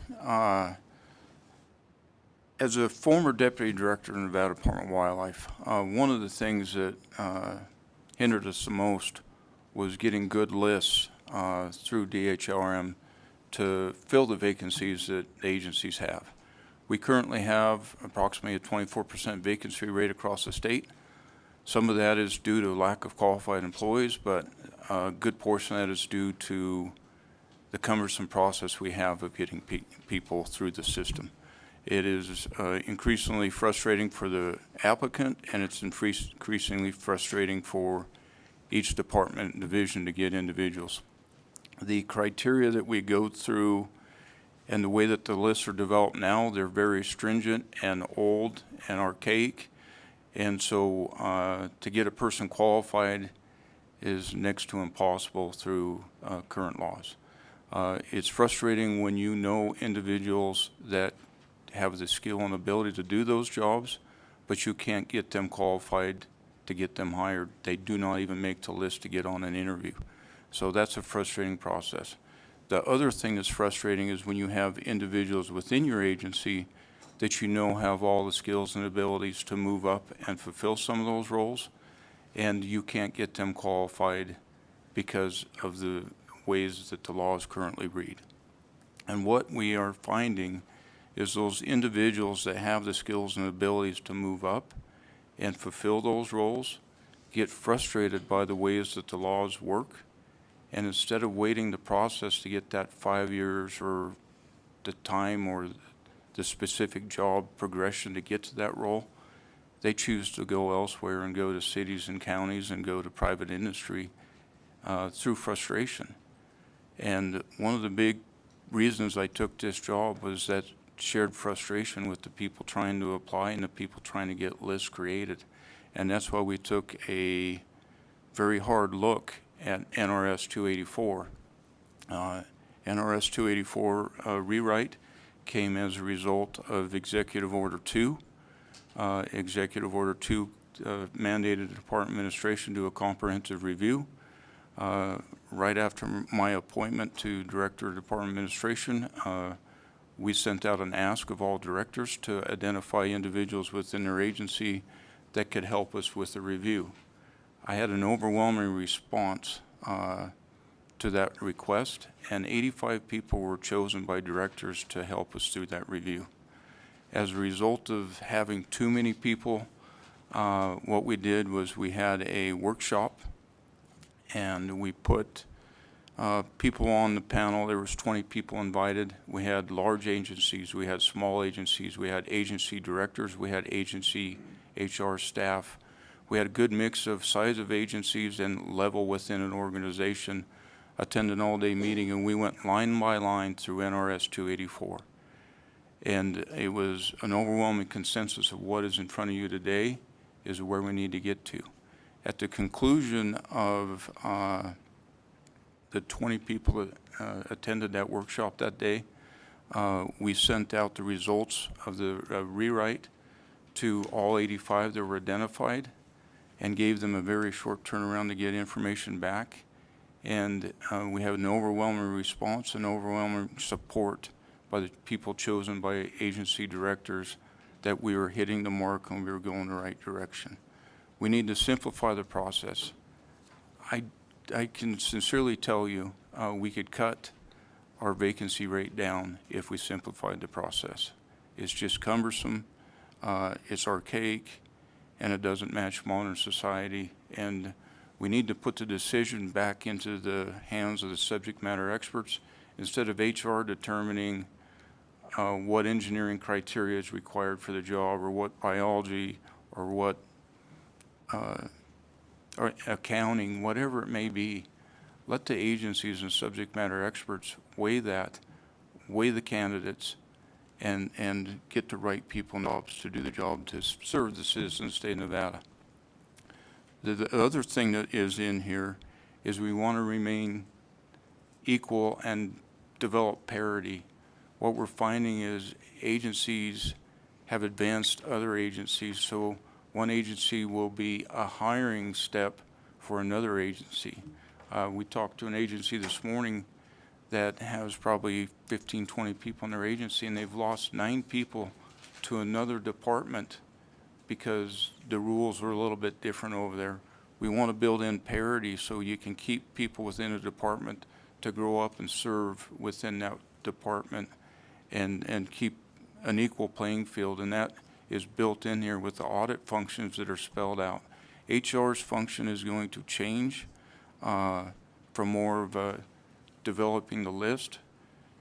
As a former Deputy Director in the Nevada Department of Wildlife, one of the things that hindered us the most was getting good lists through DHRM to fill the vacancies that the agencies have. We currently have approximately a 24% vacancy rate across the state. Some of that is due to lack of qualified employees, but a good portion of that is due to the cumbersome process we have of getting people through the system. It is increasingly frustrating for the applicant, and it's increasingly frustrating for each department and division to get individuals. The criteria that we go through and the way that the lists are developed now, they're very stringent and old and archaic. And so to get a person qualified is next to impossible through current laws. It's frustrating when you know individuals that have the skill and ability to do those jobs, but you can't get them qualified to get them hired. They do not even make the list to get on an interview. So that's a frustrating process. The other thing that's frustrating is when you have individuals within your agency that you know have all the skills and abilities to move up and fulfill some of those roles, and you can't get them qualified because of the ways that the laws currently read. And what we are finding is those individuals that have the skills and abilities to move up and fulfill those roles get frustrated by the ways that the laws work, and instead of waiting the process to get that 5 years or the time or the specific job progression to get to that role, they choose to go elsewhere and go to cities and counties and go to private industry through frustration. And one of the big reasons I took this job was that shared frustration with the people trying to apply and the people trying to get lists created. And that's why we took a very hard look at NRS 284. NRS 284 rewrite came as a result of Executive Order 2. Executive Order 2 mandated the Department of Administration do a comprehensive review. Right after my appointment to Director of Department of Administration, we sent out an ask of all directors to identify individuals within their agency that could help us with the review. I had an overwhelming response to that request, and 85 people were chosen by directors to help us through that review. As a result of having too many people, what we did was we had a workshop, and we put people on the panel. There was 20 people invited. We had large agencies, we had small agencies, we had agency directors, we had agency HR staff. We had a good mix of size of agencies and level within an organization, attend an all-day meeting, and we went line by line through NRS 284. And it was an overwhelming consensus of what is in front of you today is where we need to get to. At the conclusion of the 20 people that attended that workshop that day, we sent out the results of the rewrite to all 85 that were identified and gave them a very short turnaround to get information back. And we have an overwhelming response and overwhelming support by the people chosen by agency directors that we were hitting the mark and we were going the right direction. We need to simplify the process. I can sincerely tell you we could cut our vacancy rate down if we simplified the process. It's just cumbersome, it's archaic, and it doesn't match modern society. And we need to put the decision back into the hands of the subject matter experts instead of HR determining what engineering criteria is required for the job or what biology or what or accounting, whatever it may be. Let the agencies and subject matter experts weigh that, weigh the candidates, and get the right people in jobs to do the job to serve the citizens of the state of Nevada. The other thing that is in here is we want to remain equal and develop parity. What we're finding is agencies have advanced other agencies, so one agency will be a hiring step for another agency. We talked to an agency this morning that has probably 15, 20 people in their agency, and they've lost 9 people to another department because the rules are a little bit different over there. We want to build in parity so you can keep people within a department to grow up and serve within that department and keep an equal playing field, and that is built in here with the audit functions that are spelled out. HR's function is going to change from more of a developing the list.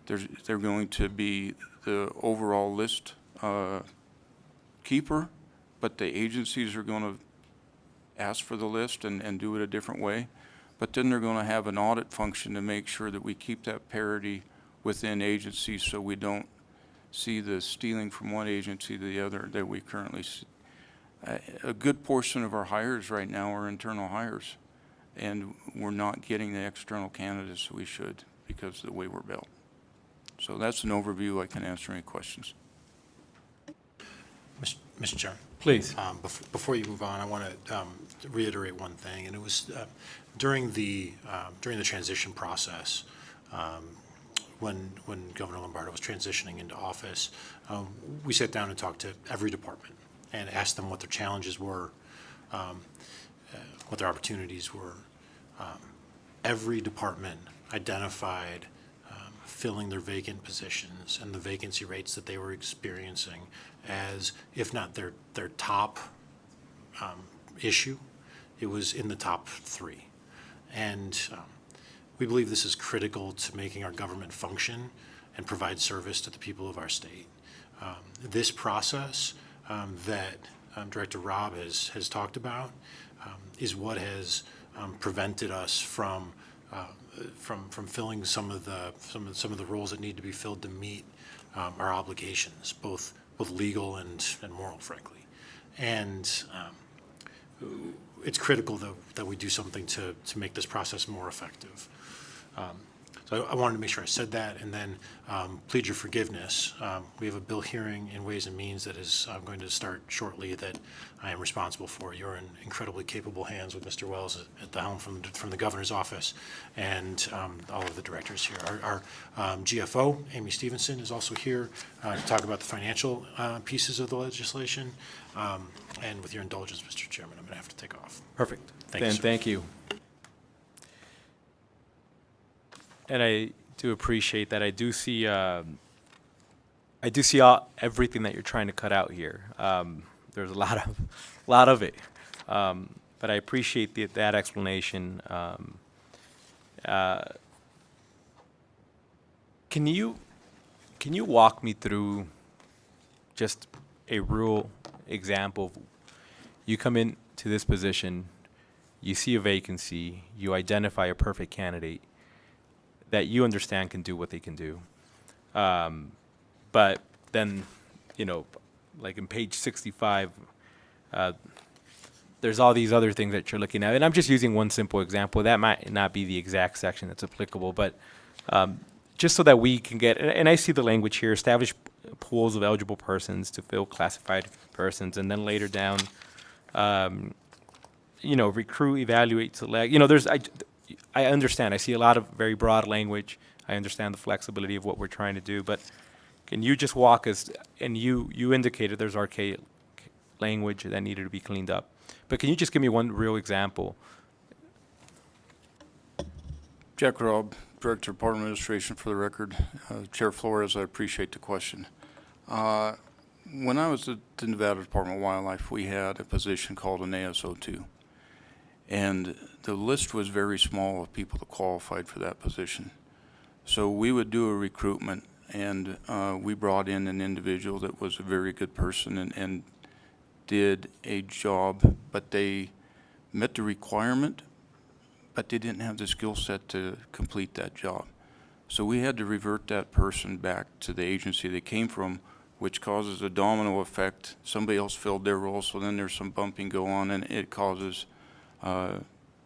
They're going to be the overall list keeper, but the agencies are going to ask for the list and do it a different way. But then they're going to have an audit function to make sure that we keep that parity within agencies so we don't see the stealing from one agency to the other that we currently see. A good portion of our hires right now are internal hires, and we're not getting the external candidates we should because of the way we're built. So that's an overview. I can answer any questions. Mr. Chairman. Please. Before you move on, I want to reiterate one thing, and it was during the transition process, when Governor Lombardo was transitioning into office, we sat down and talked to every department and asked them what their challenges were, what their opportunities were. Every department identified filling their vacant positions and the vacancy rates that they were experiencing as, if not their top issue, it was in the top 3. And we believe this is critical to making our government function and provide service to the people of our state. This process that Director Robb has talked about is what has prevented us from filling some of the roles that need to be filled to meet our obligations, both legal and moral, frankly. And it's critical that we do something to make this process more effective. So I wanted to make sure I said that, and then plead your forgiveness. We have a bill hearing in Ways and Means that is going to start shortly that I am responsible for. You're in incredibly capable hands with Mr. Wells at the helm from the governor's office and all of the directors here. Our GFO, Amy Stevenson, is also here to talk about the financial pieces of the legislation. And with your indulgence, Mr. Chairman, I'm going to have to take off. Perfect. Thank you, Ben, sir. thank you. And I do appreciate that. I do see everything that you're trying to cut out here. There's a lot of it, but I appreciate that explanation. Can you walk me through just a real example of you come into this position, you see a vacancy, you identify a perfect candidate that you understand can do what they can do. But then, like in page 65, there's all these other things that you're looking at. And I'm just using one simple example. That might not be the exact section that's applicable, but just so that we can get, and I see the language here, establish pools of eligible persons to fill classified persons, and then later down, recruit, evaluate, select. I understand. I see a lot of very broad language. I understand the flexibility of what we're trying to do, but can you just walk us, and you indicated there's archaic language that needed to be cleaned up, but can you just give me one real example? Jack Robb, Director of Park Administration, for the record. Chair Flores, I appreciate the question. When I was at the Nevada Department of Wildlife, we had a position called an ASO2. And the list was very small of people that qualified for that position. So we would do a recruitment, and we brought in an individual that was a very good person and did a job, but they met the requirement, but they didn't have the skill set to complete that job. So we had to revert that person back to the agency they came from, which causes a domino effect. Somebody else filled their role, so then there's some bumping go on, and it causes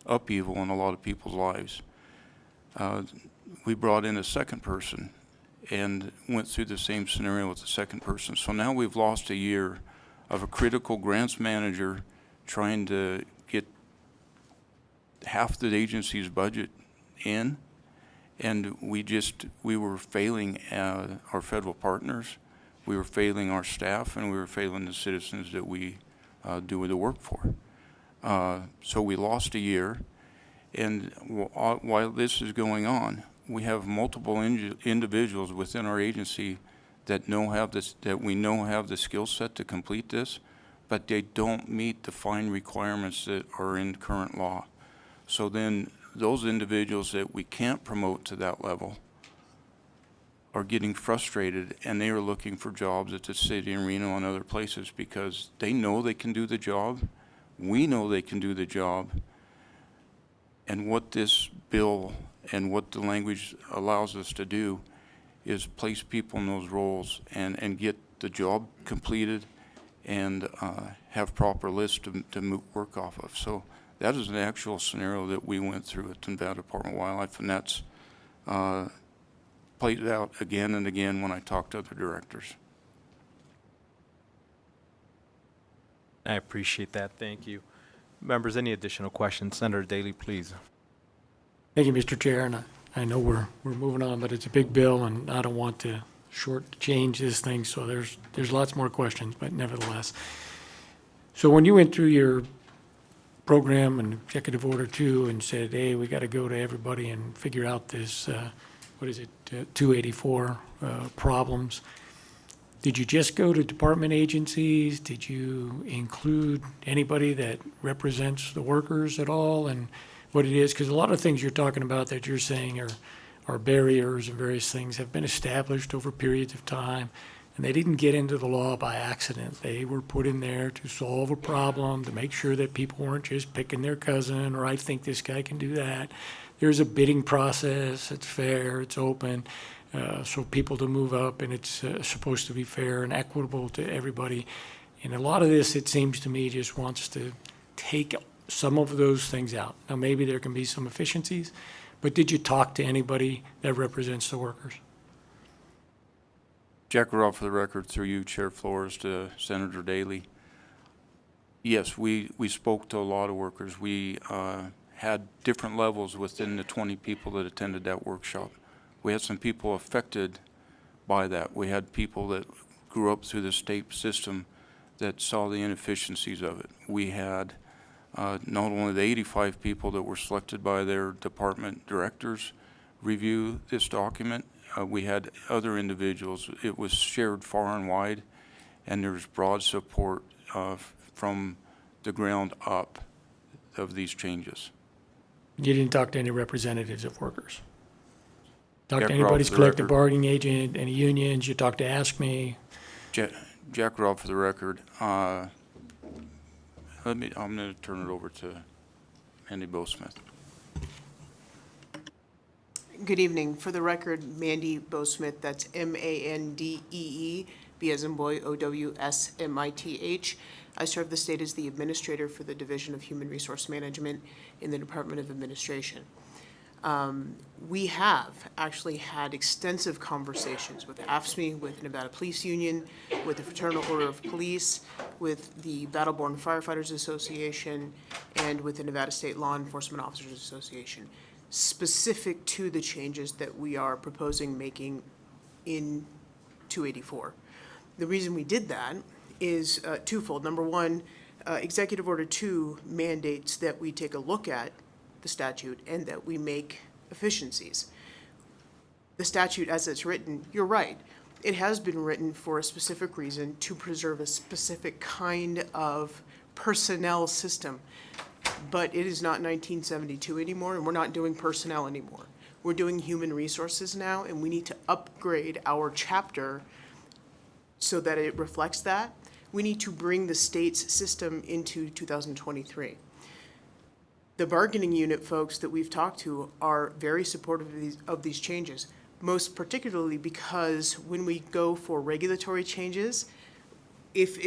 upheaval in a lot of people's lives. We brought in a second person and went through the same scenario with the second person. So now we've lost a year of a critical grants manager trying to get half the agency's budget in, and we were failing our federal partners, we were failing our staff, and we were failing the citizens that we do the work for. So we lost a year, and while this is going on, we have multiple individuals within our agency that we know have the skill set to complete this, but they don't meet the fine requirements that are in current law. So then those individuals that we can't promote to that level are getting frustrated, and they are looking for jobs at the city in Reno and other places because they know they can do the job. We know they can do the job. And what this bill and what the language allows us to do is place people in those roles and get the job completed and have proper lists to work off of. So that is an actual scenario that we went through at the Nevada Department of Wildlife, and that's played out again and again when I talk to other directors. I appreciate that. Thank you. Members, any additional questions? Senator Daly, please. Thank you, Mr. Chair, and I know we're moving on, but it's a big bill, and I don't want to shortchange this thing, so there's lots more questions, but nevertheless. So when you went through your program and Executive Order 2 and said, hey, we got to go to everybody and figure out this, 284 problems, did you just go to department agencies? Did you include anybody that represents the workers at all? And what it is, because a lot of things you're talking about that you're saying are barriers and various things have been established over periods of time, and they didn't get into the law by accident. They were put in there to solve a problem, to make sure that people weren't just picking their cousin, or I think this guy can do that. There's a bidding process, it's fair, it's open, so people to move up, and it's supposed to be fair and equitable to everybody. And a lot of this, it seems to me, just wants to take some of those things out. Now, maybe there can be some efficiencies, but did you talk to anybody that represents the workers? Jack Robb, for the record, through you, Chair Flores, to Senator Daly. Yes, we spoke to a lot of workers. We had different levels within the 20 people that attended that workshop. We had some people affected by that. We had people that grew up through the state system that saw the inefficiencies of it. We had not only the 85 people that were selected by their department directors review this document, we had other individuals. It was shared far and wide, and there's broad support from the ground up of these changes. You didn't talk to any representatives of workers? Talk to Jack Robb, anybody's for the collective record. bargaining agent, any unions? You talked to Ask Me? Jack Robb, for the record. I'm going to turn it over to Andy Bowsmith. Good evening. For the record, Mandy Bowsmith, that's Mandee, B as in boy, OWSMITH. I serve the state as the administrator for the Division of Human Resource Management in the Department of Administration. We have actually had extensive conversations with AFSCME, with Nevada Police Union, with the Fraternal Order of Police, with the Battle-Born Firefighters Association, and with the Nevada State Law Enforcement Officers Association, specific to the changes that we are proposing making in 284. The reason we did that is twofold. Number one, Executive Order 2 mandates that we take a look at the statute and that we make efficiencies. The statute as it's written, you're right, it has been written for a specific reason to preserve a specific kind of personnel system. But it is not 1972 anymore, and we're not doing personnel anymore. We're doing human resources now, and we need to upgrade our chapter so that it reflects that. We need to bring the state's system into 2023. The bargaining unit folks that we've talked to are very supportive of these changes, most particularly because when we go for regulatory changes, if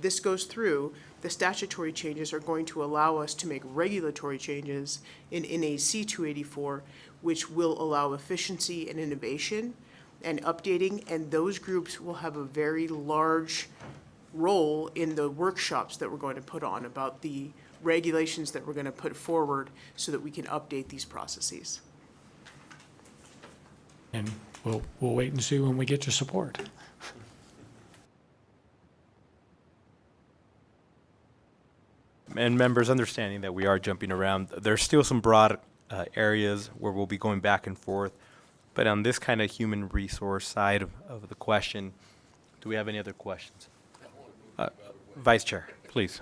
this goes through, the statutory changes are going to allow us to make regulatory changes in NAC 284, which will allow efficiency and innovation and updating, and those groups will have a very large role in the workshops that we're going to put on about the regulations that we're going to put forward so that we can update these processes. And we'll wait and see when we get your support. And members, understanding that we are jumping around, there's still some broad areas where we'll be going back and forth. But on this kind of human resource side of the question, do we have any other questions? Vice Chair, please.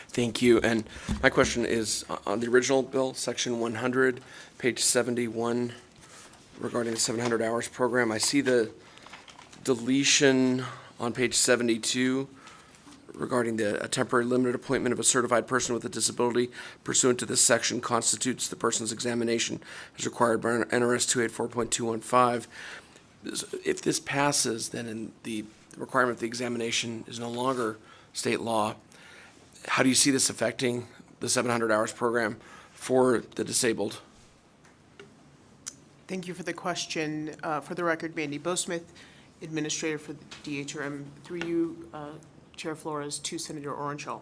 Thank you. And my question is on the original bill, section 100, page 71, regarding the 700 hours program. I see the deletion on page 72 regarding a temporary limited appointment of a certified person with a disability pursuant to this section constitutes the person's examination as required by NRS 284.215. If this passes, then in the requirement of the examination is no longer state law. How do you see this affecting the 700 hours program for the disabled? Thank you for the question. For the record, Mandy Bosmith, Administrator for the DHRM, through you, Chair Flores, to Senator Orenshall.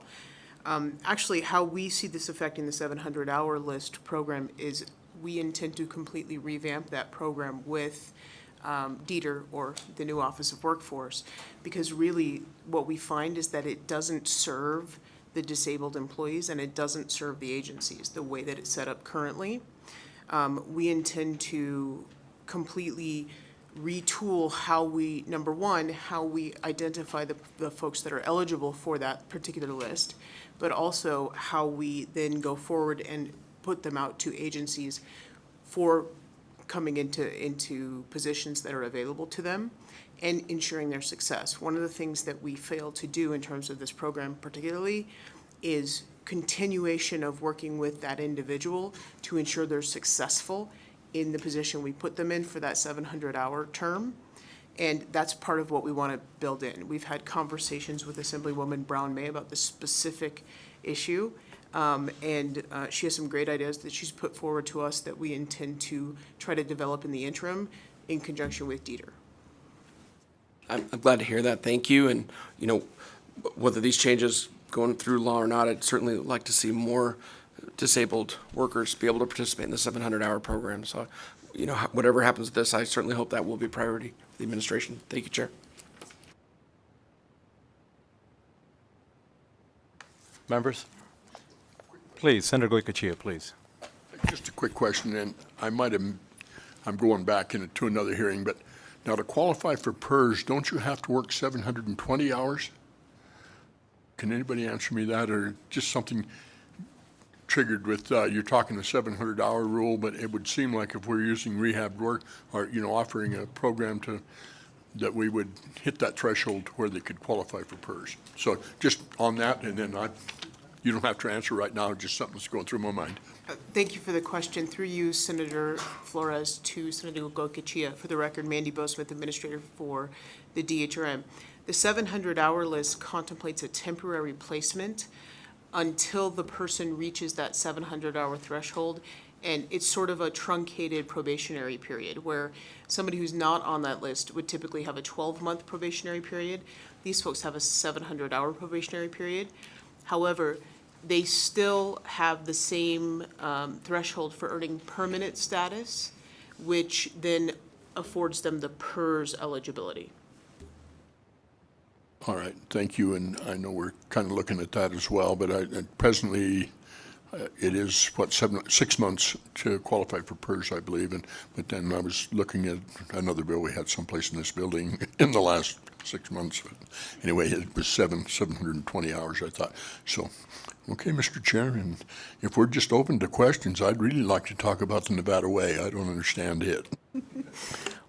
Actually, how we see this affecting the 700-hour list program is we intend to completely revamp that program with DETR, or the new Office of Workforce, because really what we find is that it doesn't serve the disabled employees and it doesn't serve the agencies the way that it's set up currently. We intend to completely retool how we, number one, how we identify the folks that are eligible for that particular list, but also how we then go forward and put them out to agencies for coming into positions that are available to them and ensuring their success. One of the things that we fail to do in terms of this program particularly is continuation of working with that individual to ensure they're successful in the position we put them in for that 700-hour term. And that's part of what we want to build in. We've had conversations with Assemblywoman Brown-May about this specific issue. And she has some great ideas that she's put forward to us that we intend to try to develop in the interim in conjunction with DETR. I'm glad to hear that. Thank you. And, you know, whether these changes going through law or not, I'd certainly like to see more disabled workers be able to participate in the 700-hour program. So, you know, whatever happens with this, I certainly hope that will be a priority for the administration. Thank you, Chair. Members? Please, Senator Goycochea, please. Just a quick question, and I'm going back into another hearing, but now to qualify for PERS, don't you have to work 720 hours? Can anybody answer me that, or just something triggered with, you're talking the 700-hour rule, but it would seem like if we're using rehab work, or, you know, offering a program that we would hit that threshold where they could qualify for PERS. So just on that, and then you don't have to answer right now, just something that's going through my mind. Thank you for the question. Through you, Senator Flores, to Senator Goycochea. For the record, Mandy Bosmith, Administrator for the DHRM. The 700-hour list contemplates a temporary placement until the person reaches that 700-hour threshold, and it's sort of a truncated probationary period where somebody who's not on that list would typically have a 12-month probationary period. These folks have a 700-hour probationary period. However, they still have the same threshold for earning permanent status, which then affords them the PERS eligibility. All right, thank you, and I know we're kind of looking at that as well, but presently it is, 6 months to qualify for PERS, I believe, but then I was looking at another bill we had someplace in this building in the last 6 months. But anyway, it was 720 hours, I thought. So, okay, Mr. Chair, and if we're just open to questions, I'd really like to talk about the Nevada Way. I don't understand it.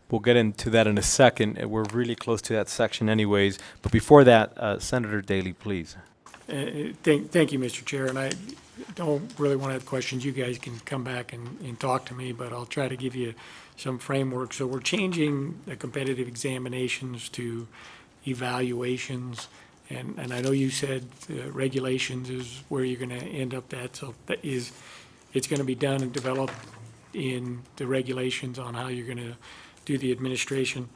We'll get into that in a second. We're really close to that section anyways. But before that, Senator Daley, please. Thank you, Mr. Chair, and I don't really want to have questions. You guys can come back and talk to me, but I'll try to give you some framework. So we're changing the competitive examinations to evaluations, and I know you said regulations is where you're going to end up at. So that is, it's going to be done and developed in the regulations on how you're going to do the administration.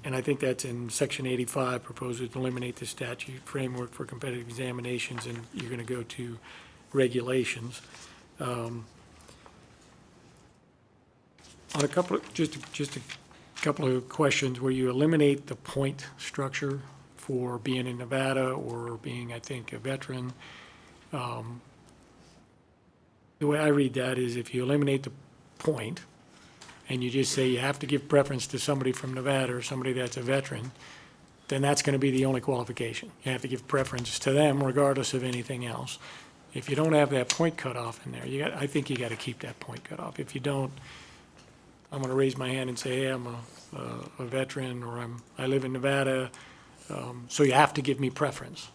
And I think that's in section 85, proposes to eliminate the statute framework for competitive examinations, and you're going to go to regulations. On a couple of, just a couple of questions, where you eliminate the point structure for being in Nevada or being, I think, a veteran. The way I read that is if you eliminate the point, and you just say you have to give preference to somebody from Nevada or somebody that's a veteran, then that's going to be the only qualification. You have to give preference to them regardless of anything else. If you don't have that point cutoff in there, I think you got to keep that point cutoff. If you don't, I'm going to raise my hand and say, hey, I'm a veteran, or I live in Nevada, so you have to give me preference,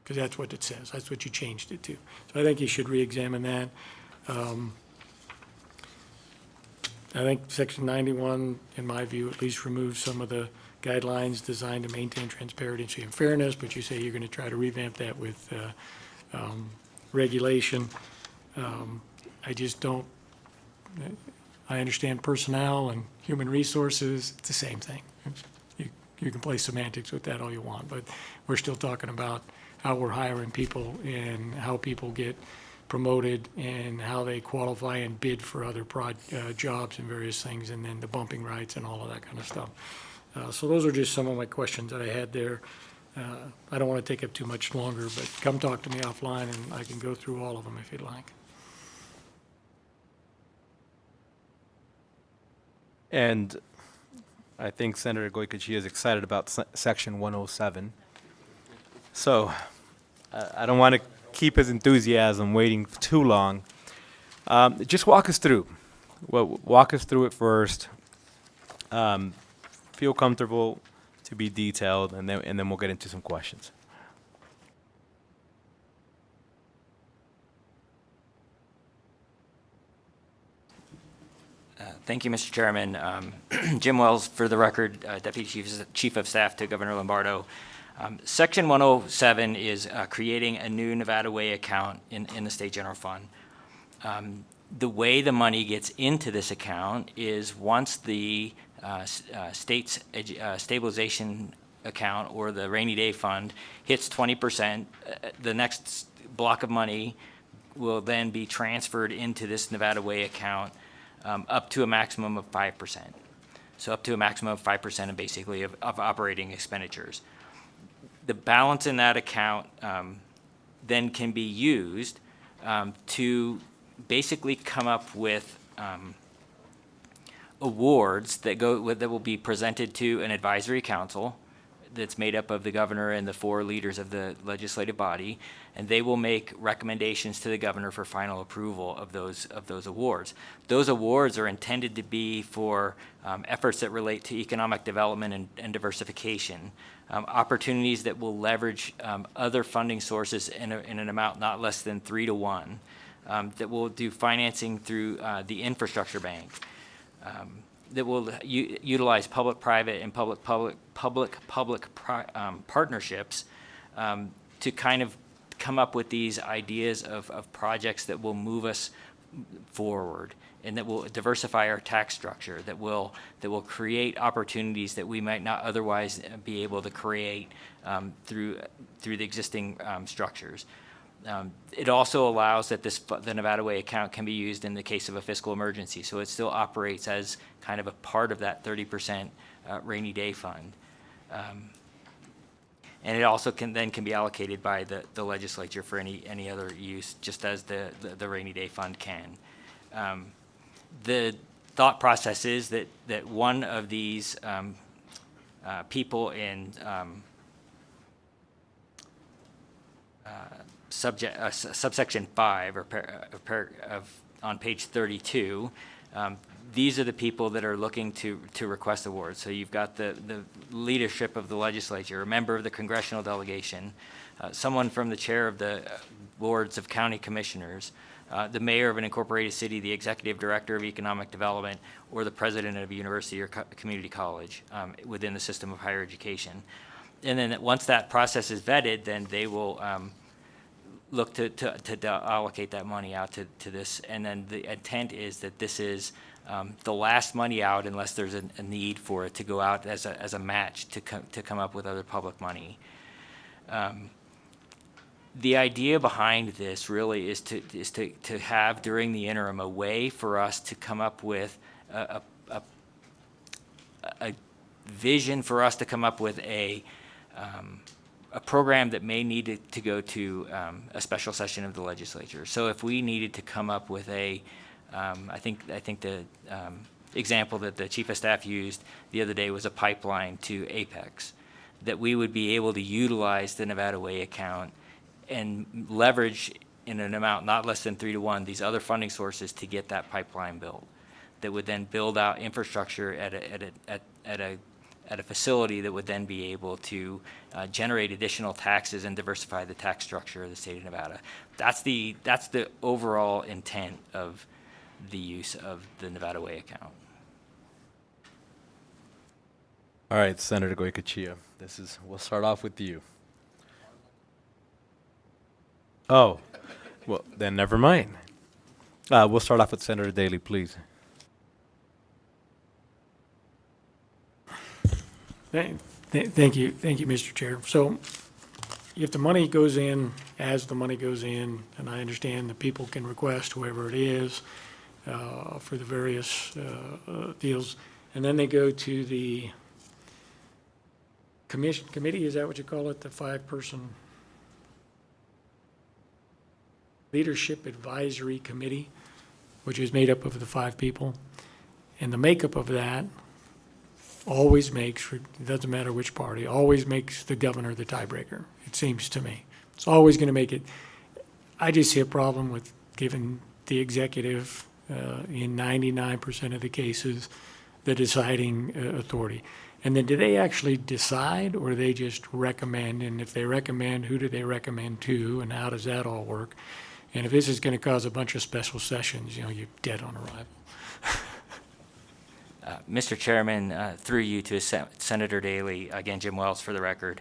because that's what it says. That's what you changed it to. So I think you should re-examine that. I think Section 91, in my view, at least removes some of the guidelines designed to maintain transparency and fairness, but you say you're going to try to revamp that with regulation. I just don't, I understand personnel and human resources, it's the same thing. You can play semantics with that all you want, but we're still talking about how we're hiring people and how people get promoted and how they qualify and bid for other jobs and various things, and then the bumping rights and all of that kind of stuff. So those are just some of my questions that I had there. I don't want to take up too much longer, but come talk to me offline and I can go through all of them if you'd like. And I think Senator Goycochea is excited about Section 107. So I don't want to keep his enthusiasm waiting too long. Just walk us through. Well, walk us through it first. Feel comfortable to be detailed, and then we'll get into some questions. Thank you, Mr. Chairman. Jim Wells, for the record, Deputy Chief of Staff to Governor Lombardo. Section 107 is creating a new Nevada Way account in the State General Fund. The way the money gets into this account is once the state's stabilization account or the rainy day fund hits 20%, the next block of money will then be transferred into this Nevada Way account up to a maximum of 5%. So up to a maximum of 5% of basically of operating expenditures. The balance in that account then can be used to basically come up with awards that will be presented to an advisory council that's made up of the governor and the 4 leaders of the legislative body, and they will make recommendations to the governor for final approval of those awards. Those awards are intended to be for efforts that relate to economic development and diversification, opportunities that will leverage other funding sources in an amount not less than 3 to 1, that will do financing through the infrastructure bank, that will utilize public-private and public-public partnerships to kind of come up with these ideas of projects that will move us forward and that will diversify our tax structure, that will create opportunities that we might not otherwise be able to create through the existing structures. It also allows that the Nevada Way account can be used in the case of a fiscal emergency, so it still operates as kind of a part of that 30% rainy day fund. And it also can be allocated by the legislature for any other use, just as the rainy day fund can. The thought process is that one of these people in subsection 5 on page 32, these are the people that are looking to request awards. So you've got the leadership of the legislature, a member of the congressional delegation, someone from the chair of the boards of county commissioners, the mayor of an incorporated city, the executive director of economic development, or the president of a university or community college within the system of higher education. And then once that process is vetted, then they will look to allocate that money out to this. And then the intent is that this is the last money out unless there's a need for it to go out as a match to come up with other public money. The idea behind this really is to have during the interim a way for us to come up with a vision for us to come up with a program that may need to go to a special session of the legislature. So if we needed to come up with I think the example that the chief of staff used the other day was a pipeline to Apex, that we would be able to utilize the Nevada Way account and leverage in an amount not less than 3-to-1 these other funding sources to get that pipeline built, that would then build out infrastructure at a facility that would then be able to generate additional taxes and diversify the tax structure of the state of Nevada. That's the overall intent of the use of the Nevada Way account. All right, Senator Goycochea, we'll start off with you. Oh, well, then never mind. We'll start off with Senator Daley, please. Thank you, Mr. Chair. So if the money goes in, as the money goes in, and I understand that people can request whoever it is for the various deals, and then they go to the committee, is that what you call it, the 5-person Leadership Advisory Committee, which is made up of the 5 people, and the makeup of that always makes, it doesn't matter which party, always makes the governor the tiebreaker, it seems to me. It's always going to make it. I just see a problem with giving the executive, in 99% of the cases, the deciding authority. And then do they actually decide, or do they just recommend? And if they recommend, who do they recommend to, and how does that all work? And if this is going to cause a bunch of special sessions, you're dead on arrival. Mr. Chairman, through you to Senator Daley, again, Jim Wells for the record,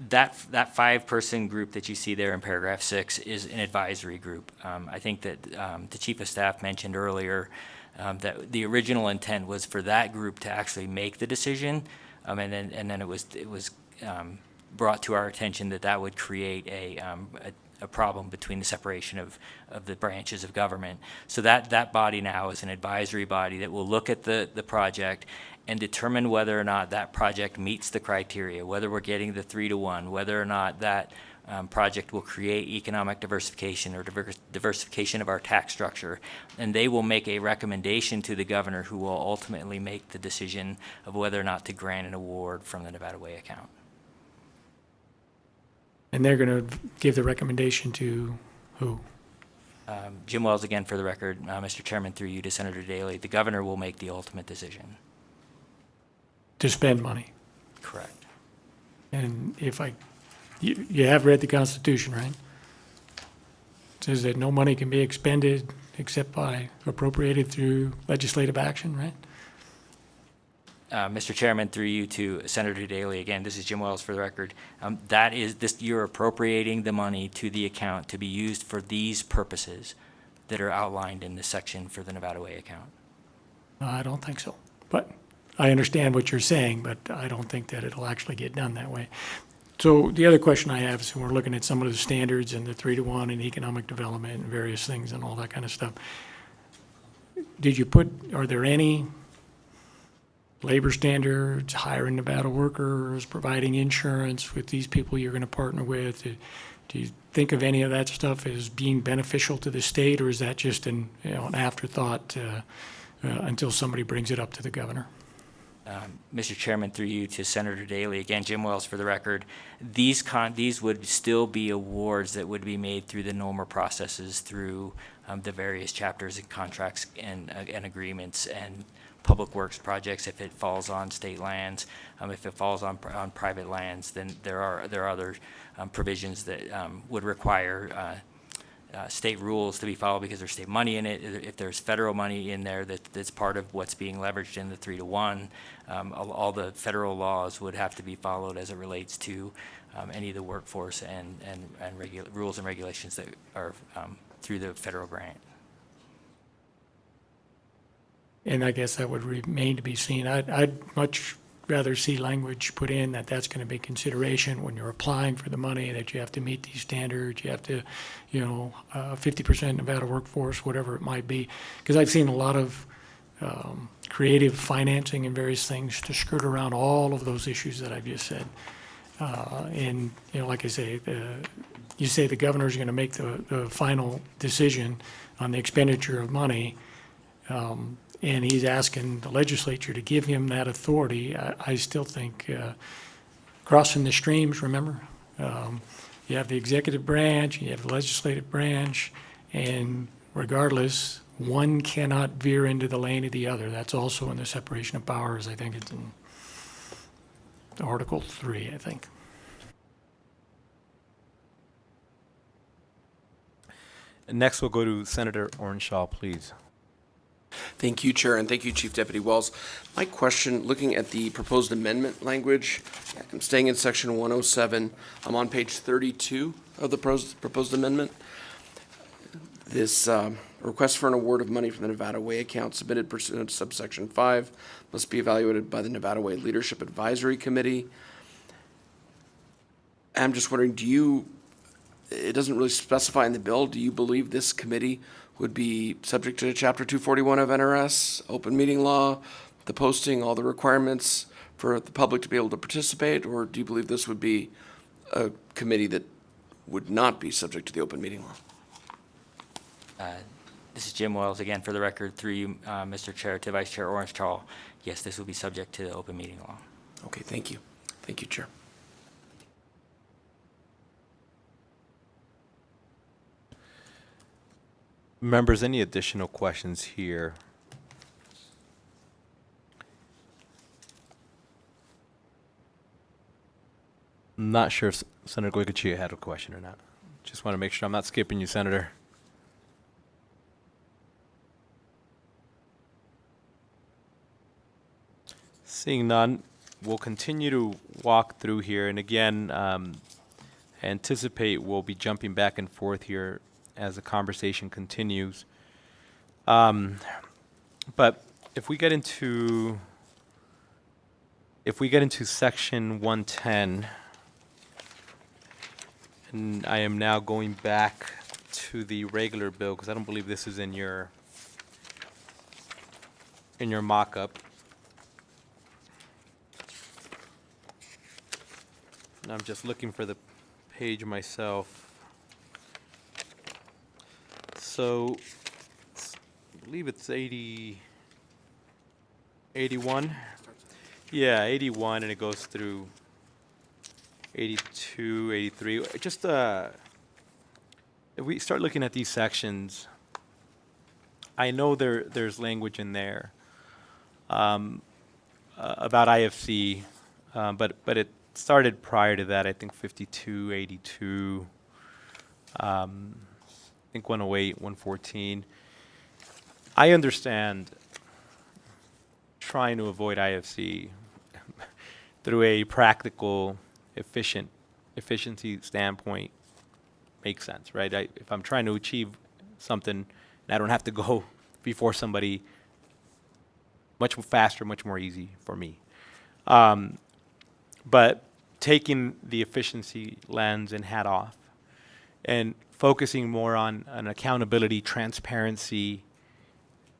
that 5-person group that you see there in paragraph 6 is an advisory group. I think that the Chief of Staff mentioned earlier that the original intent was for that group to actually make the decision, and then it was brought to our attention that would create a problem between the separation of the branches of government. So that body now is an advisory body that will look at the project and determine whether or not that project meets the criteria, whether we're getting the 3-to-1, whether or not that project will create economic diversification or diversification of our tax structure. And they will make a recommendation to the governor, who will ultimately make the decision of whether or not to grant an award from the Nevada Way account. And they're going to give the recommendation to who? Jim Wells, again, for the record, Mr. Chairman, through you to Senator Daley, the governor will make the ultimate decision. To spend money. Correct. And you have read the Constitution, right? It says that no money can be expended except by appropriated through legislative action, right? Mr. Chairman, through you to Senator Daley, again, this is Jim Wells for the record. You're appropriating the money to the account to be used for these purposes that are outlined in this section for the Nevada Way account. No, I don't think so. But I understand what you're saying, but I don't think that it'll actually get done that way. So the other question I have is, when we're looking at some of the standards and the 3-to-1 and economic development and various things and all that kind of stuff, are there any labor standards, hiring Nevada workers, providing insurance with these people you're going to partner with? Do you think of any of that stuff as being beneficial to the state, or is that just an afterthought until somebody brings it up to the governor? Mr. Chairman, through you to Senator Daley, again, Jim Wells for the record, these would still be awards that would be made through the normal processes, through the various chapters and contracts and agreements and public works projects if it falls on state lands. If it falls on private lands, then there are other provisions that would require state rules to be followed because there's state money in it. If there's federal money in there that's part of what's being leveraged in the 3-to-1, all the federal laws would have to be followed as it relates to any of the workforce and rules and regulations that are through the federal grant. And I guess that would remain to be seen. I'd much rather see language put in that that's going to be consideration when you're applying for the money, that you have to meet these standards, you have to, 50% Nevada workforce, whatever it might be. Because I've seen a lot of creative financing and various things to skirt around all of those issues that I've just said. And, like I say, you say the governor's going to make the final decision on the expenditure of money, and he's asking the legislature to give him that authority. I still think crossing the streams, remember? You have the executive branch, you have the legislative branch, and regardless, one cannot veer into the lane of the other. That's also in the separation of powers. I think it's in Article 3, I think. Next, we'll go to Senator Orenshaw, please. Thank you, Chair, and thank you, Chief Deputy Wells. My question, looking at the proposed amendment language, I'm staying in section 107. I'm on page 32 of the proposed amendment. This request for an award of money from the Nevada Way account submitted pursuant to subsection 5 must be evaluated by the Nevada Way Leadership Advisory Committee. I'm just wondering, it doesn't really specify in the bill, do you believe this committee would be subject to Chapter 241 of NRS, open meeting law, the posting, all the requirements for the public to be able to participate, or do you believe this would be a committee that would not be subject to the open meeting law? This is Jim Wells again for the record, through you, Mr. Chair, to Vice Chair Orenshaw. Yes, this will be subject to the open meeting law. Okay, thank you. Thank you, Chair. Members, any additional questions here? I'm not sure if Senator Goycochea had a question or not. Just want to make sure I'm not skipping you, Senator. Seeing none, we'll continue to walk through here. And again, I anticipate we'll be jumping back and forth here as the conversation continues. But if we get into section 110, and I am now going back to the regular bill because I don't believe this is in your mock-up. And I'm just looking for the page myself. So, I believe it's 81. Yeah, 81, and it goes through 82, 83. Just, if we start looking at these sections, I know there's language in there about IFC, but it started prior to that, I think 52, 82. I think 108, 114. I understand trying to avoid IFC through a practical, efficiency standpoint makes sense, right? If I'm trying to achieve something, and I don't have to go before somebody, much faster, much more easy for me. But taking the efficiency lens and hat off, and focusing more on an accountability, transparency,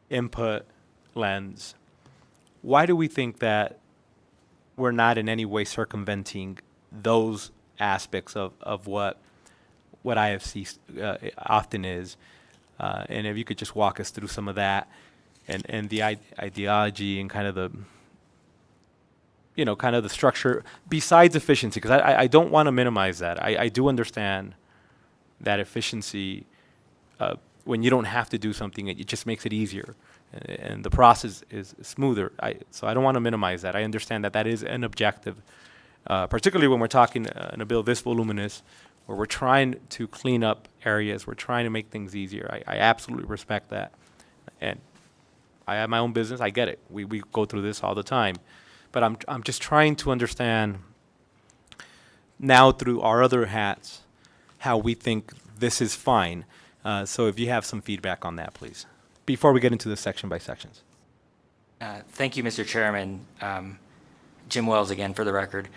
input lens, why do we think that we're not in any way circumventing those aspects of what IFC often is? And if you could just walk us through some of that and the ideology and kind of the structure besides efficiency, because I don't want to minimize that. I do understand that efficiency, when you don't have to do something, it just makes it easier, and the process is smoother. So I don't want to minimize that. I understand that is an objective, particularly when we're talking in a bill this voluminous, where we're trying to clean up areas, we're trying to make things easier. I absolutely respect that, and I have my own business. I get it. We go through this all the time, but I'm just trying to understand now through our other hats how we think this is fine. So if you have some feedback on that, please, before we get into the section by sections. Thank you, Mr. Chairman. Jim Wells again for the record.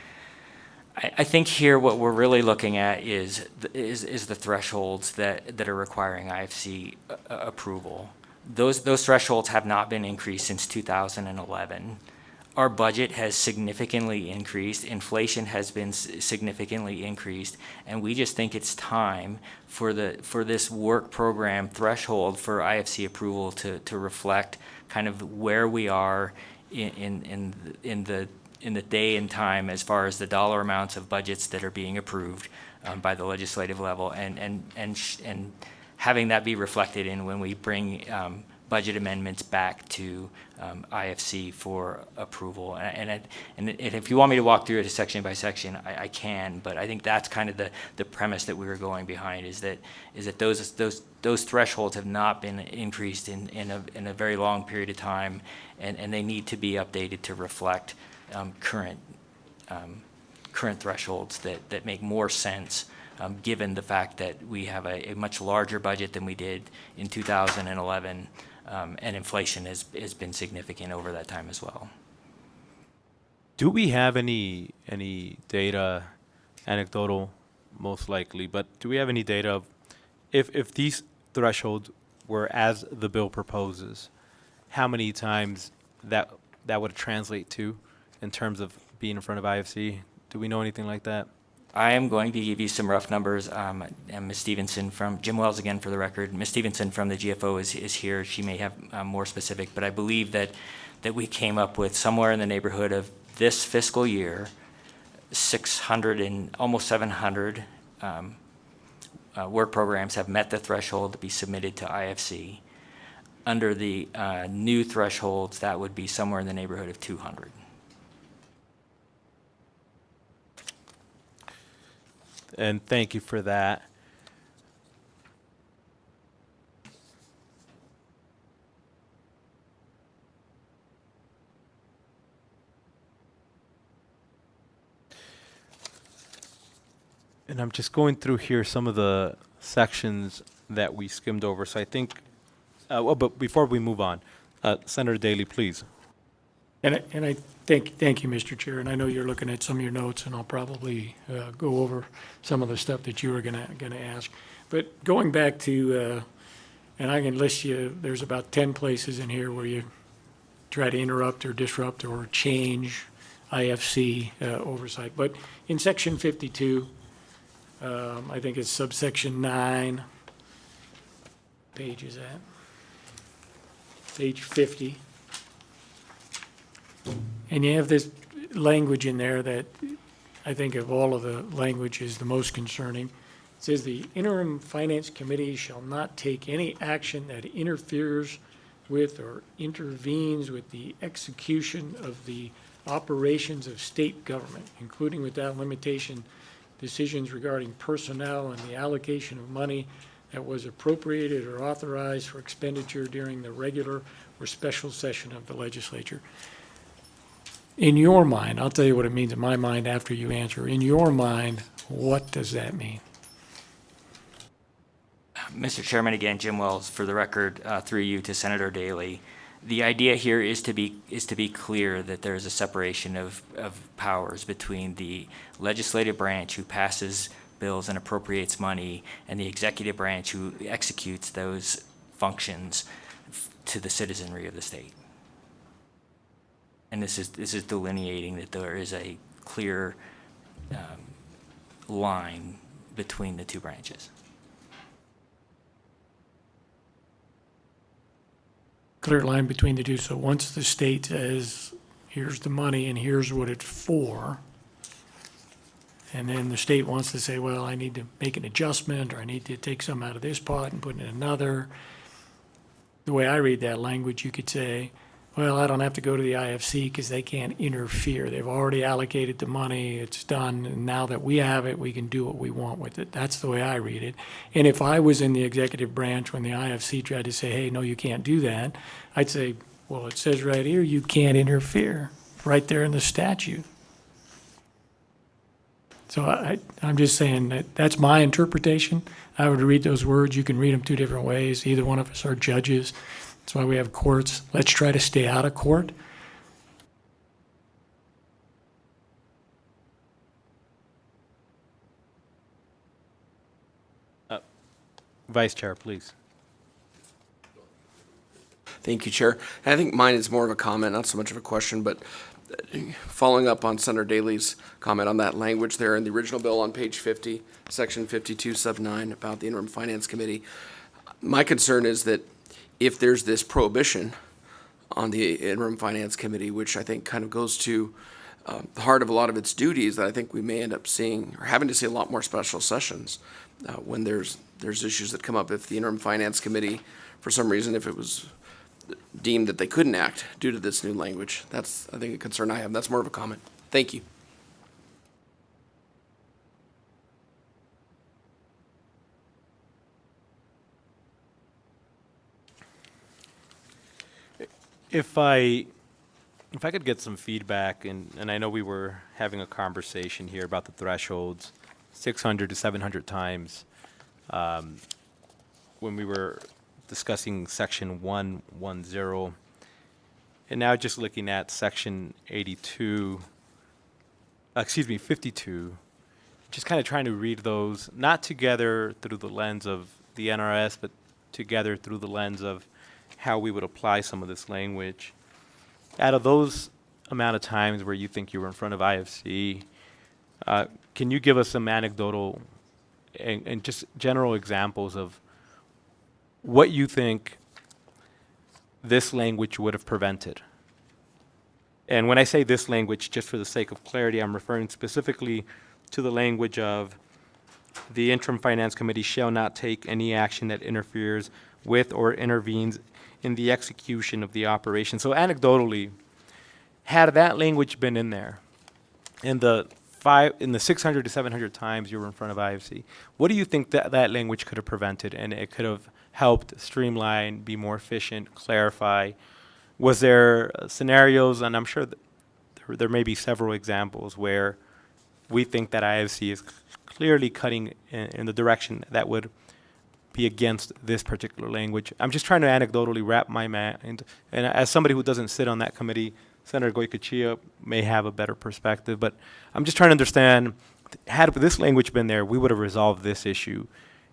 I think here what we're really looking at is the thresholds that are requiring IFC approval. Those thresholds have not been increased since 2011. Our budget has significantly increased, inflation has been significantly increased, and we just think it's time for this work program threshold for IFC approval to reflect kind of where we are in the day and time as far as the dollar amounts of budgets that are being approved by the legislative level, and having that be reflected in when we bring budget amendments back to IFC for approval. And if you want me to walk through it section by section, I can, but I think that's kind of the premise that we were going behind, is that those thresholds have not been increased in a very long period of time, and they need to be updated to reflect current thresholds that make more sense, given the fact that we have a much larger budget than we did in 2011, and inflation has been significant over that time as well. Do we have any data, anecdotal most likely, but do we have any data of if these thresholds were as the bill proposes, how many times that would translate to in terms of being in front of IFC? Do we know anything like that? I am going to give you some rough numbers. And Ms. Stevenson from, Jim Wells again for the record, Ms. Stevenson from the GFO is here. She may have more specific, but I believe that we came up with somewhere in the neighborhood of this fiscal year, 600 and almost 700 work programs have met the threshold to be submitted to IFC. Under the new thresholds, that would be somewhere in the neighborhood of 200. And thank you for that. And I'm just going through here some of the sections that we skimmed over. So I think, but before we move on, Senator Daley, please. And I thank you, Mr. Chair, and I know you're looking at some of your notes, and I'll probably go over some of the stuff that you were gonna ask. But going back to, and I can list you, there's about 10 places in here where you try to interrupt or disrupt or change IFC oversight. But in section 52, I think it's subsection 9, page is that? Page 50. And you have this language in there that I think of all of the language is the most concerning. It says the interim finance committee shall not take any action that interferes with or intervenes with the execution of the operations of state government, including without limitation decisions regarding personnel and the allocation of money that was appropriated or authorized for expenditure during the regular or special session of the legislature. In your mind, I'll tell you what it means in my mind after you answer. In your mind, what does that mean? Mr. Chairman, again, Jim Wells, for the record, through you to Senator Daley. The idea here is to be clear that there is a separation of powers between the legislative branch, who passes bills and appropriates money, and the executive branch, who executes those functions to the citizenry of the state. And this is delineating that there is a clear line between the two branches. Clear line between the two. So once the state says, here's the money and here's what it's for, and then the state wants to say, well, I need to make an adjustment, or I need to take some out of this pot and put in another. The way I read that language, you could say, well, I don't have to go to the IFC because they can't interfere. They've already allocated the money, it's done, and now that we have it, we can do what we want with it. That's the way I read it. And if I was in the executive branch when the IFC tried to say, hey, no, you can't do that, I'd say, well, it says right here, you can't interfere, right there in the statute. So I'm just saying that's my interpretation. I would read those words. You can read them two different ways. Either one of us are judges. That's why we have courts. Let's try to stay out of court. Vice Chair, please. Thank you, Chair. And I think mine is more of a comment, not so much of a question, but following up on Senator Daly's comment on that language there in the original bill on page 50, section 52, sub 9, about the interim finance committee. My concern is that if there's this prohibition on the interim finance committee, which I think kind of goes to the heart of a lot of its duties, that I think we may end up seeing or having to see a lot more special sessions when there's issues that come up. If the interim finance committee, for some reason, if it was deemed that they couldn't act due to this new language, that's, I think, a concern I have. That's more of a comment. Thank you. If I could get some feedback, and I know we were having a conversation here about the thresholds, 600 to 700 times, when we were discussing section 110, and now just looking at section 52, 52, just kind of trying to read those, not together through the lens of the NRS, but together through the lens of how we would apply some of this language. Out of those amount of times where you think you were in front of IFC, can you give us some anecdotal and just general examples of what you think this language would have prevented? And when I say this language, just for the sake of clarity, I'm referring specifically to the language of the interim finance committee shall not take any action that interferes with or intervenes in the execution of the operation. So anecdotally, had that language been in there, in the 600 to 700 times you were in front of IFC, what do you think that language could have prevented, and it could have helped streamline, be more efficient, clarify? Was there scenarios, and I'm sure that there may be several examples where we think that IFC is clearly cutting in the direction that would be against this particular language? I'm just trying to anecdotally wrap my mind, and as somebody who doesn't sit on that committee, Senator Goycochea may have a better perspective, but I'm just trying to understand, had this language been there, we would have resolved this issue.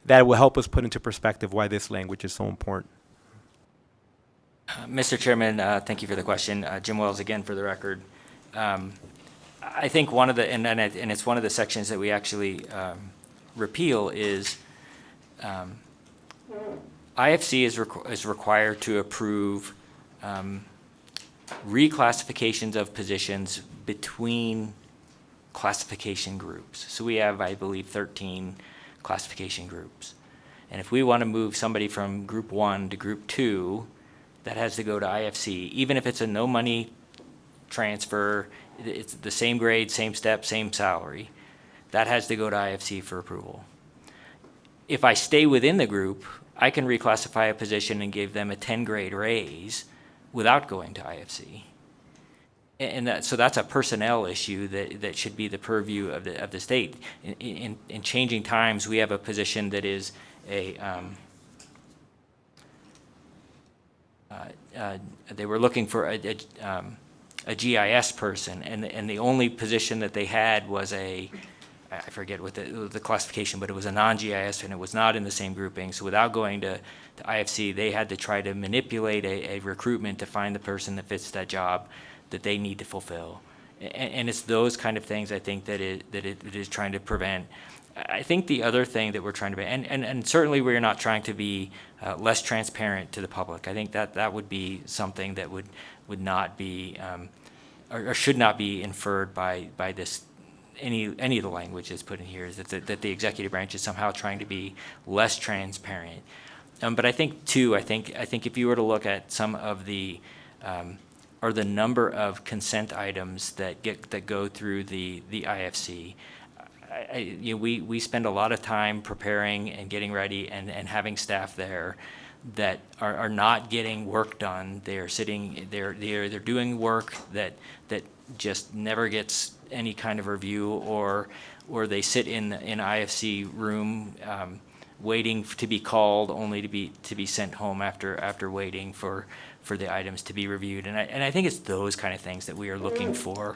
That will help us put into perspective why this language is so important. Mr. Chairman, thank you for the question. Jim Wells again for the record. I think one of the, and it's one of the sections that we actually repeal is IFC is required to approve reclassifications of positions between classification groups. So we have, I believe, 13 classification groups. And if we want to move somebody from group 1 to group 2, that has to go to IFC. Even if it's a no money transfer, it's the same grade, same step, same salary, that has to go to IFC for approval. If I stay within the group, I can reclassify a position and give them a 10-grade raise without going to IFC. And so that's a personnel issue that should be the purview of the state. In changing times, we have a position that is they were looking for a GIS person, and the only position that they had was I forget what the classification, but it was a non-GIS, and it was not in the same grouping. So without going to IFC, they had to try to manipulate a recruitment to find the person that fits that job that they need to fulfill. And it's those kind of things, I think, that it is trying to prevent. I think the other thing that we're trying to, and certainly we're not trying to be less transparent to the public. I think that would be something that would not be, or should not be inferred by this, any of the language that's put in here, is that the executive branch is somehow trying to be less transparent. But I think too, I think if you were to look at some of the, or the number of consent items that go through the IFC, we spend a lot of time preparing and getting ready and having staff there that are not getting work done. They're sitting, they're doing work that just never gets any kind of review, or they sit in IFC room waiting to be called, only to be sent home after waiting for the items to be reviewed. And I think it's those kind of things that we are looking for,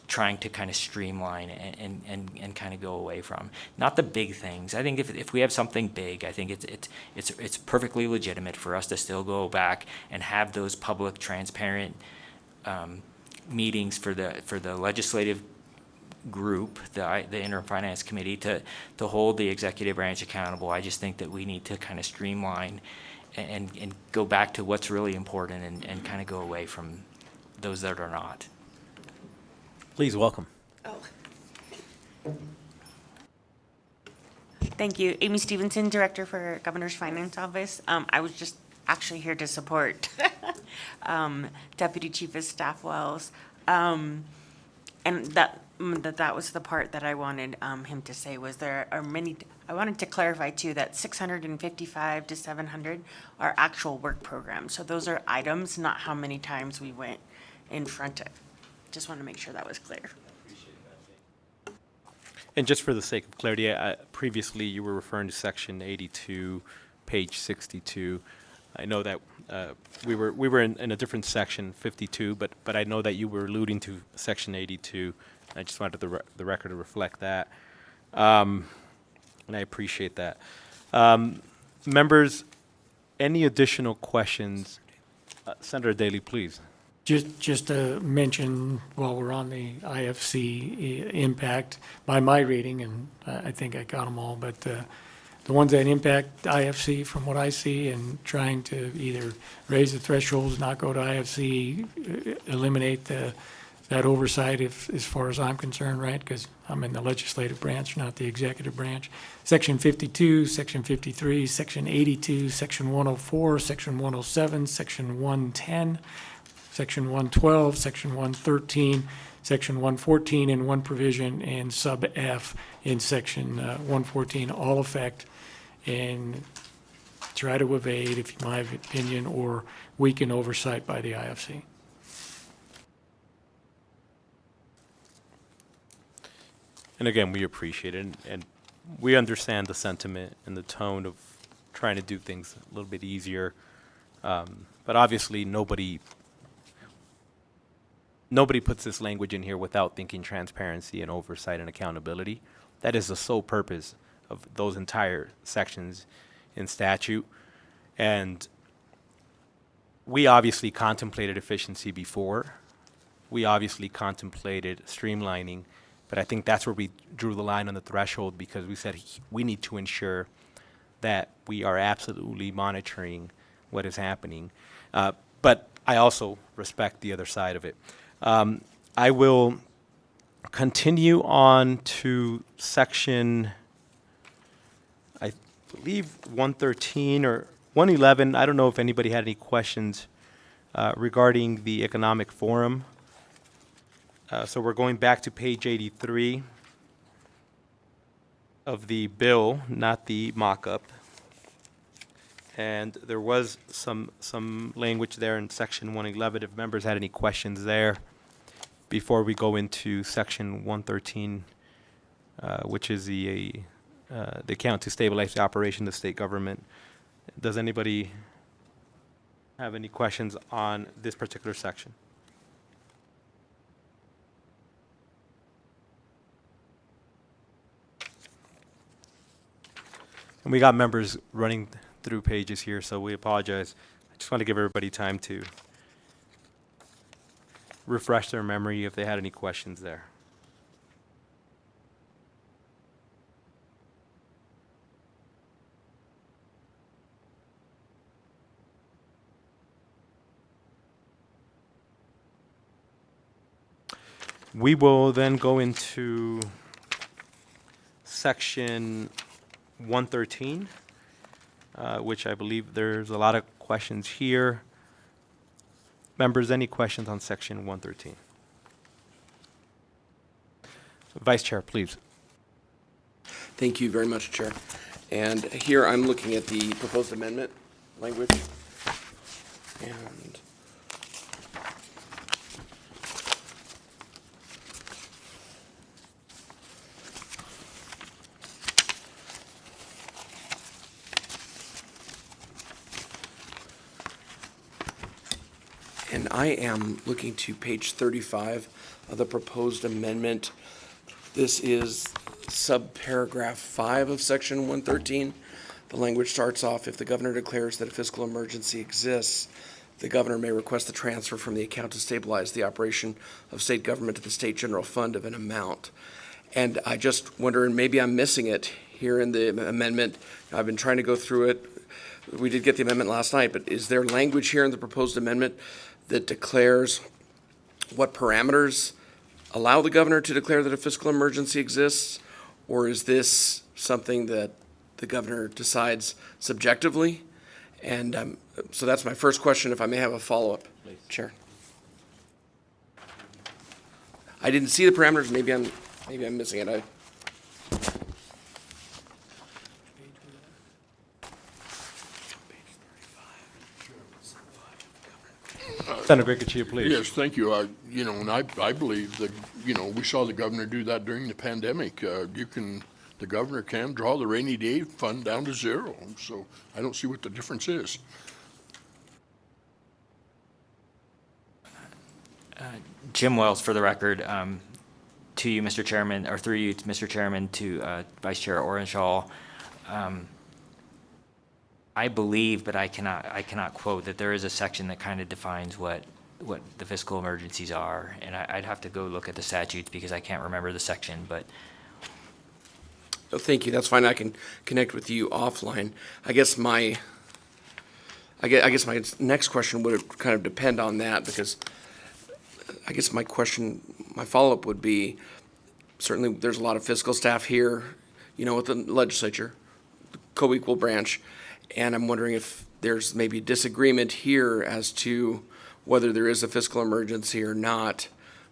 trying to kind of streamline and kind of go away from. Not the big things. I think if we have something big, I think it's perfectly legitimate for us to still go back and have those public, transparent meetings for the legislative group, the interim finance committee, to hold the executive branch accountable. I just think that we need to kind of streamline and go back to what's really important and kind of go away from those that are not. Please welcome. Thank you. Amy Stevenson, Director for Governor's Finance Office. I was just actually here to support Deputy Chief of Staff Wells. And that was the part that I wanted him to say, was there are many, I wanted to clarify too, that 655 to 700 are actual work programs. So those are items, not how many times we went in front of. Just want to make sure that was clear. And just for the sake of clarity, previously you were referring to section 82, page 62. I know that we were in a different section, 52, but I know that you were alluding to section 82. I just wanted the record to reflect that, and I appreciate that. Members, any additional questions? Senator Daley, please. Just to mention, while we're on the IFC impact, by my reading, and I think I got them all, but the ones that impact IFC, from what I see, and trying to either raise the thresholds, not go to IFC, eliminate that oversight, as far as I'm concerned, right? Because I'm in the legislative branch, not the executive branch. Section 52, Section 53, Section 82, Section 104, Section 107, Section 110, Section 112, Section 113, Section 114, and one provision in sub F in Section 114, all affect and try to evade, if my opinion, or weaken oversight by the IFC. And again, we appreciate it, and we understand the sentiment and the tone of trying to do things a little bit easier. But obviously, nobody puts this language in here without thinking transparency and oversight and accountability. That is the sole purpose of those entire sections in statute. And we obviously contemplated efficiency before. We obviously contemplated streamlining, but I think that's where we drew the line on the threshold, because we said we need to ensure that we are absolutely monitoring what is happening. But I also respect the other side of it. I will continue on to section, I believe 113 or 111. I don't know if anybody had any questions regarding the economic forum. So we're going back to page 83 of the bill, not the mock-up. And there was some language there in section 111, if members had any questions there, before we go into section 113, which is the account to stabilize the operation of the state government. Does anybody have any questions on this particular section? And we got members running through pages here, so we apologize. I just want to give everybody time to refresh their memory if they had any questions there. We will then go into section 113, which I believe there's a lot of questions here. Members, any questions on section 113? Vice Chair, please. Thank you very much, Chair. And here I'm looking at the proposed amendment language. And and I am looking to page 35 of the proposed amendment. This is subparagraph 5 of section 113. The language starts off, if the governor declares that a fiscal emergency exists, the governor may request the transfer from the account to stabilize the operation of state government to the state general fund of an amount. And I just wonder, and maybe I'm missing it here in the amendment. I've been trying to go through it. We did get the amendment last night, but is there language here in the proposed amendment that declares what parameters allow the governor to declare that a fiscal emergency exists? Or is this something that the governor decides subjectively? And so that's my first question, if I may have a follow-up, Chair. I didn't see the parameters, maybe I'm missing it. Senator Goicoechea, please. Yes, thank you. And I believe that, we saw the governor do that during the pandemic. The governor can draw the rainy day fund down to zero. So I don't see what the difference is. Jim Wells, for the record, to you, Mr. Chairman, or through you, Mr. Chairman, to Vice Chair Orenshaw. I believe, but I cannot quote, that there is a section that kind of defines what the fiscal emergencies are, and I'd have to go look at the statutes because I can't remember the section, but. Oh, thank you, that's fine, I can connect with you offline. I guess my next question would kind of depend on that, because I guess my follow-up would be, certainly there's a lot of fiscal staff here, with the legislature, the co-equal branch, and I'm wondering if there's maybe disagreement here as to whether there is a fiscal emergency or not.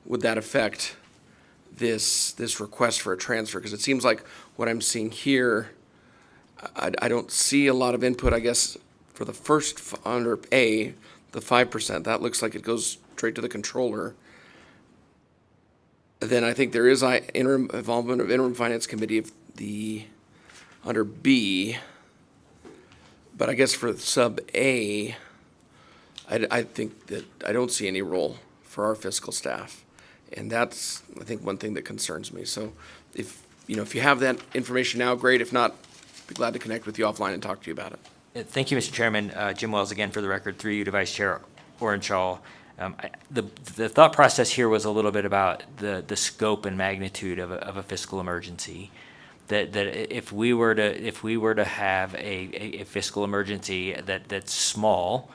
Would that affect this request for a transfer? Because it seems like what I'm seeing here, I don't see a lot of input, I guess, for the first, under A, the 5%. That looks like it goes straight to the controller. Then I think there is involvement of interim finance committee of under B. But I guess for sub A, I think that I don't see any role for our fiscal staff. And that's, I think, one thing that concerns me. So if you have that information now, great. If not, be glad to connect with you offline and talk to you about it. Thank you, Mr. Chairman. Jim Wells, again, for the record, through you to Vice Chair Orenshaw. The thought process here was a little bit about the scope and magnitude of a fiscal emergency. That if we were to have a fiscal emergency that's small,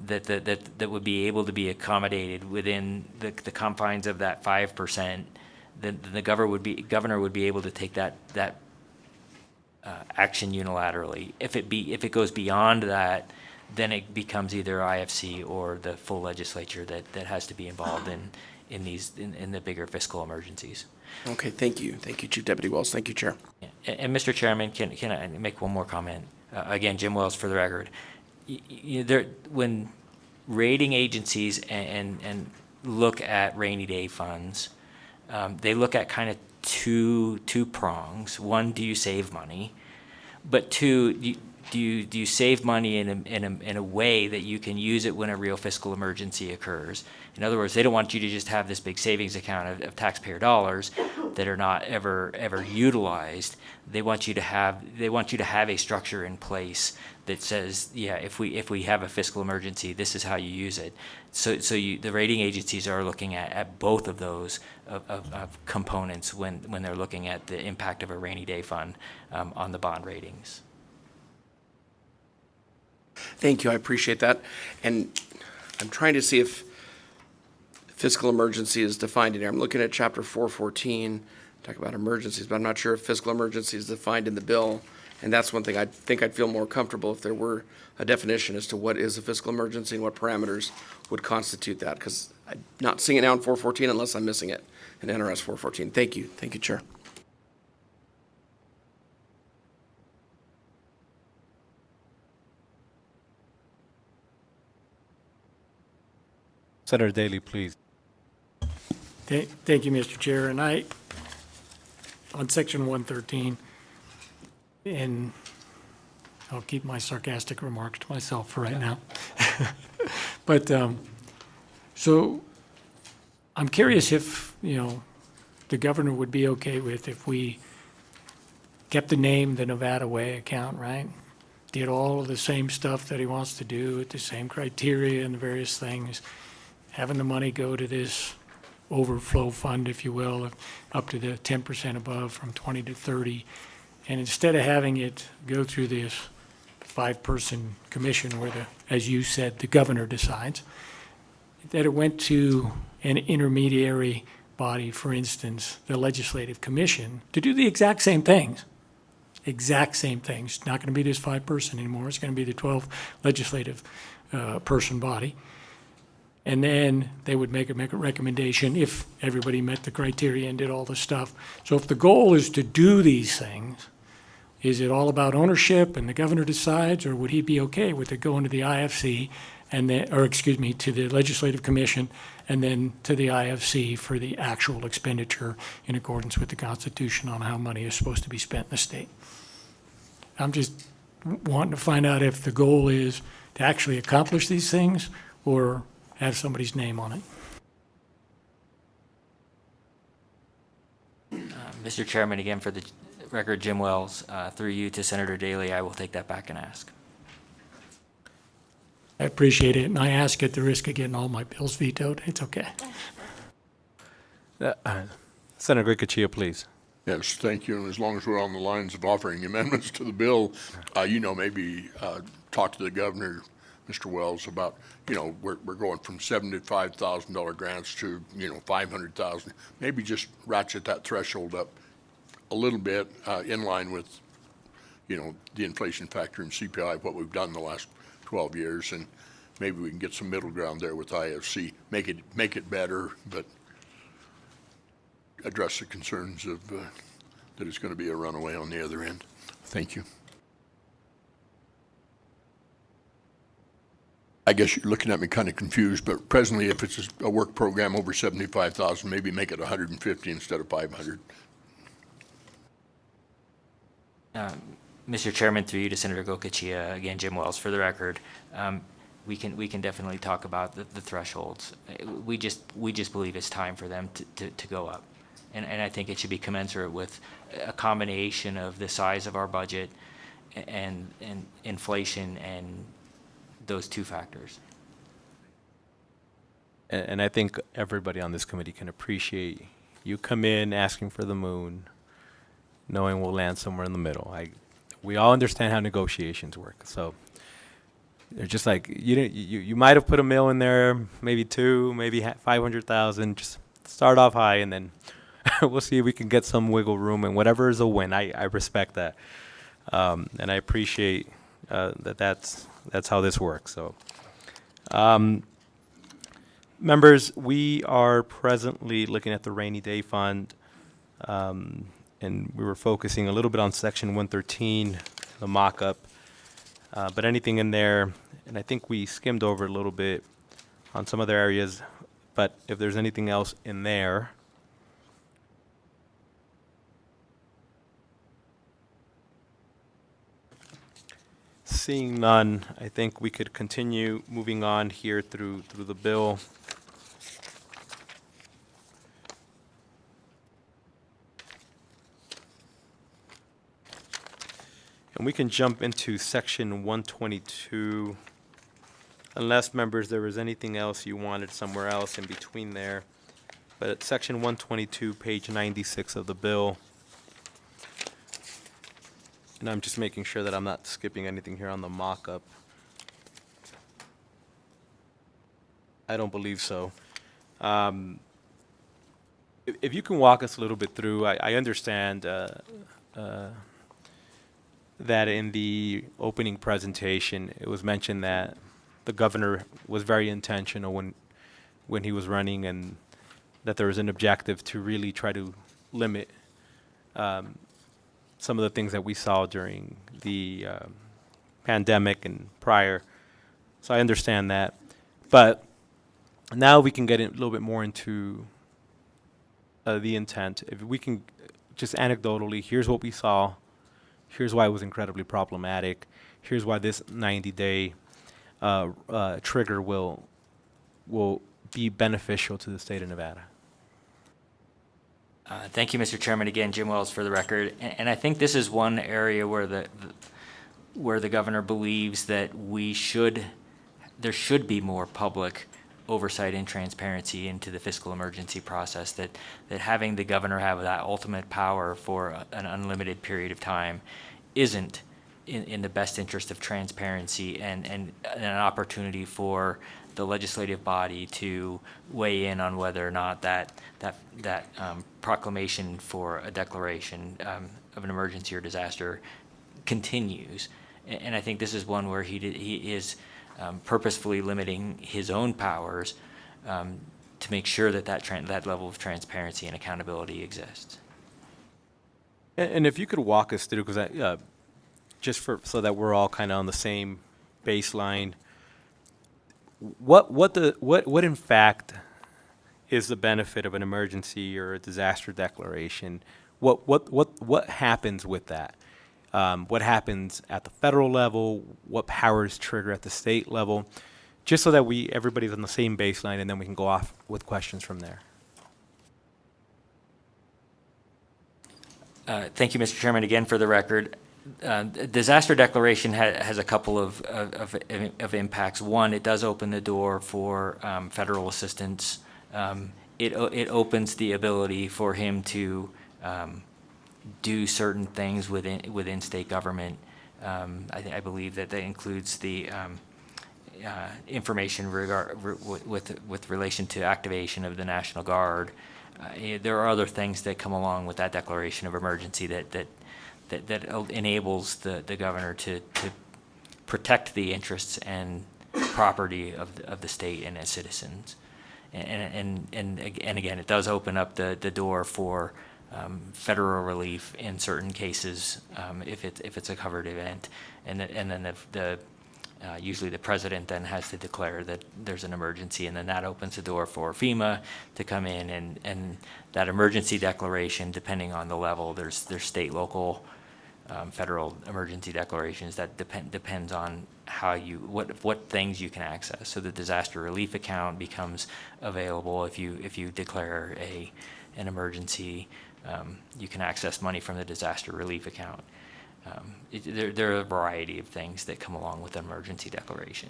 that would be able to be accommodated within the confines of that 5%, then the governor would be able to take that action unilaterally. If it goes beyond that, then it becomes either IFC or the full legislature that has to be involved in the bigger fiscal emergencies. Okay, thank you. Thank you, Chief Deputy Wells. Thank you, Chair. And Mr. Chairman, can I make one more comment? Again, Jim Wells, for the record. When rating agencies and look at rainy day funds, they look at kind of two prongs. One, do you save money? But two, do you save money in a way that you can use it when a real fiscal emergency occurs? In other words, they don't want you to just have this big savings account of taxpayer dollars that are not ever utilized. They want you to have a structure in place that says, yeah, if we have a fiscal emergency, this is how you use it. So the rating agencies are looking at both of those of components when they're looking at the impact of a rainy day fund on the bond ratings. Thank you, I appreciate that. And I'm trying to see if fiscal emergency is defined in here. I'm looking at chapter 414, talk about emergencies, but I'm not sure if fiscal emergency is defined in the bill. And that's one thing I think I'd feel more comfortable if there were a definition as to what is a fiscal emergency and what parameters would constitute that, because I'm not seeing it now in 414 unless I'm missing it in NRS 414. Thank you. Thank you, Chair. Senator Daley, please. Thank you, Mr. Chair. And on section 113, and I'll keep my sarcastic remarks to myself for right now. But So I'm curious if, the governor would be okay with if we kept the name the Nevada Way account, right? Did all of the same stuff that he wants to do with the same criteria and the various things, having the money go to this overflow fund, if you will, up to the 10% above from 20 to 30. And instead of having it go through this 5-person commission where as you said, the governor decides, that it went to an intermediary body, for instance, the Legislative Commission, to do the exact same things. Exact same things. It's not going to be this 5-person anymore. It's going to be the 12 legislative person body. And then they would make a recommendation if everybody met the criteria and did all the stuff. So if the goal is to do these things, is it all about ownership and the governor decides, or would he be okay with it going to the IFC and then, to the Legislative Commission and then to the IFC for the actual expenditure in accordance with the Constitution on how money is supposed to be spent in the state? I'm just wanting to find out if the goal is to actually accomplish these things or have somebody's name on it. Mr. Chairman, again, for the record, Jim Wells, through you to Senator Daley, I will take that back and ask. I appreciate it, and I ask at the risk of getting all my bills vetoed. It's okay. Senator Goycochea, please. Yes, thank you. And as long as we're on the lines of offering amendments to the bill, maybe talk to the governor, Mr. Wells, about, we're going from $75,000 grants to, $500,000. Maybe just ratchet that threshold up a little bit in line with, the inflation factor and CPI, what we've done the last 12 years, and maybe we can get some middle ground there with IFC, make it better, but address the concerns of that it's going to be a runaway on the other end. Thank you. I guess you're looking at me kind of confused, but presently, if it's a work program over 75,000, maybe make it 150 instead of 500. Mr. Chairman, through you to Senator Goycochea, again, Jim Wells, for the record, we can definitely talk about the thresholds. We just believe it's time for them to go up. And I think it should be commensurate with a combination of the size of our budget and inflation and those two factors. And I think everybody on this committee can appreciate you come in asking for the moon, knowing we'll land somewhere in the middle. We all understand how negotiations work. So they're just like, you might have put $1 million in there, maybe 2, maybe 500,000. Just start off high, and then we'll see if we can get some wiggle room. And whatever is a win, I respect that, and I appreciate that's how this works. So, members, we are presently looking at the rainy day fund. And we were focusing a little bit on section 113, the mock-up, but anything in there, and I think we skimmed over a little bit on some other areas, but if there's anything else in there, seeing none, I think we could continue moving on here through the bill. And we can jump into section 122, unless, members, there was anything else you wanted somewhere else in between there. But at section 122, page 96 of the bill. And I'm just making sure that I'm not skipping anything here on the mock-up. I don't believe so. If you can walk us a little bit through, I understand that in the opening presentation, it was mentioned that the governor was very intentional when he was running, and that there was an objective to really try to limit some of the things that we saw during the pandemic and prior. So I understand that. But now we can get a little bit more into the intent. If we can just anecdotally, here's what we saw. Here's why it was incredibly problematic. Here's why this 90-day trigger will be beneficial to the state of Nevada. Thank you, Mr. Chairman. Again, Jim Wells for the record. And I think this is one area where the governor believes that there should be more public oversight and transparency into the fiscal emergency process, that having the governor have that ultimate power for an unlimited period of time isn't in the best interest of transparency and an opportunity for the legislative body to weigh in on whether or not that proclamation for a declaration of an emergency or disaster continues. And I think this is one where he is purposefully limiting his own powers to make sure that level of transparency and accountability exists. And if you could walk us through, because so that we're all kind of on the same baseline, what in fact is the benefit of an emergency or a disaster declaration? What happens with that? What happens at the federal level? What powers trigger at the state level? Just so that everybody's on the same baseline, and then we can go off with questions from there. Thank you, Mr. Chairman. Again, for the record, disaster declaration has a couple of impacts. One, it does open the door for federal assistance. It opens the ability for him to do certain things within state government. I believe that includes the information with relation to activation of the National Guard. There are other things that come along with that declaration of emergency that enables the governor to protect the interests and property of the state and its citizens. And again, it does open up the door for federal relief in certain cases if it's a covered event, and then usually the president then has to declare that there's an emergency, and then that opens the door for FEMA to come in, and that emergency declaration, depending on the level, there's state, local, federal emergency declarations that depends on what things you can access. So the disaster relief account becomes available if you declare an emergency. You can access money from the disaster relief account. There are a variety of things that come along with an emergency declaration.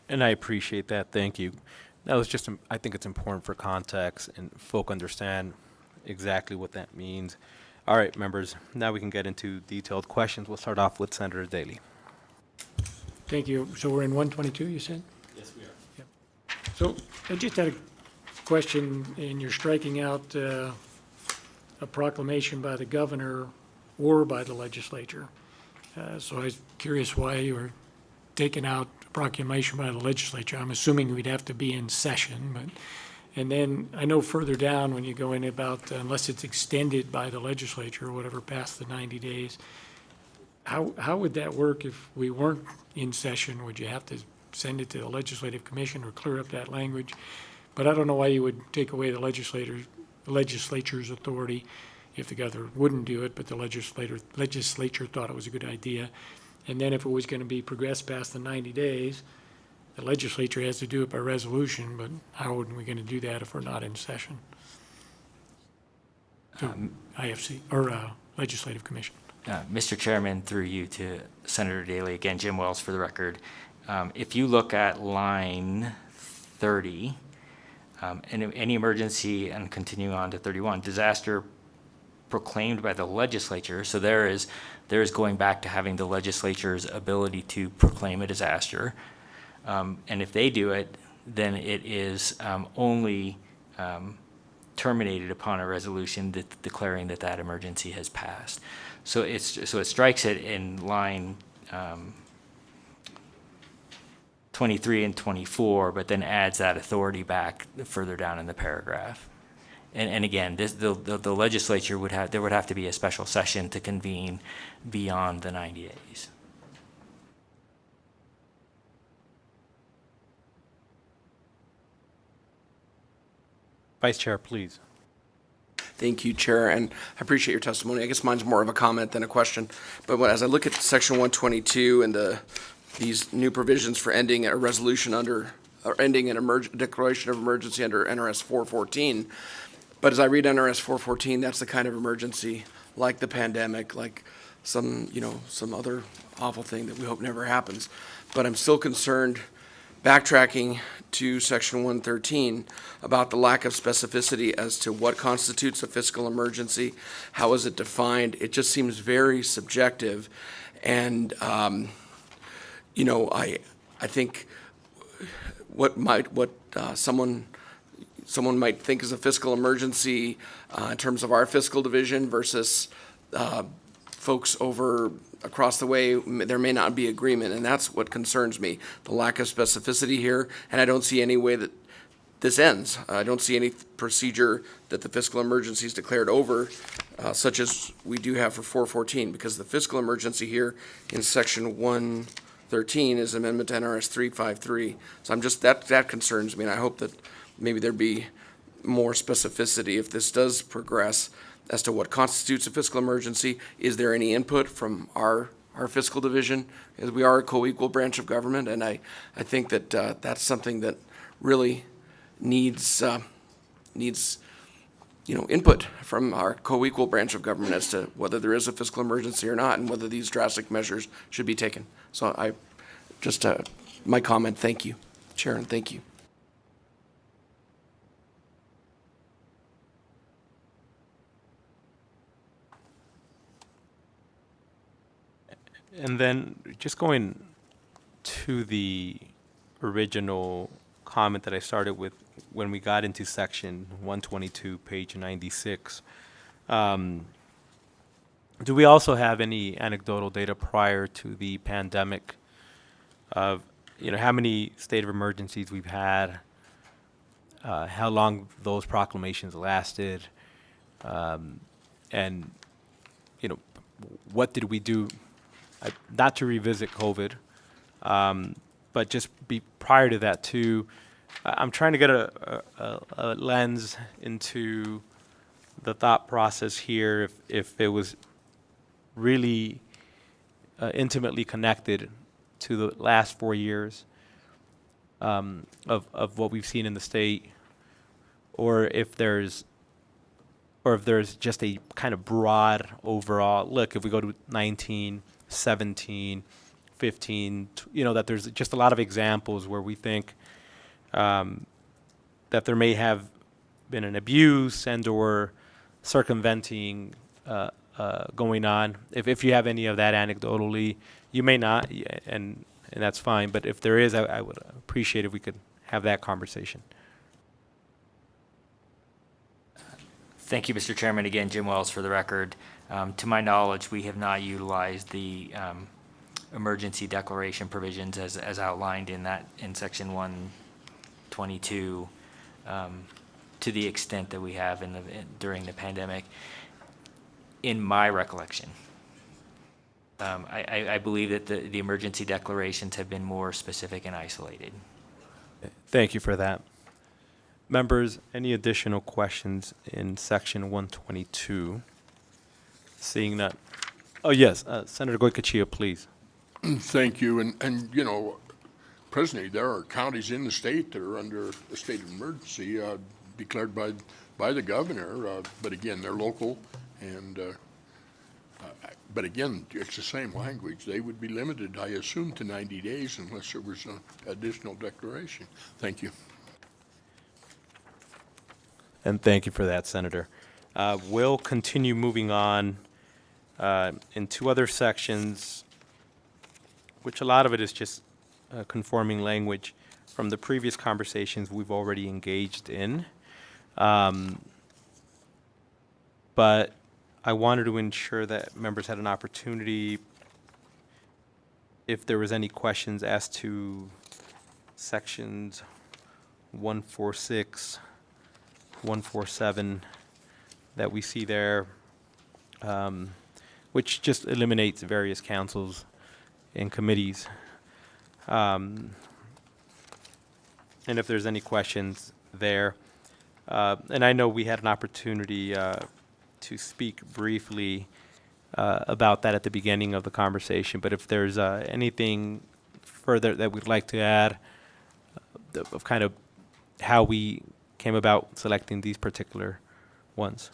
And I appreciate that. Thank you. That was just, I think it's important for context and folk understand exactly what that means. All right, members, now we can get into detailed questions. We'll start off with Senator Daley. Thank you. So we're in 122, you said? Yes, we are. Yep. So I just had a question, and you're striking out a proclamation by the governor or by the legislature. So I was curious why you were taking out a proclamation by the legislature. I'm assuming we'd have to be in session, but, and then I know further down when you go in about unless it's extended by the legislature or whatever past the 90 days, how would that work if we weren't in session? Would you have to send it to the legislative commission or clear up that language? But I don't know why you would take away the legislature's authority if the governor wouldn't do it, but the legislature thought it was a good idea. And then if it was going to be progressed past the 90 days, the legislature has to do it by resolution, but how are we going to do that if we're not in session? So, IFC, or Legislative Commission. Mr. Chairman, through you to Senator Daley, again, Jim Wells for the record. If you look at line 30, and any emergency, and continuing on to 31, disaster proclaimed by the legislature, so there is going back to having the legislature's ability to proclaim a disaster. And if they do it, then it is only terminated upon a resolution declaring that emergency has passed. So it strikes it in line 23 and 24, but then adds that authority back further down in the paragraph. And again, the legislature would have to be a special session to convene beyond the 90 days. Vice Chair, please. Thank you, Chair, and I appreciate your testimony. I guess mine's more of a comment than a question. But as I look at Section 122 and these new provisions for ending a resolution under or ending an declaration of emergency under NRS 414. But as I read NRS 414, that's the kind of emergency, like the pandemic, like some other awful thing that we hope never happens. But I'm still concerned, backtracking to section 113, about the lack of specificity as to what constitutes a fiscal emergency, how is it defined? It just seems very subjective. And, I think what someone might think is a fiscal emergency in terms of our fiscal division versus folks across the way, there may not be agreement, and that's what concerns me, the lack of specificity here, and I don't see any way that this ends. I don't see any procedure that the fiscal emergency is declared over, such as we do have for 414, because the fiscal emergency here in section 113 is amendment to NRS 353. So that concerns me, and I hope that maybe there'd be more specificity if this does progress as to what constitutes a fiscal emergency. Is there any input from our fiscal division? As we are a co-equal branch of government, and I think that that's something that really needs input from our co-equal branch of government as to whether there is a fiscal emergency or not, and whether these drastic measures should be taken. So my comment. Thank you, Chair, and thank you. And then just going to the original comment that I started with when we got into section 122, page 96, do we also have any anecdotal data prior to the pandemic of, how many state of emergencies we've had, how long those proclamations lasted, and, what did we do? Not to revisit COVID, but just be prior to that too. I'm trying to get a lens into the thought process here, if it was really intimately connected to the last 4 years of what we've seen in the state, or if there's just a kind of broad overall look. If we go to 19, 17, 15, that there's just a lot of examples where we think that there may have been an abuse and or circumventing going on. If you have any of that anecdotally, you may not, and that's fine. But if there is, I would appreciate if we could have that conversation. Thank you, Mr. Chairman. Again, Jim Wells for the record. To my knowledge, we have not utilized the emergency declaration provisions as outlined in section 122 to the extent that we have during the pandemic. In my recollection, I believe that the emergency declarations have been more specific and isolated. Thank you for that. Members, any additional questions in section 122? Seeing that, oh yes, Senator Goycochea, please. Thank you. And presently there are counties in the state that are under a state of emergency declared by the governor. But again, they're local, and but again, it's the same language. They would be limited, I assume, to 90 days unless there was an additional declaration. Thank you. And thank you for that, Senator. We'll continue moving on in two other sections, which a lot of it is just conforming language from the previous conversations we've already engaged in. But I wanted to ensure that members had an opportunity, if there was any questions as to sections 146, 147 that we see there, which just eliminates various councils and committees. And if there's any questions there. And I know we had an opportunity to speak briefly about that at the beginning of the conversation, but if there's anything further that we'd like to add, of kind of how we came about selecting these particular ones.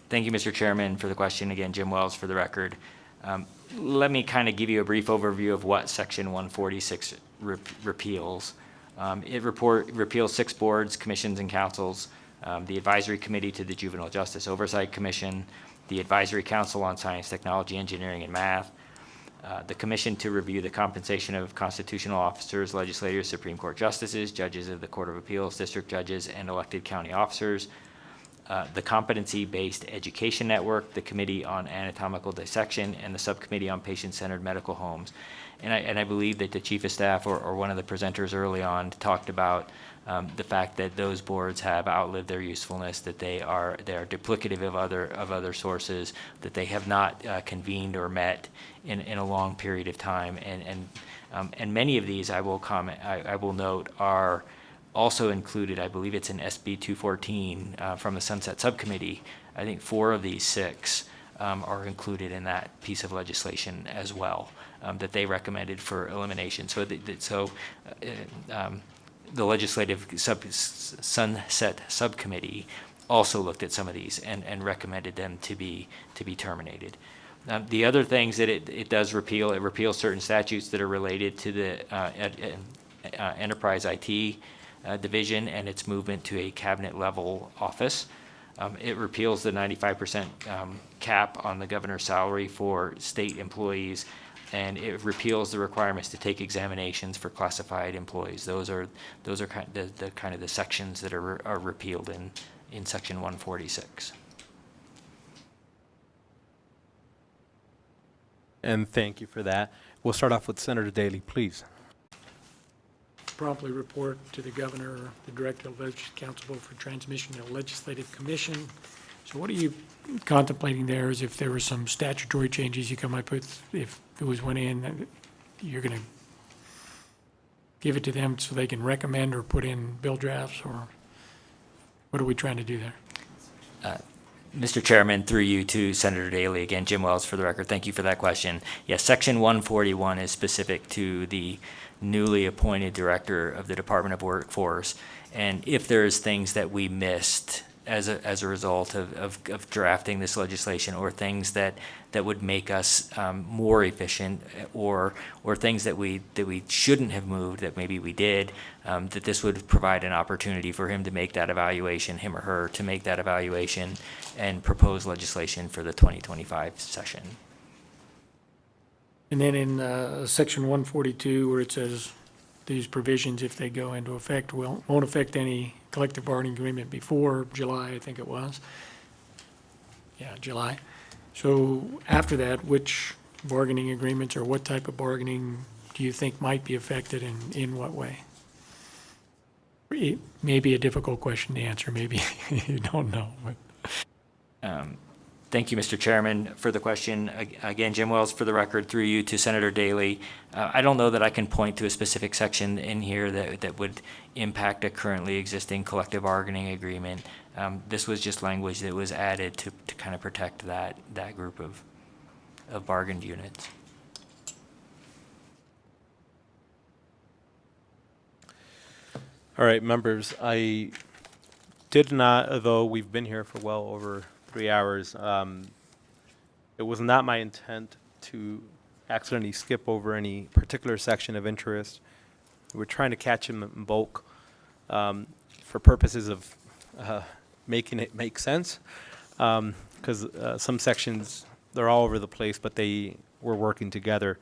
Thank you, Mr. Chairman, for the question. Again, Jim Wells for the record. Let me kind of give you a brief overview of what Section 146 repeals. It repeals 6 boards, commissions, and councils, the Advisory Committee to the Juvenile Justice Oversight Commission, the Advisory Council on Science, Technology, Engineering, and Math, the Commission to review the compensation of constitutional officers, legislators, Supreme Court justices, judges of the Court of Appeals, district judges, and elected county officers, the Competency-Based Education Network, the Committee on Anatomical Dissection, and the Subcommittee on Patient-Centered Medical Homes. And I believe that the Chief of Staff or one of the presenters early on talked about the fact that those boards have outlived their usefulness, that they are duplicative of other sources, that they have not convened or met in a long period of time, and many of these I will note are also included. I believe it's in SB 214 from the Sunset Subcommittee. I think 4 of these 6 are included in that piece of legislation as well, that they recommended for elimination. So, the Legislative Sunset Subcommittee also looked at some of these and recommended them to be terminated. The other things that it does repeal, it repeals certain statutes that are related to the enterprise IT division and its movement to a cabinet level office. It repeals the 95% cap on the governor's salary for state employees, and it repeals the requirements to take examinations for classified employees. Those are kind of the sections that are repealed in Section 146. And thank you for that. We'll start off with Senator Daley, please. Promptly report to the governor, the director of Legislative Council for transmission to the Legislative Commission. So what are you contemplating there? Is if there were some statutory changes you come up with, if there was one in, you're going to give it to them so they can recommend or put in bill drafts, or what are we trying to do there? Mr. Chairman, through you to Senator Daley, again, Jim Wells for the record, thank you for that question. Yes, Section 141 is specific to the newly appointed director of the Department of Workforce. And if there's things that we missed as a result of drafting this legislation, or things that would make us more efficient, or things that we shouldn't have moved that maybe we did, that this would provide an opportunity for him to make that evaluation, him or her to make that evaluation and propose legislation for the 2025 session. And then in Section 142, where it says these provisions, if they go into effect, won't affect any collective bargaining agreement before July, I think it was. Yeah, July. So after that, which bargaining agreements or what type of bargaining do you think might be affected, and in what way? It may be a difficult question to answer. Maybe you don't know. But. Thank you, Mr. Chairman, for the question. Again, Jim Wells for the record, through you to Senator Daley. I don't know that I can point to a specific section in here that would impact a currently existing collective bargaining agreement. This was just language that was added to kind of protect that group of bargained units. All right, members, I did not, although we've been here for well over 3 hours, it was not my intent to accidentally skip over any particular section of interest. We're trying to catch them in bulk for purposes of making it make sense, because some sections, they're all over the place, but they were working together.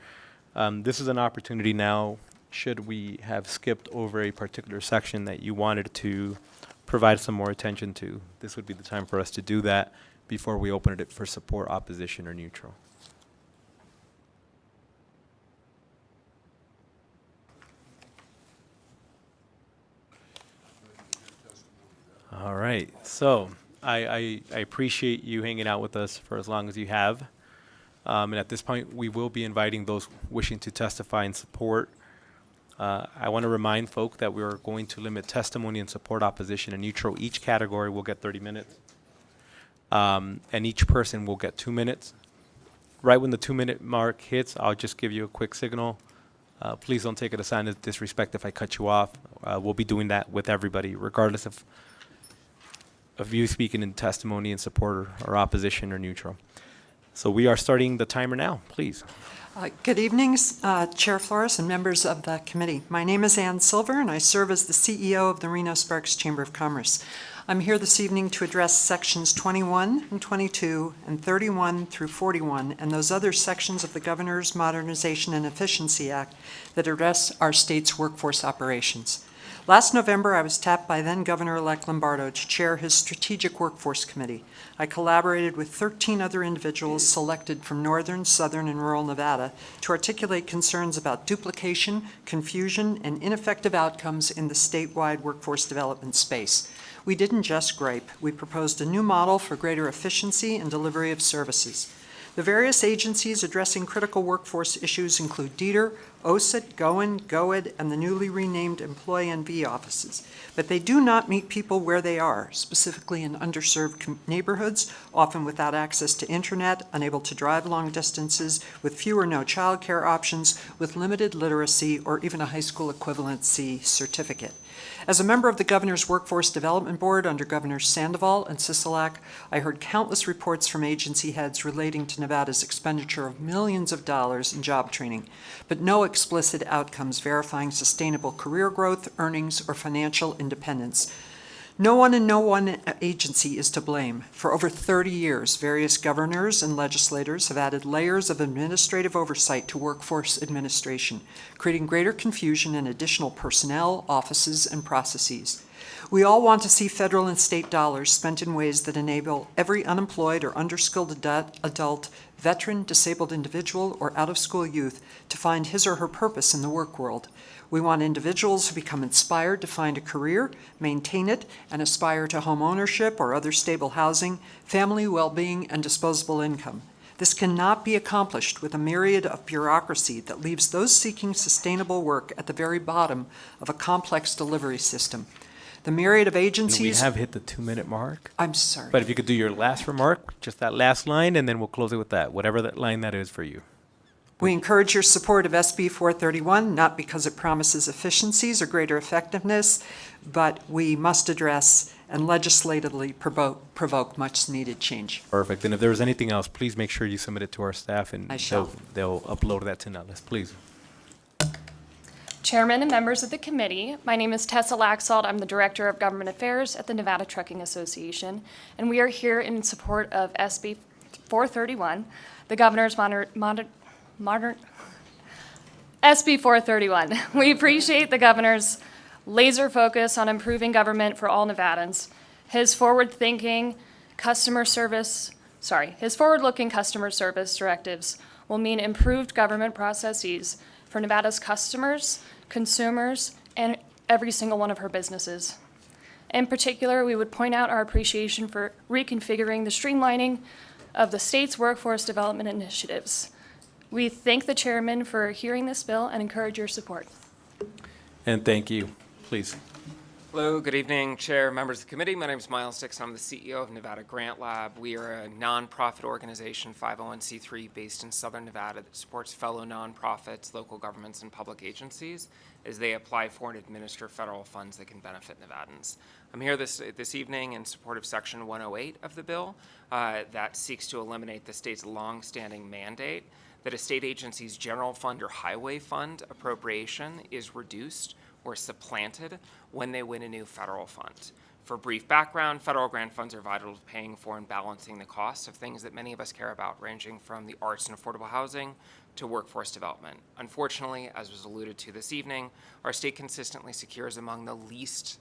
This is an opportunity now, should we have skipped over a particular section that you wanted to provide some more attention to. This would be the time for us to do that before we open it for support, opposition, or neutral. All right, so I appreciate you hanging out with us for as long as you have. And at this point, we will be inviting those wishing to testify in support. I want to remind folk that we are going to limit testimony in support, opposition, and neutral. Each category will get 30 minutes. and each person will get 2 minutes. Right when the 2-minute mark hits, I'll just give you a quick signal. Please don't take it as a sign of disrespect if I cut you off. We'll be doing that with everybody, regardless of you speaking in testimony in support or opposition or neutral. So we are starting the timer now, please. Good evening, Chair Flores and members of the committee. My name is Ann Silver, and I serve as the CEO of the Reno Sparks Chamber of Commerce. I'm here this evening to address sections 21 and 22 and 31 through 41 and those other sections of the Governor's Modernization and Efficiency Act that address our state's workforce operations. Last November, I was tapped by then-Governor-elect Lombardo to chair his Strategic Workforce Committee. I collaborated with 13 other individuals selected from northern, southern, and rural Nevada to articulate concerns about duplication, confusion, and ineffective outcomes in the statewide workforce development space. We didn't just gripe. We proposed a new model for greater efficiency and delivery of services. The various agencies addressing critical workforce issues include DETR, OSIT, GOIN, GOED, and the newly renamed Employee NV offices. But they do not meet people where they are, specifically in underserved neighborhoods, often without access to internet, unable to drive long distances, with few or no childcare options, with limited literacy, or even a high school equivalency certificate. As a member of the Governor's Workforce Development Board under Governors Sandoval and Sisolak, I heard countless reports from agency heads relating to Nevada's expenditure of millions of dollars in job training, but no explicit outcomes verifying sustainable career growth, earnings, or financial independence. No one and no one agency is to blame. For over 30 years, various governors and legislators have added layers of administrative oversight to workforce administration, creating greater confusion and additional personnel, offices, and processes. We all want to see federal and state dollars spent in ways that enable every unemployed or underskilled adult, veteran, disabled individual, or out-of-school youth to find his or her purpose in the work world. We want individuals who become inspired to find a career, maintain it, and aspire to home ownership or other stable housing, family well-being, and disposable income. This cannot be accomplished with a myriad of bureaucracy that leaves those seeking sustainable work at the very bottom of a complex delivery system. The myriad of agencies... And we have hit the 2-minute mark. I'm sorry. But if you could do your last remark, just that last line, and then we'll close it with that, whatever that line that is for you. We encourage your support of SB 431, not because it promises efficiencies or greater effectiveness, but we must address and legislatively provoke much-needed change. Perfect. And if there's anything else, please make sure you submit it to our staff, and I shall. they'll upload that to Nellis. Please. Chairman and members of the committee, my name is Tessa Laxalt. I'm the Director of Government Affairs at the Nevada Trucking Association, and we are here in support of SB 431, the Governor's SB 431. We appreciate the Governor's laser focus on improving government for all Nevadans. His forward-looking customer service directives will mean improved government processes for Nevada's customers, consumers, and every single one of her businesses. In particular, we would point out our appreciation for reconfiguring the streamlining of the state's workforce development initiatives. We thank the chairman for hearing this bill and encourage your support. And thank you. Please. Hello, good evening, Chair, members of the committee. My name is Miles Dix. I'm the CEO of Nevada Grant Lab. We are a nonprofit organization, 501c3, based in Southern Nevada that supports fellow nonprofits, local governments, and public agencies as they apply for and administer federal funds that can benefit Nevadans. I'm here this evening in support of Section 108 of the bill that seeks to eliminate the state's longstanding mandate that a state agency's general fund or highway fund appropriation is reduced or supplanted when they win a new federal fund. For brief background, federal grant funds are vital to paying for and balancing the costs of things that many of us care about, ranging from the arts and affordable housing to workforce development. Unfortunately, as was alluded to this evening, our state consistently secures among the least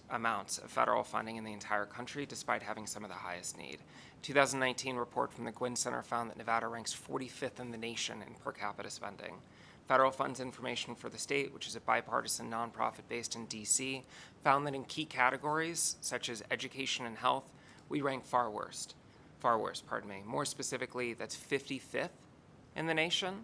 amounts of federal funding in the entire country, despite having some of the highest need. 2019 report from the Gwynn Center found that Nevada ranks 45th in the nation in per capita spending. Federal funds information for the state, which is a bipartisan nonprofit based in DC, found that in key categories such as education and health, we rank far worse. More specifically, that's 55th in the nation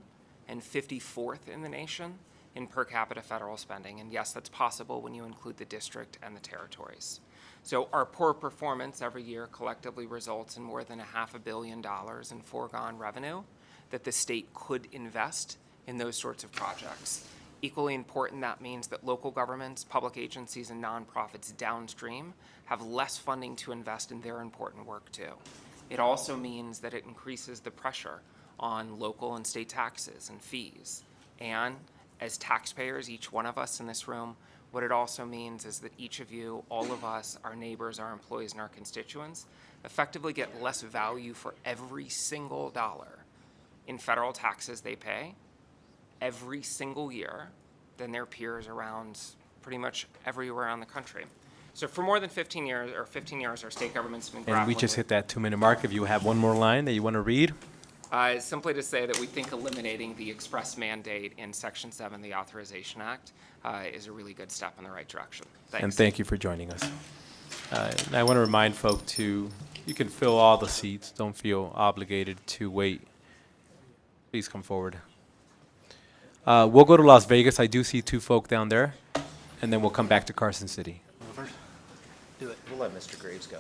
and 54th in the nation in per capita federal spending. And yes, that's possible when you include the district and the territories. So our poor performance every year collectively results in more than $500 million in foregone revenue that the state could invest in those sorts of projects. Equally important, that means that local governments, public agencies, and nonprofits downstream have less funding to invest in their important work too. It also means that it increases the pressure on local and state taxes and fees. And as taxpayers, each one of us in this room, what it also means is that each of you, all of us, our neighbors, our employees, and our constituents effectively get less value for every single dollar in federal taxes they pay every single year than their peers around pretty much everywhere around the country. So for more than 15 years, our state government's been grappling And we just with- hit that 2-minute mark. If you have one more line that you want to read. Simply to say that we think eliminating the express mandate in Section 7 of the Authorization Act is a really good step in the right direction. Thanks. And thank you for joining us. And I want to remind folk you can fill all the seats. Don't feel obligated to wait. Please come forward. We'll go to Las Vegas. I do see 2 folk down there. And then we'll come back to Carson City. Do it. We'll let Mr. Graves go.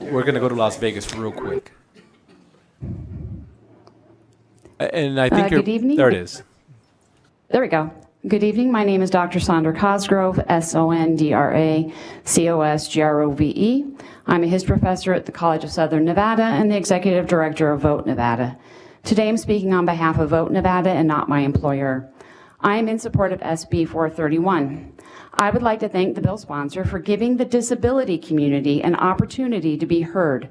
We're going to go to Las Vegas real quick. And I think good evening. there it is. There we go. Good evening. My name is Dr. Sondra Cosgrove, Sondracosgrove. I'm a history professor at the College of Southern Nevada and the executive director of Vote Nevada. Today I'm speaking on behalf of Vote Nevada and not my employer. I am in support of SB 431. I would like to thank the bill sponsor for giving the disability community an opportunity to be heard.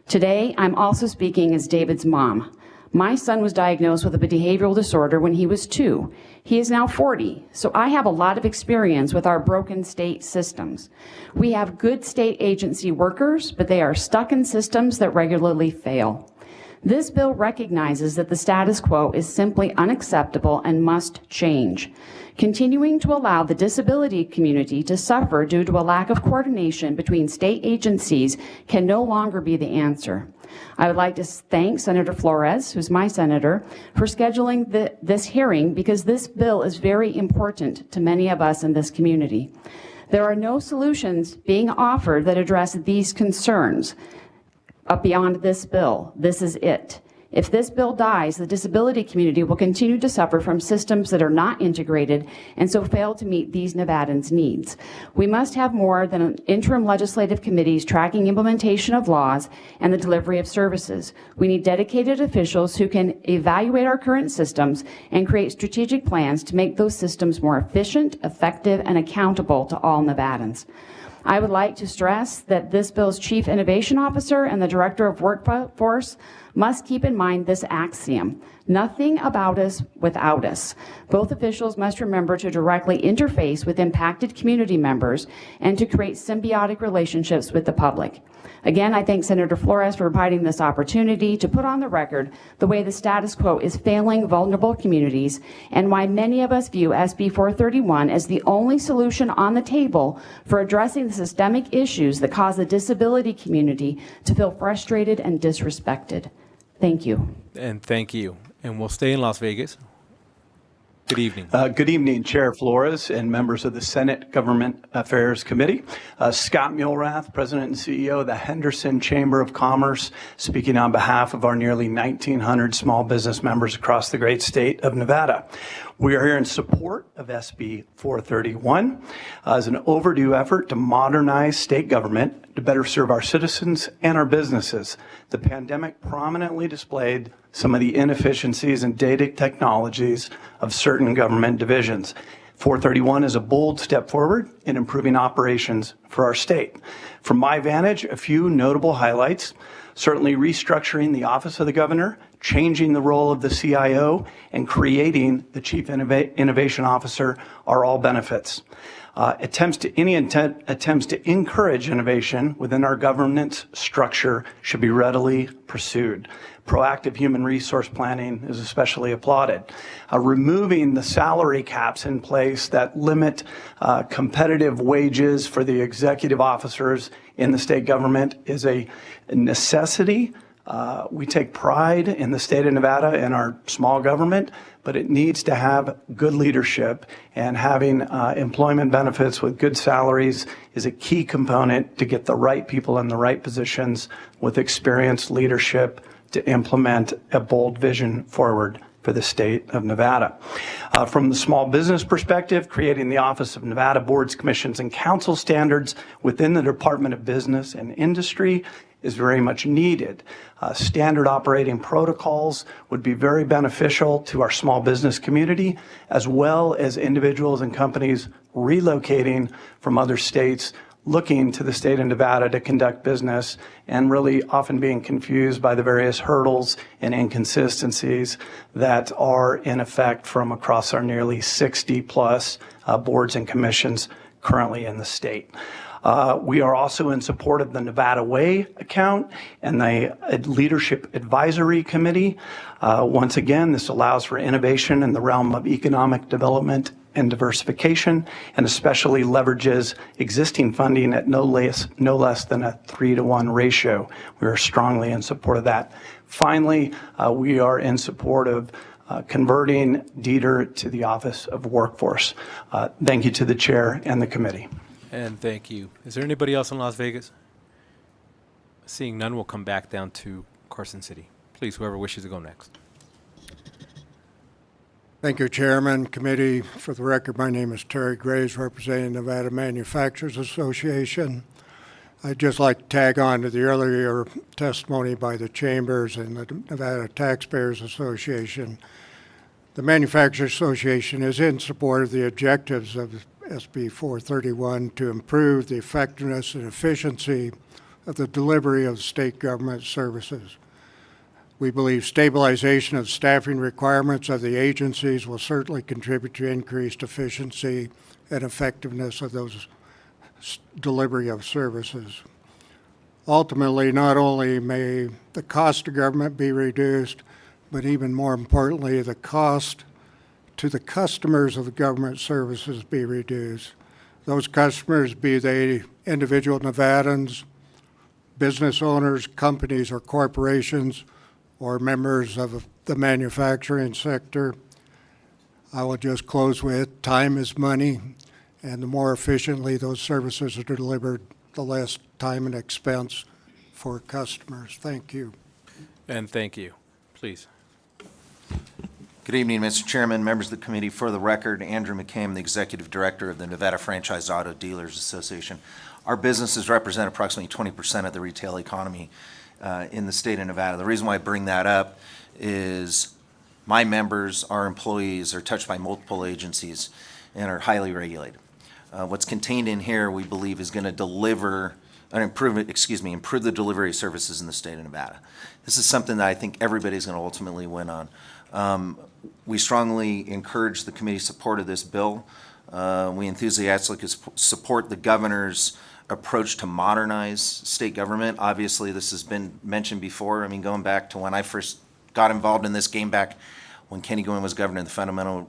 Today, I'm also speaking as David's mom. My son was diagnosed with a behavioral disorder when he was 2. He is now 40, so I have a lot of experience with our broken state systems. We have good state agency workers, but they are stuck in systems that regularly fail. This bill recognizes that the status quo is simply unacceptable and must change. Continuing to allow the disability community to suffer due to a lack of coordination between state agencies can no longer be the answer. I would like to thank Senator Flores, who's my senator, for scheduling this hearing because this bill is very important to many of us in this community. There are no solutions being offered that address these concerns beyond this bill. This is it. If this bill dies, the disability community will continue to suffer from systems that are not integrated and so fail to meet these Nevadans' needs. We must have more than interim legislative committees tracking implementation of laws and the delivery of services. We need dedicated officials who can evaluate our current systems and create strategic plans to make those systems more efficient, effective, and accountable to all Nevadans. I would like to stress that this bill's Chief Innovation Officer and the Director of Workforce must keep in mind this axiom: nothing about us without us. Both officials must remember to directly interface with impacted community members and to create symbiotic relationships with the public. Again, I thank Senator Flores for providing this opportunity to put on the record the way the status quo is failing vulnerable communities and why many of us view SB 431 as the only solution on the table for addressing the systemic issues that cause the disability community to feel frustrated and disrespected. Thank you. And thank you. And we'll stay in Las Vegas. Good evening. Good evening, Chair Flores and members of the Senate Government Affairs Committee. Scott Mulrath, President and CEO of the Henderson Chamber of Commerce, speaking on behalf of our nearly 1,900 small business members across the great state of Nevada. We are here in support of SB 431 as an overdue effort to modernize state government to better serve our citizens and our businesses. The pandemic prominently displayed some of the inefficiencies and data technologies of certain government divisions. 431 is a bold step forward in improving operations for our state. From my vantage, a few notable highlights: certainly restructuring the Office of the Governor, changing the role of the CIO, and creating the Chief Innovation Officer are all benefits. Attempts to encourage innovation within our governance structure should be readily pursued. Proactive human resource planning is especially applauded. Removing the salary caps in place that limit competitive wages for the executive officers in the state government is a necessity, We take pride in the state of Nevada and our small government, but it needs to have good leadership, and having employment benefits with good salaries is a key component to get the right people in the right positions with experienced leadership to implement a bold vision forward for the state of Nevada. From the small business perspective, creating the Office of Nevada Boards, Commissions, and Council Standards within the Department of Business and Industry is very much needed. Standard operating protocols would be very beneficial to our small business community, as well as individuals and companies relocating from other states looking to the state of Nevada to conduct business, and really often being confused by the various hurdles and inconsistencies that are in effect from across our nearly 60 plus boards and commissions currently in the state. We are also in support of the Nevada Way account and the Leadership Advisory Committee. Once again, this allows for innovation in the realm of economic development and diversification, and especially leverages existing funding at no less than a 3-to-1 ratio. We are strongly in support of that. Finally, we are in support of converting Dieter to the Office of Workforce. Thank you to the chair and the committee. And thank you. Is there anybody else in Las Vegas? Seeing none, we'll come back down to Carson City. Please, whoever wishes to go next. Thank you, Chairman, Committee. For the record, my name is Terry Graves, representing Nevada Manufacturers Association. I'd just like to tag on to the earlier testimony by the Chambers and the Nevada Taxpayers Association. The Manufacturers Association is in support of the objectives of SB 431 to improve the effectiveness and efficiency of the delivery of state government services. We believe stabilization of staffing requirements of the agencies will certainly contribute to increased efficiency and effectiveness of those delivery of services. Ultimately, not only may the cost of government be reduced, but even more importantly, the cost to the customers of the government services be reduced. Those customers, be they individual Nevadans, business owners, companies, or corporations, or members of the manufacturing sector. I will just close with, time is money, and the more efficiently those services are delivered, the less time and expense for customers. Thank you. And thank you. Please. Good evening, Mr. Chairman, members of the committee. For the record, Andrew McCabe, the Executive Director of the Nevada Franchise Auto Dealers Association. Our businesses represent approximately 20% of the retail economy in the state of Nevada. The reason why I bring that up is my members, our employees, are touched by multiple agencies and are highly regulated. What's contained in here, we believe, is going to improve the delivery of services in the state of Nevada. This is something that I think everybody's going to ultimately win on. We strongly encourage the committee's support of this bill. We enthusiastically support the governor's approach to modernize state government. Obviously, this has been mentioned before. I mean, going back to when I first got involved in this game back when Kenny Gwin was governor of the Fundamental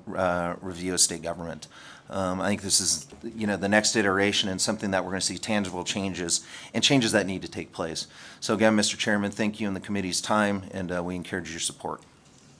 Review of State Government. I think this is, the next iteration and something that we're going to see tangible changes and changes that need to take place. So again, Mr. Chairman, thank you and the committee's time, and we encourage your support.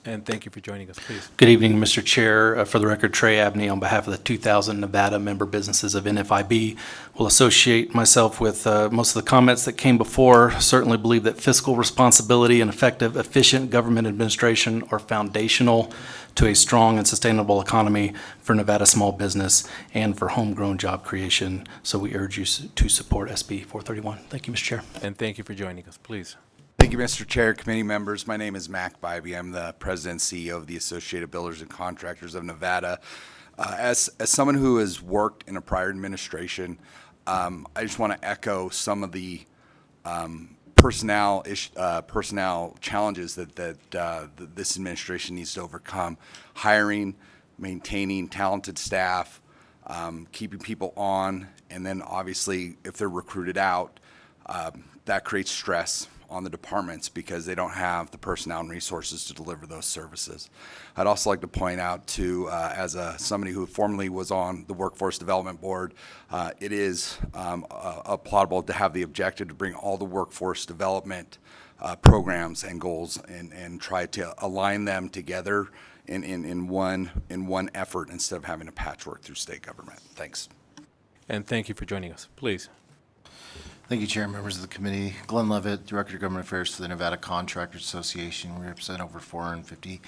And thank you for joining us, please. Good evening, Mr. Chair. For the record, Trey Abney, on behalf of the 2,000 Nevada member businesses of NFIB, will associate myself with most of the comments that came before. Certainly believe that fiscal responsibility and effective, efficient government administration are foundational to a strong and sustainable economy for Nevada small business and for homegrown job creation. So we urge you to support SB 431. Thank you, Mr. Chair. And thank you for joining us, please. Thank you, Mr. Chair, committee members. My name is Mac Bybee. I'm the president and CEO of the Associated Builders and Contractors of Nevada. As someone who has worked in a prior administration, I just want to echo some of the personnel challenges that this administration needs to overcome. Hiring, maintaining talented staff, keeping people on, and then obviously if they're recruited out, that creates stress on the departments because they don't have the personnel and resources to deliver those services. I'd also like to point out too, as somebody who formerly was on the Workforce Development Board, it is applaudable to have the objective to bring all the workforce development programs and goals and try to align them together in one effort instead of having to patchwork through state government. Thanks. And thank you for joining us. Please. Thank you, Chair, members of the committee. Glenn Levitt, Director of Government Affairs for the Nevada Contractors Association. We represent over 450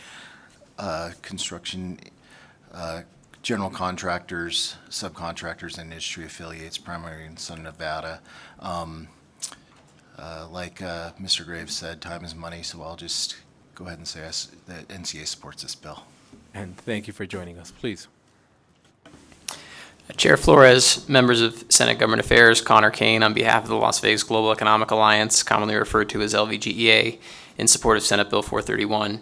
construction general contractors, subcontractors, and industry affiliates, primarily in Southern Nevada. Like Mr. Graves said, time is money, so I'll just go ahead and say that NCA supports this bill. And thank you for joining us. Please. Chair Flores, members of Senate Government Affairs, Connor Kane on behalf of the Las Vegas Global Economic Alliance, commonly referred to as LVGEA, in support of Senate Bill 431.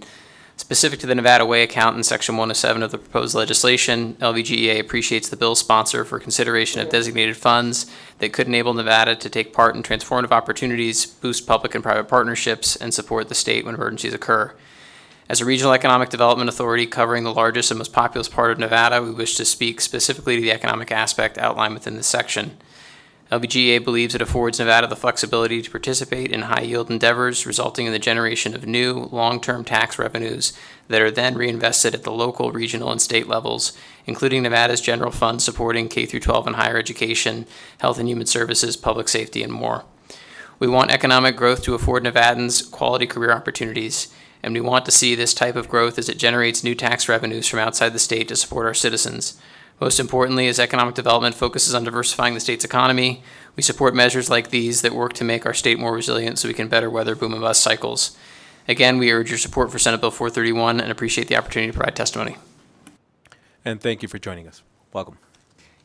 Specific to the Nevada Way account in Section 107 of the proposed legislation, LVGEA appreciates the bill's sponsor for consideration of designated funds that could enable Nevada to take part in transformative opportunities, boost public and private partnerships, and support the state when emergencies occur. As a regional economic development authority covering the largest and most populous part of Nevada, we wish to speak specifically to the economic aspect outlined within this section. LVGEA believes it affords Nevada the flexibility to participate in high-yield endeavors, resulting in the generation of new, long-term tax revenues that are then reinvested at the local, regional, and state levels, including Nevada's general fund supporting K-12 and higher education, health and human services, public safety, and more. We want economic growth to afford Nevadans quality career opportunities, and we want to see this type of growth as it generates new tax revenues from outside the state to support our citizens. Most importantly, as economic development focuses on diversifying the state's economy, we support measures like these that work to make our state more resilient so we can better weather boom and bust cycles. Again, we urge your support for Senate Bill 431 and appreciate the opportunity to provide testimony. And thank you for joining us. Welcome.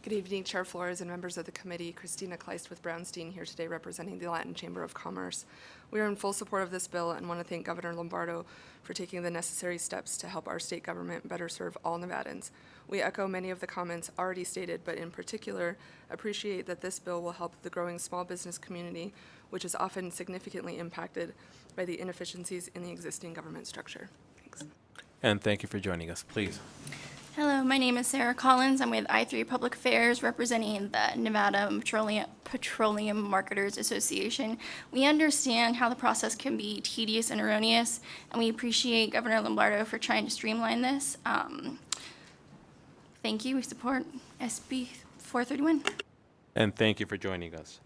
Good evening, Chair Flores and members of the committee. Christina Kleist with Brownstein here today representing the Latin Chamber of Commerce. We are in full support of this bill and want to thank Governor Lombardo for taking the necessary steps to help our state government better serve all Nevadans. We echo many of the comments already stated, but in particular, appreciate that this bill will help the growing small business community, which is often significantly impacted by the inefficiencies in the existing government structure. Thanks. And thank you for joining us. Please. Hello, my name is Sarah Collins. I'm with I3 Public Affairs representing the Nevada Petroleum Marketers Association. We understand how the process can be tedious and erroneous, and we appreciate Governor Lombardo for trying to streamline this. Thank you. We support SB 431. And thank you for joining us.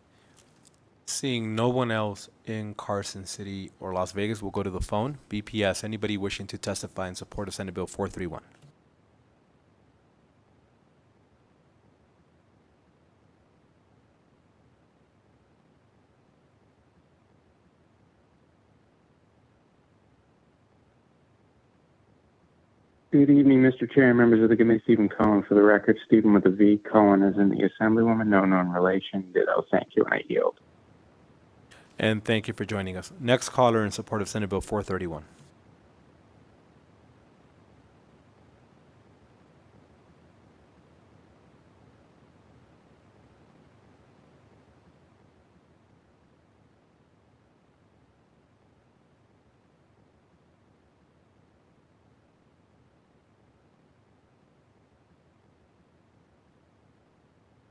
Seeing no one else in Carson City or Las Vegas, we'll go to the phone. BPS, anybody wishing to testify in support of Senate Bill 431? Good evening, Mr. Chair and members of the committee. Stephen Cohen, for the record. Stephen with a V. Cohen is in the Assemblywoman. No known relation. Ditto. Thank you, and I yield. And thank you for joining us. Next caller in support of Senate Bill 431.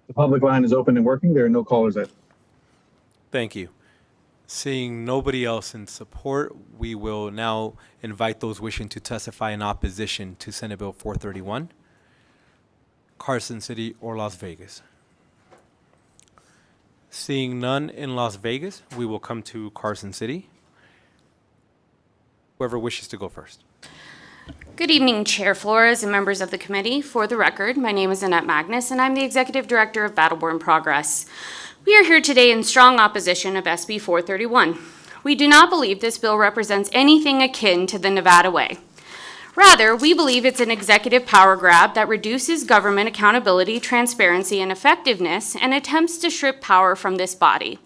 The public line is open and working. There are no callers in. Thank you. Seeing nobody else in support, we will now invite those wishing to testify in opposition to Senate Bill 431, Carson City or Las Vegas. Seeing none in Las Vegas, we will come to Carson City. Whoever wishes to go first. Good evening, Chair Flores and members of the committee. For the record, my name is Annette Magnus, and I'm the Executive Director of Battleborn Progress. We are here today in strong opposition of SB 431. We do not believe this bill represents anything akin to the Nevada Way. Rather, we believe it's an executive power grab that reduces government accountability, transparency, and effectiveness, and attempts to strip power from this body.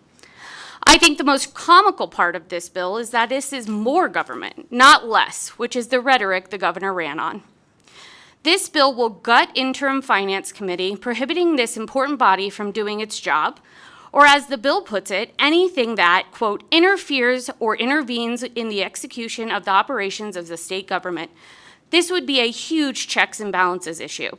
I think the most comical part of this bill is that this is more government, not less, which is the rhetoric the governor ran on. This bill will gut interim finance committee, prohibiting this important body from doing its job, or as the bill puts it, anything that, quote, interferes or intervenes in the execution of the operations of the state government. This would be a huge checks and balances issue.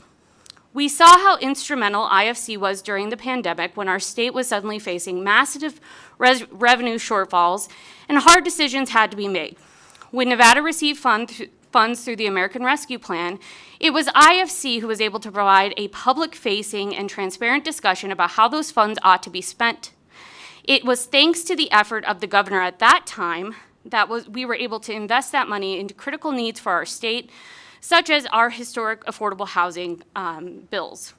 We saw how instrumental IFC was during the pandemic when our state was suddenly facing massive revenue shortfalls and hard decisions had to be made. When Nevada received funds through the American Rescue Plan, it was IFC who was able to provide a public-facing and transparent discussion about how those funds ought to be spent. It was thanks to the effort of the governor at that time that we were able to invest that money into critical needs for our state, such as our historic affordable housing bills.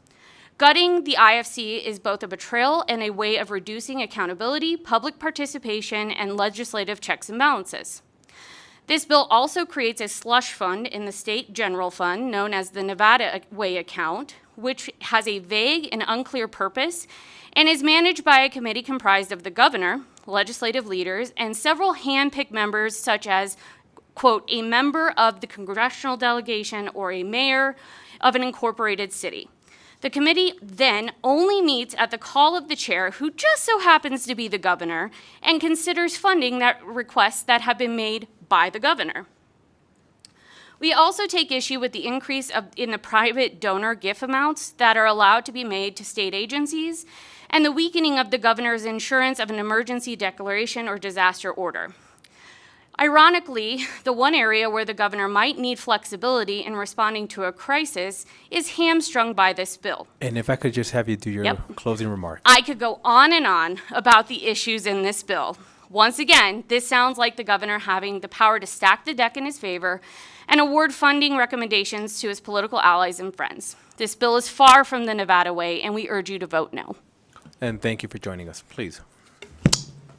Gutting the IFC is both a betrayal and a way of reducing accountability, public participation, and legislative checks and balances. This bill also creates a slush fund in the state general fund known as the Nevada Way account, which has a vague and unclear purpose and is managed by a committee comprised of the governor, legislative leaders, and several hand-picked members such as, quote, a member of the congressional delegation or a mayor of an incorporated city. The committee then only meets at the call of the chair, who just so happens to be the governor, and considers funding requests that have been made by the governor. We also take issue with the increase in the private donor gift amounts that are allowed to be made to state agencies and the weakening of the governor's insurance of an emergency declaration or disaster order. Ironically, the one area where the governor might need flexibility in responding to a crisis is hamstrung by this bill. And if I could just have you do your closing remark. I could go on and on about the issues in this bill. Once again, this sounds like the governor having the power to stack the deck in his favor and award funding recommendations to his political allies and friends. This bill is far from the Nevada way, and we urge you to vote no. And thank you for joining us. Please.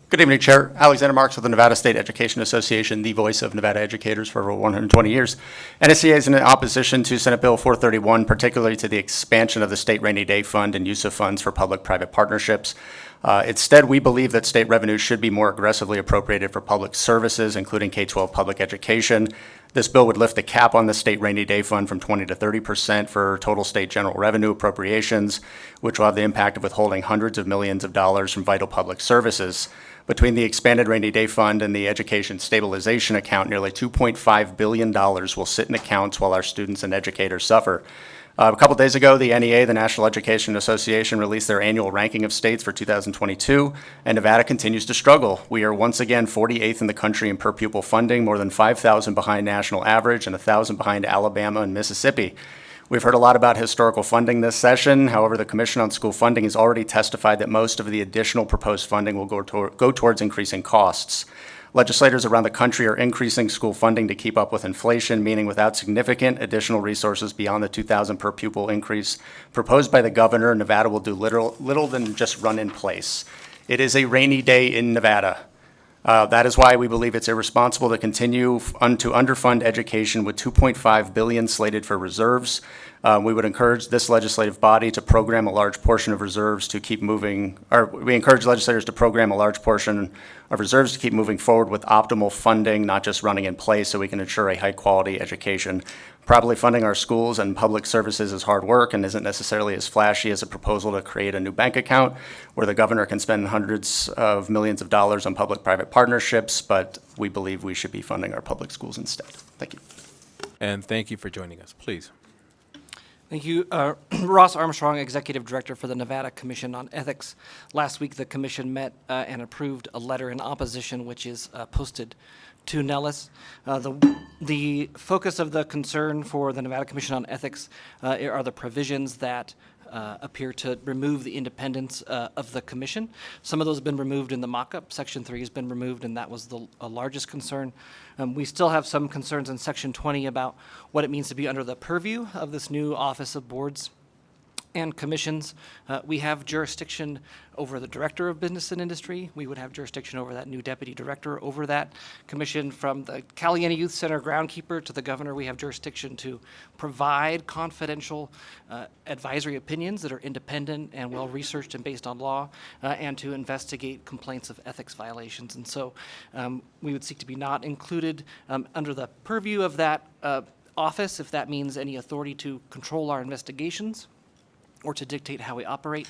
Good evening, Chair. Alexander Marks with the Nevada State Education Association, the voice of Nevada educators for over 120 years. NSCA is in opposition to Senate Bill 431, particularly to the expansion of the State Rainy Day Fund and use of funds for public-private partnerships. Instead, we believe that state revenues should be more aggressively appropriated for public services, including K-12 public education. This bill would lift the cap on the State Rainy Day Fund from 20 to 30% for total state general revenue appropriations, which will have the impact of withholding hundreds of millions of dollars from vital public services. Between the expanded Rainy Day Fund and the Education Stabilization Account, nearly $2.5 billion will sit in accounts while our students and educators suffer. A couple days ago, the NEA, the National Education Association, released their annual ranking of states for 2022, and Nevada continues to struggle. We are once again 48th in the country in per pupil funding, more than 5,000 behind national average and 1,000 behind Alabama and Mississippi. We've heard a lot about historical funding this session. However, the Commission on School Funding has already testified that most of the additional proposed funding will go towards increasing costs. Legislators around the country are increasing school funding to keep up with inflation, meaning without significant additional resources beyond the $2,000 per pupil increase proposed by the governor, Nevada will do little than just run in place. It is a rainy day in Nevada. That is why we believe it's irresponsible to continue to underfund education with $2.5 billion slated for reserves. We would encourage this legislative body to program a large portion of reserves to keep moving, or we encourage legislators to program a large portion of reserves to keep moving forward with optimal funding, not just running in place, so we can ensure a high-quality education. Properly funding our schools and public services is hard work and isn't necessarily as flashy as a proposal to create a new bank account where the governor can spend hundreds of millions of dollars on public-private partnerships, but we believe we should be funding our public schools instead. Thank you. And thank you for joining us. Please. Thank you. Ross Armstrong, Executive Director for the Nevada Commission on Ethics. Last week, the commission met and approved a letter in opposition, which is posted to Nellis. The focus of the concern for the Nevada Commission on Ethics are the provisions that appear to remove the independence of the commission. Some of those have been removed in the mock-up. Section 3 has been removed, and that was the largest concern. We still have some concerns in Section 20 about what it means to be under the purview of this new Office of Boards and Commissions. We have jurisdiction over the Director of Business and Industry. We would have jurisdiction over that new Deputy Director over that commission. From the Caliena Youth Center groundskeeper to the governor, we have jurisdiction to provide confidential advisory opinions that are independent and well-researched and based on law, and to investigate complaints of ethics violations. And so we would seek to be not included under the purview of that office, if that means any authority to control our investigations or to dictate how we operate.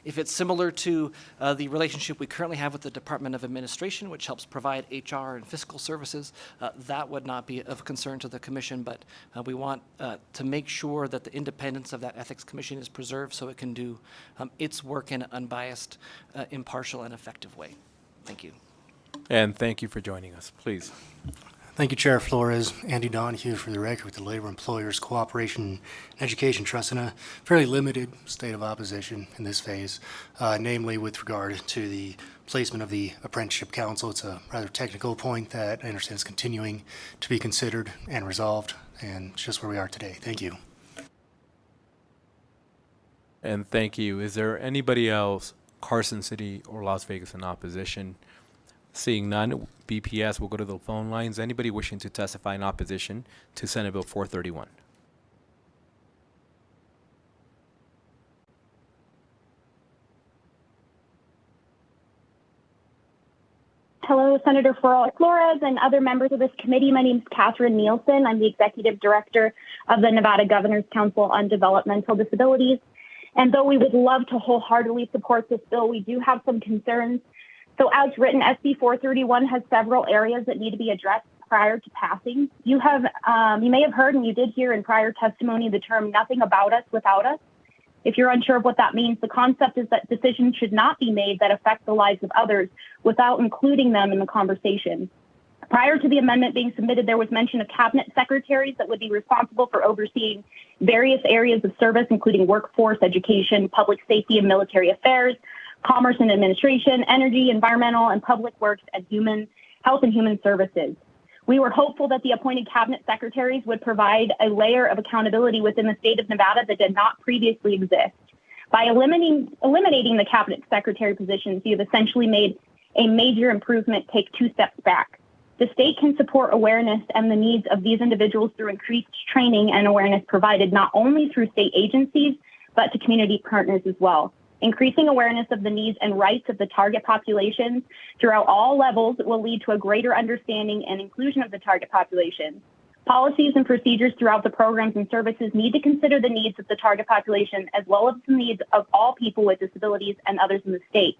If it's similar to the relationship we currently have with the Department of Administration, which helps provide HR and fiscal services, that would not be of concern to the commission, but we want to make sure that the independence of that Ethics Commission is preserved so it can do its work in an unbiased, impartial, and effective way. Thank you. And thank you for joining us. Please. Thank you, Chair Flores. Andy Donahue for the record with the Labor Employers Cooperation and Education Trust in a fairly limited state of opposition in this phase, namely with regard to the placement of the Apprenticeship Council. It's a rather technical point that I understand is continuing to be considered and resolved, and it's just where we are today. Thank you. And thank you. Is there anybody else, Carson City or Las Vegas, in opposition? Seeing none, BPS will go to the phone lines. Anybody wishing to testify in opposition to Senate Bill 431? Hello, Senator Flores and other members of this committee. My name is Catherine Nielsen. I'm the Executive Director of the Nevada Governor's Council on Developmental Disabilities. And though we would love to wholeheartedly support this bill, we do have some concerns. So as written, SB 431 has several areas that need to be addressed prior to passing. You may have heard, and you did hear in prior testimony, the term "nothing about us without us." If you're unsure of what that means, the concept is that decisions should not be made that affect the lives of others without including them in the conversation. Prior to the amendment being submitted, there was mention of cabinet secretaries that would be responsible for overseeing various areas of service, including workforce, education, public safety and military affairs, commerce and administration, energy, environmental and public works, and health and human services. We were hopeful that the appointed cabinet secretaries would provide a layer of accountability within the state of Nevada that did not previously exist. By eliminating the cabinet secretary positions, you've essentially made a major improvement take two steps back. The state can support awareness and the needs of these individuals through increased training and awareness provided not only through state agencies, but to community partners as well. Increasing awareness of the needs and rights of the target populations throughout all levels will lead to a greater understanding and inclusion of the target population. Policies and procedures throughout the programs and services need to consider the needs of the target population as well as the needs of all people with disabilities and others in the state.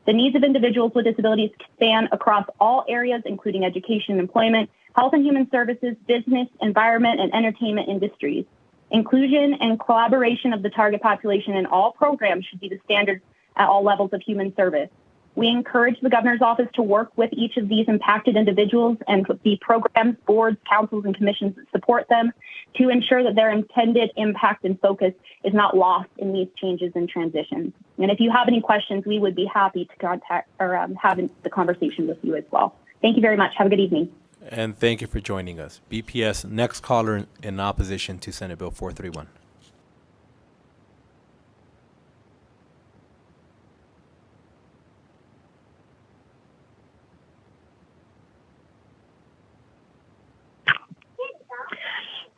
The needs of individuals with disabilities span across all areas, including education, employment, health and human services, business, environment, and entertainment industries. Inclusion and collaboration of the target population in all programs should be the standard at all levels of human service. We encourage the governor's office to work with each of these impacted individuals and the programs, boards, councils, and commissions that support them to ensure that their intended impact and focus is not lost in these changes and transitions. And if you have any questions, we would be happy to contact or have the conversation with you as well. Thank you very much. Have a good evening. And thank you for joining us. BPS, next caller in opposition to Senate Bill 431.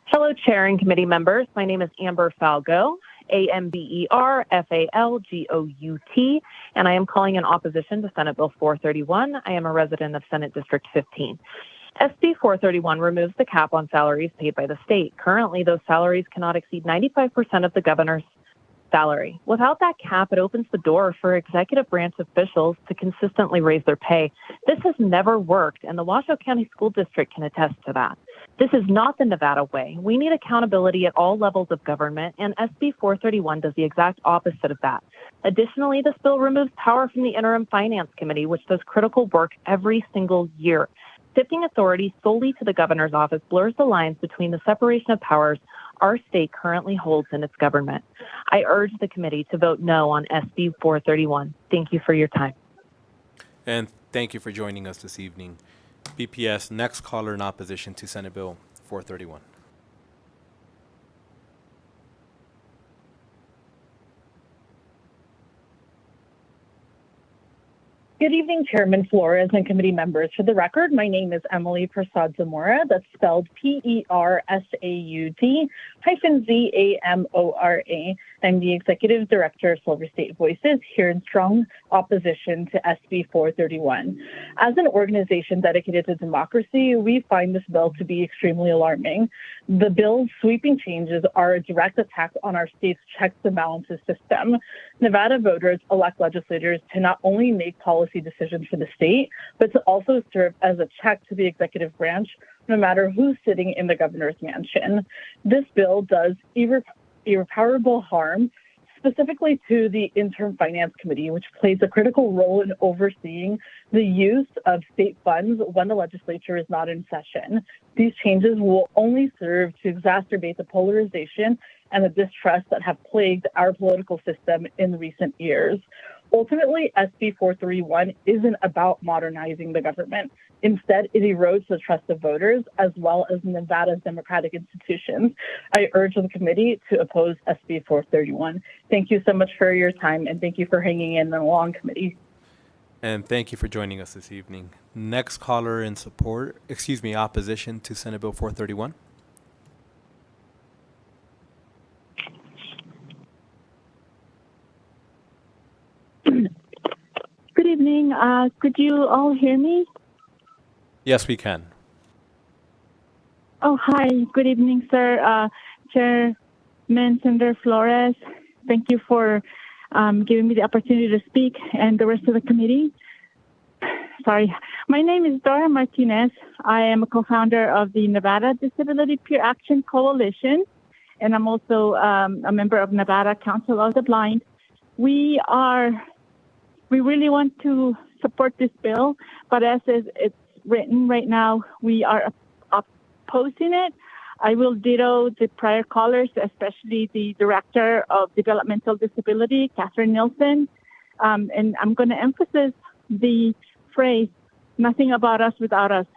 Hello, Chair and committee members. My name is Amber Falgout, AMBER-FALGOUT, and I am calling in opposition to Senate Bill 431. I am a resident of Senate District 15. SB 431 removes the cap on salaries paid by the state. Currently, those salaries cannot exceed 95% of the governor's salary. Without that cap, it opens the door for executive branch officials to consistently raise their pay. This has never worked, and the Washoe County School District can attest to that. This is not the Nevada way. We need accountability at all levels of government, and SB 431 does the exact opposite of that. Additionally, this bill removes power from the Interim Finance Committee, which does critical work every single year. Shifting authority solely to the governor's office blurs the lines between the separation of powers our state currently holds in its government. I urge the committee to vote no on SB 431. Thank you for your time. And thank you for joining us this evening. BPS, next caller in opposition to Senate Bill 431. Good evening, Chairman Flores and committee members. For the record, my name is Emily Prasad Zamora. That's spelled PERSAUD-ZAMORA. I'm the Executive Director of Silver State Voices, here in strong opposition to SB 431. As an organization dedicated to democracy, we find this bill to be extremely alarming. The bill's sweeping changes are a direct attack on our state's checks and balances system. Nevada voters elect legislators to not only make policy decisions for the state, but to also serve as a check to the executive branch, no matter who's sitting in the governor's mansion. This bill does irreparable harm, specifically to the Interim Finance Committee, which plays a critical role in overseeing the use of state funds when the legislature is not in session. These changes will only serve to exacerbate the polarization and the distrust that have plagued our political system in recent years. Ultimately, SB 431 isn't about modernizing the government. Instead, it erodes the trust of voters as well as Nevada's democratic institutions. I urge the committee to oppose SB 431. Thank you so much for your time, and thank you for hanging in the long committee. And thank you for joining us this evening. Next caller in opposition to Senate Bill 431. Good evening. Could you all hear me? Yes, we can. Oh, hi. Good evening, sir. Chairman Senator Flores, thank you for giving me the opportunity to speak, and the rest of the committee. Sorry. My name is Dora Martinez. I am a co-founder of the Nevada Disability Peer Action Coalition, and I'm also a member of Nevada Council of the Blind. We really want to support this bill, but as it's written right now, we are opposing it. I will ditto the prior callers, especially the Director of Developmental Disability, Catherine Nielsen, and I'm going to emphasize the phrase, nothing about us without us.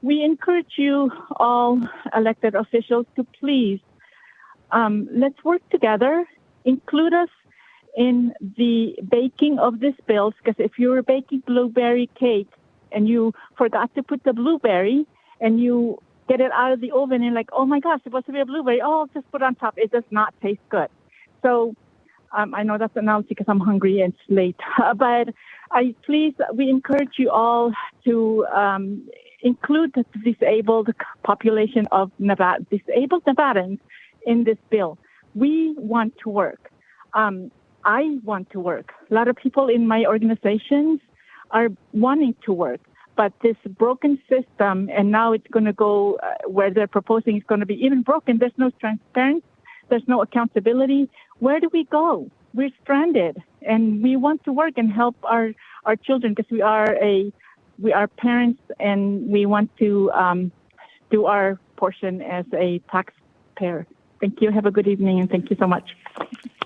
We encourage you all elected officials to please, let's work together, include us in the baking of this bill, because if you were baking blueberry cake and you forgot to put the blueberry and you get it out of the oven and like, oh my gosh, it's supposed to be a blueberry, oh, just put it on top, it does not taste good. So I know that's an analogy because I'm hungry and it's late, but we encourage you all to include the disabled population of Nevada, disabled Nevadans in this bill. We want to work. I want to work. A lot of people in my organizations are wanting to work, but this broken system, and now it's going to go where they're proposing is going to be even broken. There's no transparency. There's no accountability. Where do we go? We're stranded, and we want to work and help our children because we are parents, and we want to do our portion as a taxpayer. Thank you. Have a good evening, and thank you so much.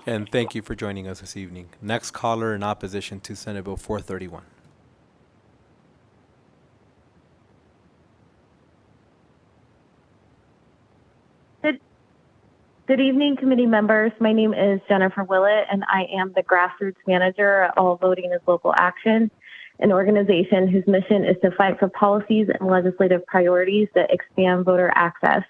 And thank you for joining us this evening. Next caller in opposition to Senate Bill 431. Good evening, committee members. My name is Jennifer Willett, and I am the grassroots manager at All Voting is Local Action, an organization whose mission is to fight for policies and legislative priorities that expand voter access.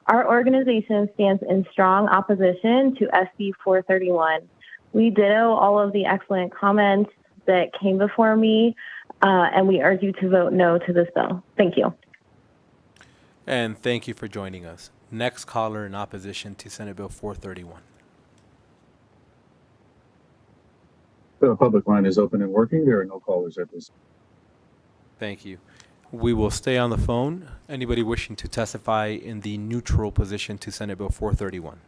Our organization stands in strong opposition to SB 431. We ditto all of the excellent comments that came before me, and we urge you to vote no to this bill. Thank you. And thank you for joining us. Next caller in opposition to Senate Bill 431. The public line is open and working. There are no callers at this. Thank you. We will stay on the phone. Anybody wishing to testify in the neutral position to Senate Bill 431?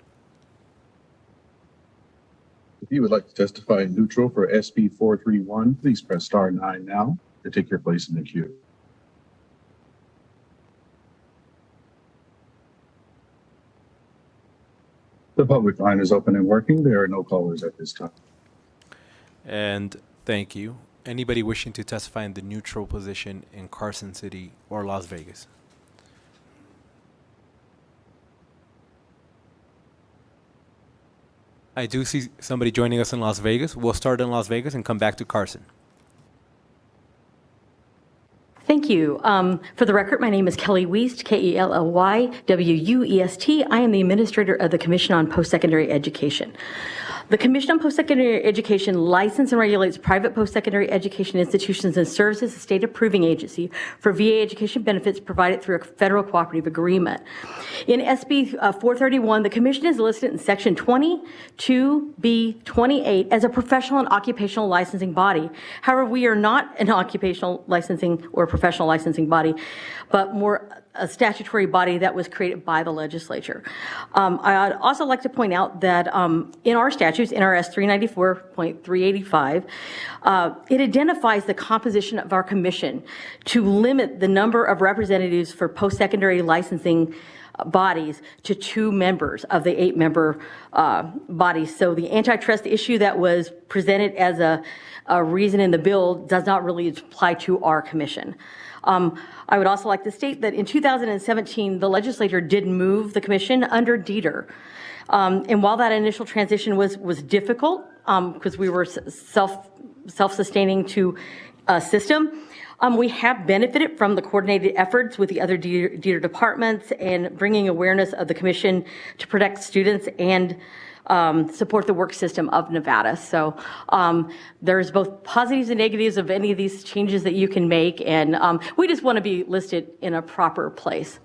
If you would like to testify in neutral for SB 431, please press star 9 now to take your place in the queue. The public line is open and working. There are no callers at this time. And thank you. Anybody wishing to testify in the neutral position in Carson City or Las Vegas? I do see somebody joining us in Las Vegas. We'll start in Las Vegas and come back to Carson. Thank you. For the record, my name is Kelly Wiest, Kellywuest. I am the administrator of the Commission on Post-Secondary Education. The Commission on Post-Secondary Education licenses and regulates private post-secondary education institutions and serves as a state approving agency for VA education benefits provided through a federal cooperative agreement. In SB 431, the Commission is listed in Section 22B28 as a professional and occupational licensing body. However, we are not an occupational licensing or professional licensing body, but more a statutory body that was created by the legislature. I'd also like to point out that in our statutes, NRS 394.385, it identifies the composition of our commission to limit the number of representatives for post-secondary licensing bodies to 2 members of the 8-member bodies. So the antitrust issue that was presented as a reason in the bill does not really apply to our commission. I would also like to state that in 2017, the legislature did move the commission under Dieter. And while that initial transition was difficult, because we were self-sustaining to a system, we have benefited from the coordinated efforts with the other Dieter departments and bringing awareness of the commission to protect students and support the work system of Nevada. So there's both positives and negatives of any of these changes that you can make, and we just want to be listed in a proper place.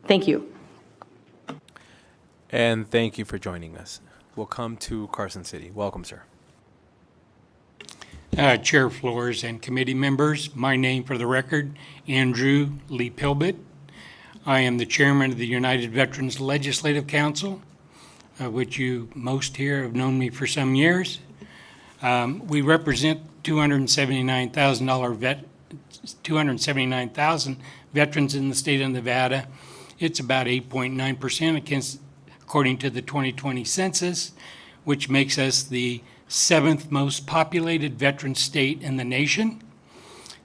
Thank you. And thank you for joining us. We'll come to Carson City. Welcome, sir. Chair Flores and committee members, my name for the record, Andrew Lee Pilbit. I am the chairman of the United Veterans Legislative Council, which you most here have known me for some years. We represent 279,000 veterans in the state of Nevada. It's about 8.9% according to the 2020 census, which makes us the 7th most populated veteran state in the nation.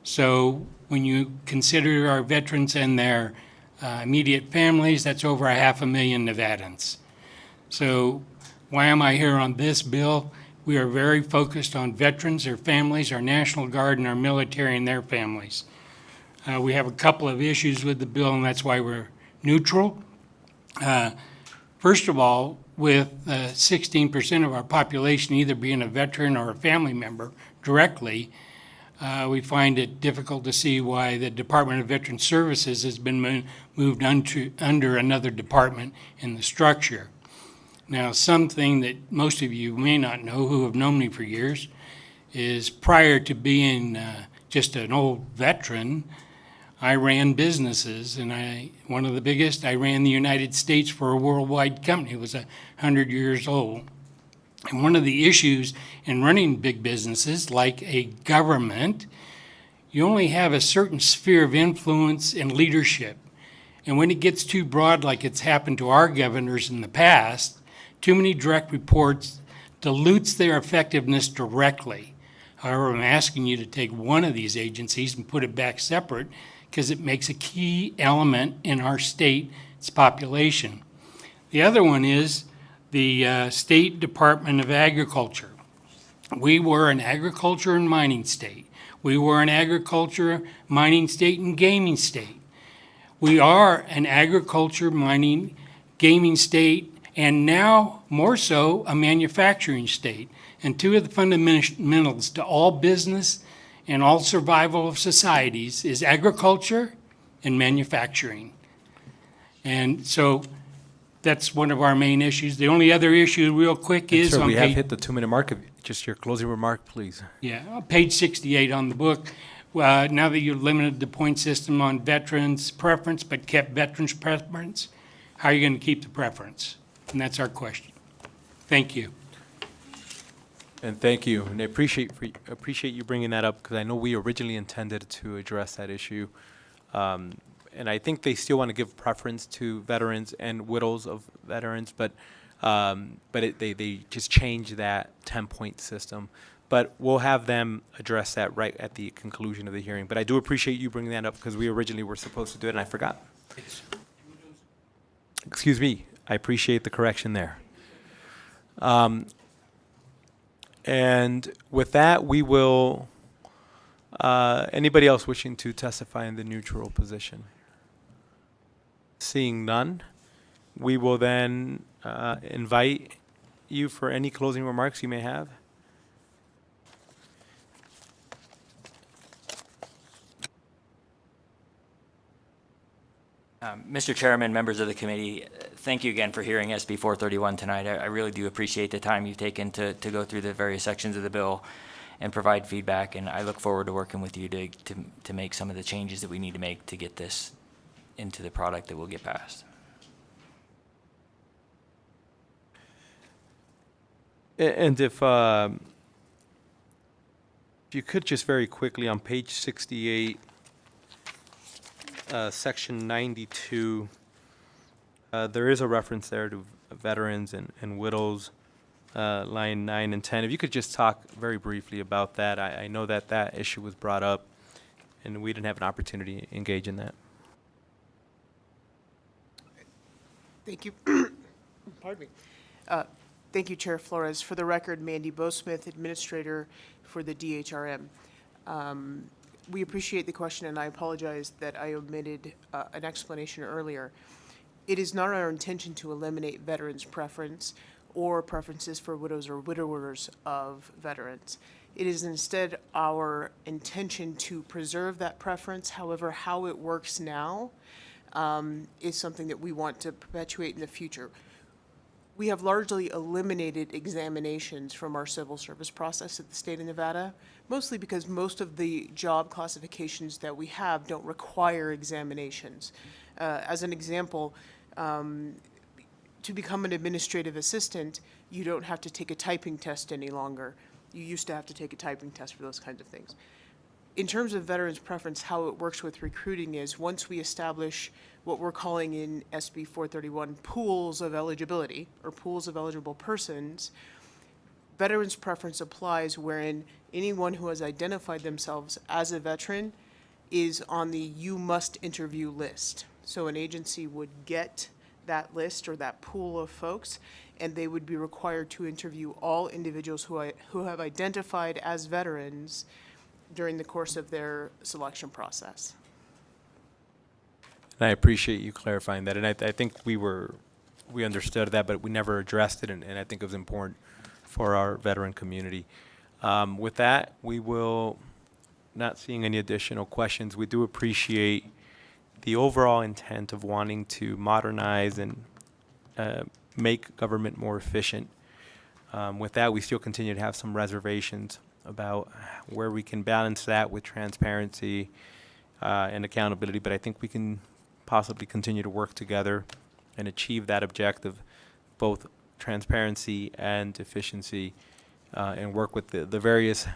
So when you consider our veterans and their immediate families, that's over 500,000 Nevadans. So why am I here on this bill? We are very focused on veterans, their families, our National Guard, and our military and their families. We have a couple of issues with the bill, and that's why we're neutral. First of all, with 16% of our population either being a veteran or a family member directly, we find it difficult to see why the Department of Veteran Services has been moved under another department in the structure. Now, something that most of you may not know who have known me for years is prior to being just an old veteran, I ran businesses, and one of the biggest, I ran the United States for a worldwide company. It was 100 years old. And one of the issues in running big businesses, like a government, you only have a certain sphere of influence and leadership. And when it gets too broad, like it's happened to our governors in the past, too many direct reports dilutes their effectiveness directly. However, I'm asking you to take one of these agencies and put it back separate because it makes a key element in our state, its population. The other one is the State Department of Agriculture. We were an agriculture and mining state. We were an agriculture, mining state, and gaming state. We are an agriculture, mining, gaming state, and now more so a manufacturing state. And two of the fundamentals to all business and all survival of societies is agriculture and manufacturing. And so that's one of our main issues. The only other issue real quick is sir, on we have hit the 2-minute mark. Just your closing remark, please. Yeah, on page 68 on the book. Now that you've limited the point system on veterans preference but kept veterans preference, how are you going to keep the preference? And that's our question. Thank you. And thank you. And I appreciate you bringing that up because I know we originally intended to address that issue. And I think they still want to give preference to veterans and widows of veterans, but they just changed that 10-point system. But we'll have them address that right at the conclusion of the hearing. But I do appreciate you bringing that up because we originally were supposed to do it and I forgot. Excuse me. I appreciate the correction there. And with that, we will Anybody else wishing to testify in the neutral position? Seeing none, we will then invite you for any closing remarks you may have. Mr. Chairman, members of the committee, thank you again for hearing SB 431 tonight. I really do appreciate the time you've taken to go through the various sections of the bill and provide feedback, and I look forward to working with you to make some of the changes that we need to make to get this into the product that will get passed. And if you could just very quickly on page 68, section 92, there is a reference there to veterans and widows, line 9 and 10. If you could just talk very briefly about that. I know that that issue was brought up, and we didn't have an opportunity to engage in that. Thank you. Pardon me. Thank you, Chair Flores. For the record, Mandy Bosmith, Administrator for the DHRM. We appreciate the question, and I apologize that I omitted an explanation earlier. It is not our intention to eliminate veterans' preference or preferences for widows or widowers of veterans. It is instead our intention to preserve that preference. However, how it works now is something that we want to perpetuate in the future. We have largely eliminated examinations from our civil service process at the state of Nevada, mostly because most of the job classifications that we have don't require examinations. As an example, to become an administrative assistant, you don't have to take a typing test any longer. You used to have to take a typing test for those kinds of things. In terms of veterans' preference, how it works with recruiting is once we establish what we're calling in SB 431 pools of eligibility, or pools of eligible persons, veterans' preference applies wherein anyone who has identified themselves as a veteran is on the you must interview list. So an agency would get that list or that pool of folks, and they would be required to interview all individuals who have identified as veterans during the course of their selection process. And I appreciate you clarifying that. And I think we understood that, but we never addressed it, and I think it was important for our veteran community. With that, we will, not seeing any additional questions, we do appreciate the overall intent of wanting to modernize and make government more efficient. With that, we still continue to have some reservations about where we can balance that with transparency and accountability, but I think we can possibly continue to work together and achieve that objective, both transparency and efficiency, and work with the various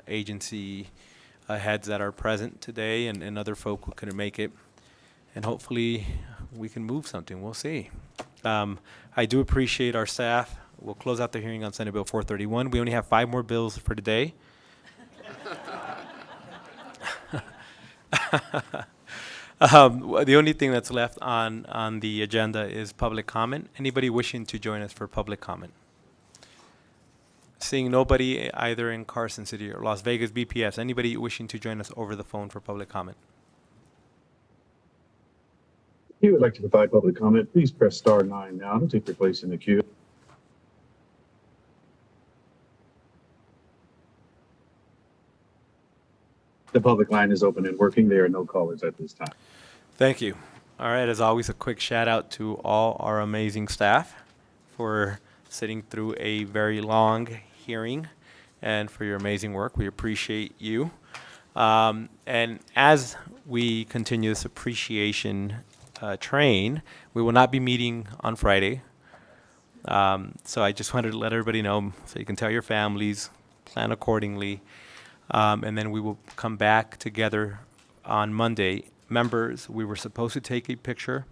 agency heads that are present today and other folk who couldn't make it. And hopefully we can move something. We'll see. I do appreciate our staff. We'll close out the hearing on Senate Bill 431. We only have 5 more bills for today. The only thing that's left on the agenda is public comment. Anybody wishing to join us for public comment? Seeing nobody either in Carson City or Las Vegas BPS. Anybody wishing to join us over the phone for public comment? If you would like to provide public comment, please press star 9 now to take your place in the queue. The public line is open and working. There are no callers at this time. Thank you. All right, as always, a quick shout out to all our amazing staff for sitting through a very long hearing and for your amazing work. We appreciate you. And as we continue this appreciation train, we will not be meeting on Friday. So I just wanted to let everybody know so you can tell your families, plan accordingly. And then we will come back together on Monday. Members, we were supposed to take a picture.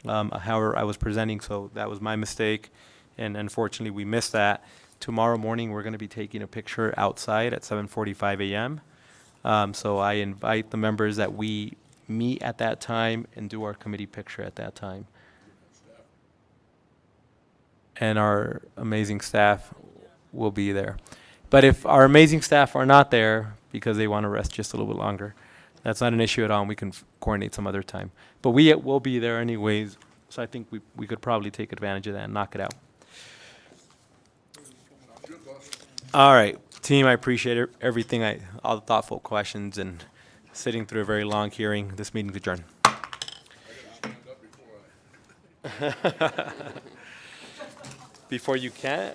However, I was presenting, so that was my mistake. And unfortunately, we missed that. Tomorrow morning, we're going to be taking a picture outside at 7:45 a.m. So I invite the members that we meet at that time and do our committee picture at that time. And our amazing staff will be there. But if our amazing staff are not there because they want to rest just a little bit longer, that's not an issue at all, and we can coordinate some other time. But we will be there anyways, so I think we could probably take advantage of that and knock it out. All right, team, I appreciate everything, all the thoughtful questions and sitting through a very long hearing. This meeting's adjourned. Before you can?